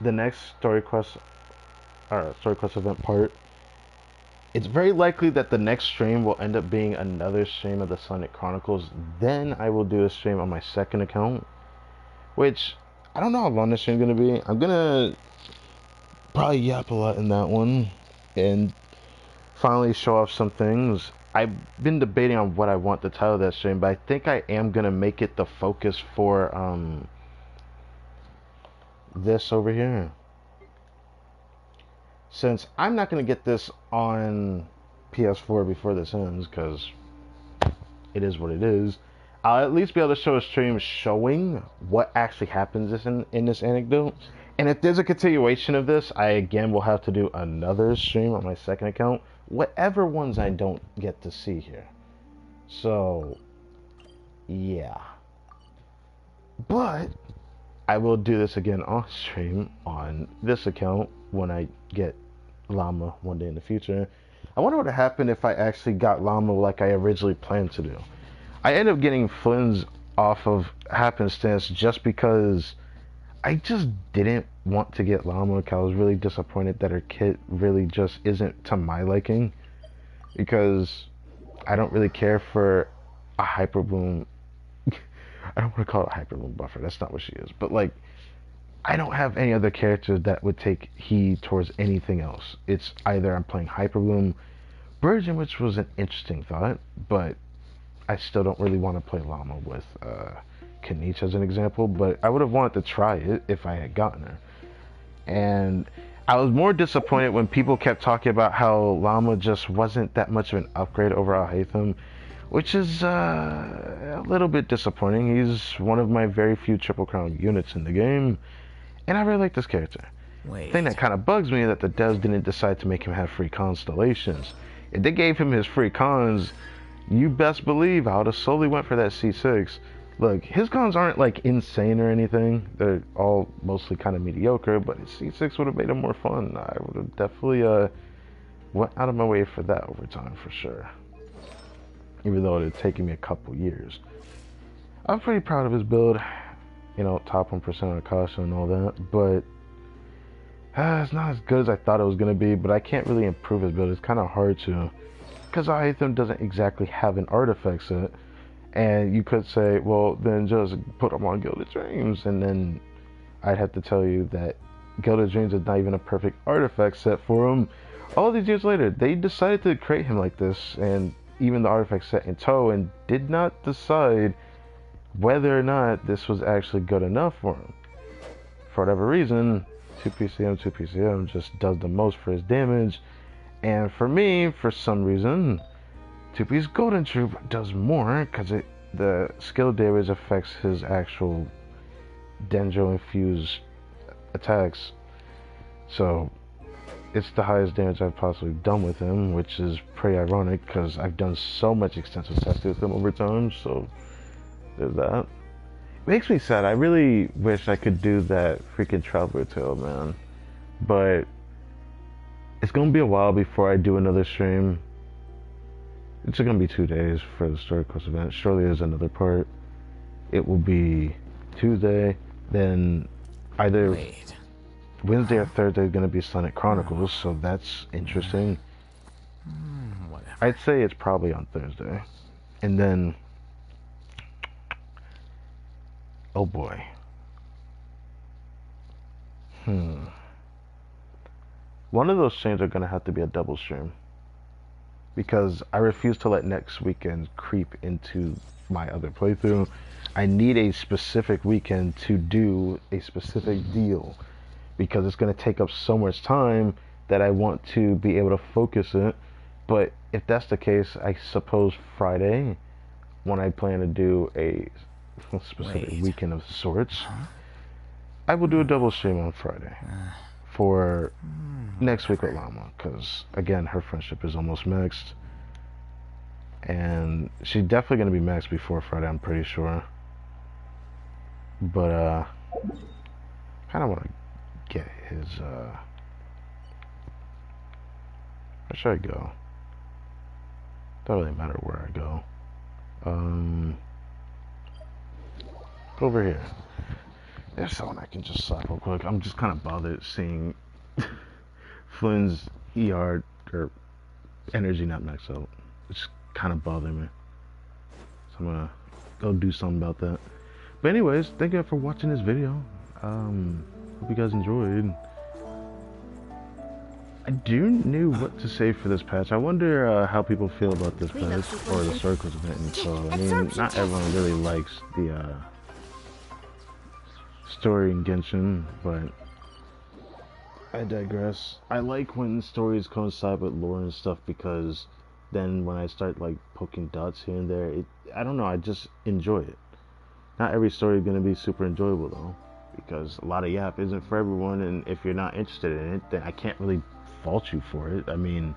the next Story Quest event part, it's very likely that the next stream will end up being another stream of the Sonic Chronicles. Then I will do a stream on my second account, which I don't know how long this stream's gonna be. I'm gonna probably yap a lot in that one and finally show off some things. I've been debating on what I want the title of that stream, but I think I am gonna make it the focus for this over here. Since I'm not going to get this on PS4 before this ends, because it is what it is, I'll at least be able to show a stream showing what actually happens in this anecdote. And if there's a continuation of this, I again will have to do another stream on my second account, whatever ones I don't get to see here. So, yeah. But I will do this again off stream on this account when I get Llama one day in the future. I wonder what would happen if I actually got Llama like I originally planned to do. I ended up getting Flynn's off of happenstance just because I just didn't want to get Llama, because I was really disappointed that her kit really just isn't to my liking, because I don't really care for a Hyper Bloom. I don't want to call it a Hyper Bloom buffer, that's not what she is, but like, I don't have any other characters that would take heed towards anything else. It's either I'm playing Hyper Bloom, Virgin, which was an interesting thought, but I still don't really want to play Llama with Kaniche as an example, but I would have wanted to try it if I had gotten her. And I was more disappointed when people kept talking about how Llama just wasn't that much of an upgrade over Al-Haytham, which is a little bit disappointing. He's one of my very few Triple Crown units in the game, and I really like this character. The thing that kind of bugs me is that the devs didn't decide to make him have free constellations. If they gave him his free cons, you best believe I would have solely went for that C6. Look, his cons aren't like insane or anything. They're all mostly kind of mediocre, but his C6 would have made him more fun. I would have definitely went out of my way for that over time for sure. Even though it had taken me a couple years. I'm pretty proud of his build. You know, top 1% on caution and all that, but it's not as good as I thought it was going to be, but I can't really improve his build. It's kind of hard to, because Al-Haytham doesn't exactly have an artifact set, and you could say, well, then just put him on Gilded Dreams, and then I'd have to tell you that Gilded Dreams is not even a perfect artifact set for him. All these years later, they decided to create him like this, and even the artifact set in tow, and did not decide whether or not this was actually good enough for him. For whatever reason, 2PCM just does the most for his damage, and for me, for some reason, 2P's Golden Troop does more, because the skill damage affects his actual Dendro infused attacks. So it's the highest damage I've possibly done with him, which is pretty ironic because I've done so much extensive testing with him over time. So there's that. It makes me sad. I really wish I could do that freaking Traveler Tale, man. But it's gonna be a while before I do another stream. It's gonna be 2 days for the Story Quest event. Surely there's another part. It will be Tuesday, then either Wednesday or Thursday is gonna be Sonic Chronicles, so that's interesting. I'd say it's probably on Thursday. And then, oh boy. One of those streams are going to have to be a double stream. Because I refuse to let next weekend creep into my other playthrough. I need a specific weekend to do a specific deal. Because it's going to take up so much time that I want to be able to focus it. But if that's the case, I suppose Friday, when I plan to do a specific weekend of sorts, I will do a double stream on Friday for next week with Llama, because again, her friendship is almost maxed, and she's definitely going to be maxed before Friday, I'm pretty sure. But kind of want to get his where should I go? Don't really matter where I go. Over here. There's someone I can just slap real quick. I'm just kind of bothered seeing Flynn's ER or energy not maxed out. It's kind of bothering me. So I'm gonna go do something about that. But anyways, thank you for watching this video. Hope you guys enjoyed. I do know what to say for this patch. I wonder how people feel about this patch or the circles event. And so, I mean, not everyone really likes the story in Genshin, but I digress. I like when stories coincide with lore and stuff, because then when I start like poking dots here and there, I don't know, I just enjoy it. Not every story is going to be super enjoyable though, because a lot of yap isn't for everyone, and if you're not interested in it, then I can't really fault you for it. I mean,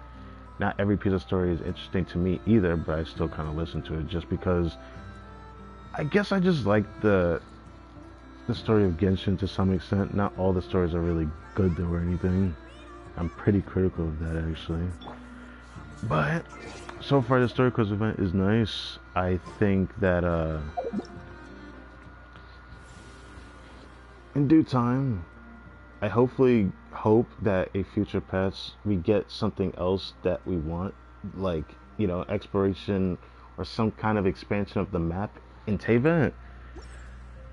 not every piece of story is interesting to me either, but I still kind of listen to it just because I guess I just like the story of Genshin to some extent. Not all the stories are really good though or anything. I'm pretty critical of that actually. But so far the story quiz event is nice. I think that in due time, I hopefully hope that a future patch we get something else that we want, like, you know, exploration or some kind of expansion of the map in Teyvat.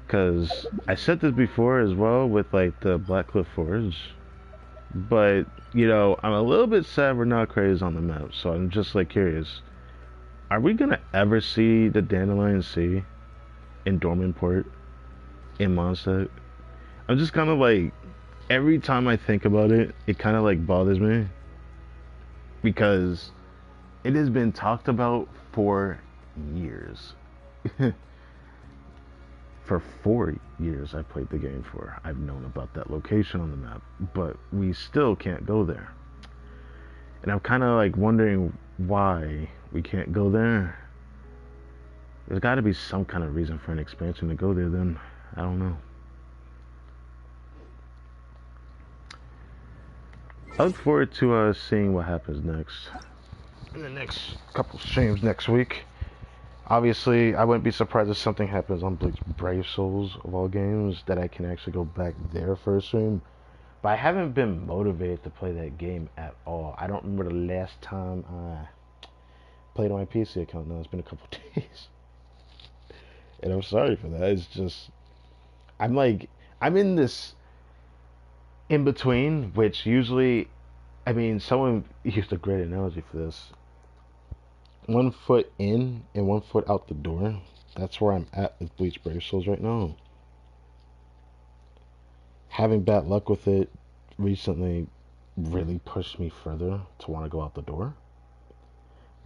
Because I said this before as well with like the Blackcliff Forge, but you know, I'm a little bit sad we're not crazy on the map, so I'm just like curious, are we gonna ever see the Dandelion Sea in Dormanport in Mondstadt? I'm just kind of like, every time I think about it, it kind of like bothers me, because it has been talked about for years. For 4 years I played the game for. I've known about that location on the map, but we still can't go there. And I'm kind of like wondering why we can't go there. There's got to be some kind of reason for an expansion to go there then. I don't know. I look forward to seeing what happens next in the next couple streams next week. Obviously, I wouldn't be surprised if something happens on Bleach Brave Souls, of all games, that I can actually go back there for a stream. But I haven't been motivated to play that game at all. I don't remember the last time I played on my PC account now. It's been a couple days. And I'm sorry for that. It's just, I'm in this in-between, which usually, I mean, someone used a great analogy for this. 1 foot in and 1 foot out the door. That's where I'm at with Bleach Brave Souls right now. Having bad luck with it recently really pushed me further to want to go out the door.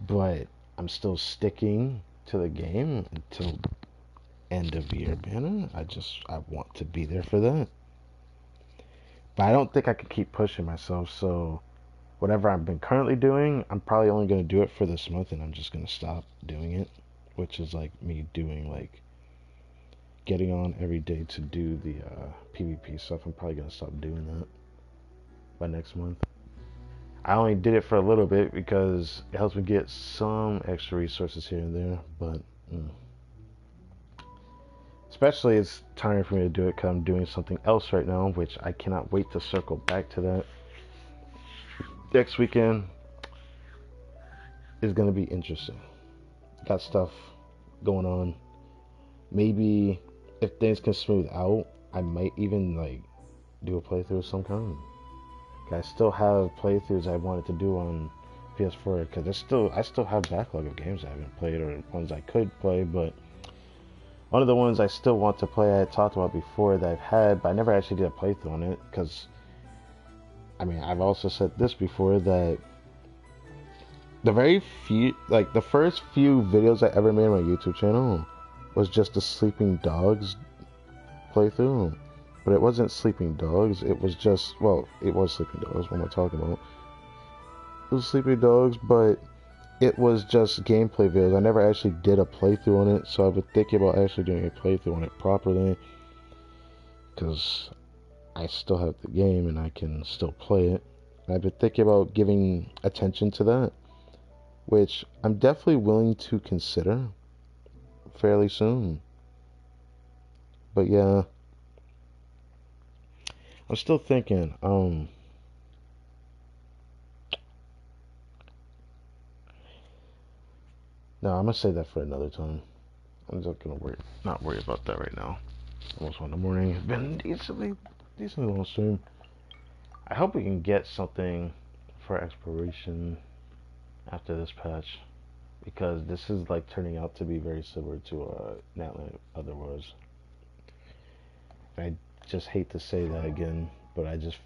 But I'm still sticking to the game until end of year banner. I want to be there for that. But I don't think I can keep pushing myself, so whatever I've been currently doing, I'm probably only going to do it for this month, and I'm just going to stop doing it, which is like me doing like getting on every day to do the PvP stuff. I'm probably going to stop doing that by next month. I only did it for a little bit because it helps me get some extra resources here and there, but especially it's tiring for me to do it because I'm doing something else right now, which I cannot wait to circle back to that. Next weekend is gonna be interesting. Got stuff going on. Maybe if things can smooth out, I might even like do a playthrough of some kind. I still have playthroughs I wanted to do on PS4 because I still have backlog of games I haven't played or ones I could play, but one of the ones I still want to play I had talked about before that I've had, but I never actually did a playthrough on it because, I mean, I've also said this before that the first few videos I ever made on my YouTube channel was just the Sleeping Dogs playthrough. But it wasn't Sleeping Dogs, it was just, well, it was Sleeping Dogs, what am I talking about? It was Sleeping Dogs, but it was just gameplay videos. I never actually did a playthrough on it, so I've been thinking about actually doing a playthrough on it properly. Because I still have the game and I can still play it. I've been thinking about giving attention to that, which I'm definitely willing to consider fairly soon. But yeah, I'm still thinking, no, I'm gonna say that for another time. I'm just gonna not worry about that right now. Almost 1 in the morning. It's been decently long stream. I hope we can get something for exploration after this patch, because this is like turning out to be very similar to Natland Otherwise. I just hate to say that again, but I just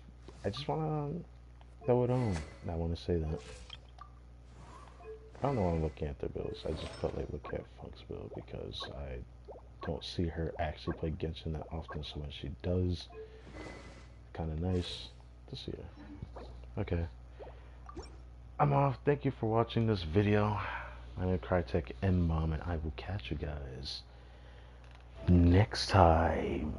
want to throw it on. I want to say that. I don't know why I'm looking at their builds. I just felt like looking at Funk's build because I don't see her actually play Genshin that often, so when she does, kind of nice to see her. Okay. I'm off. Thank you for watching this video. My name is Crytek and Mom, and I will catch you guys next time.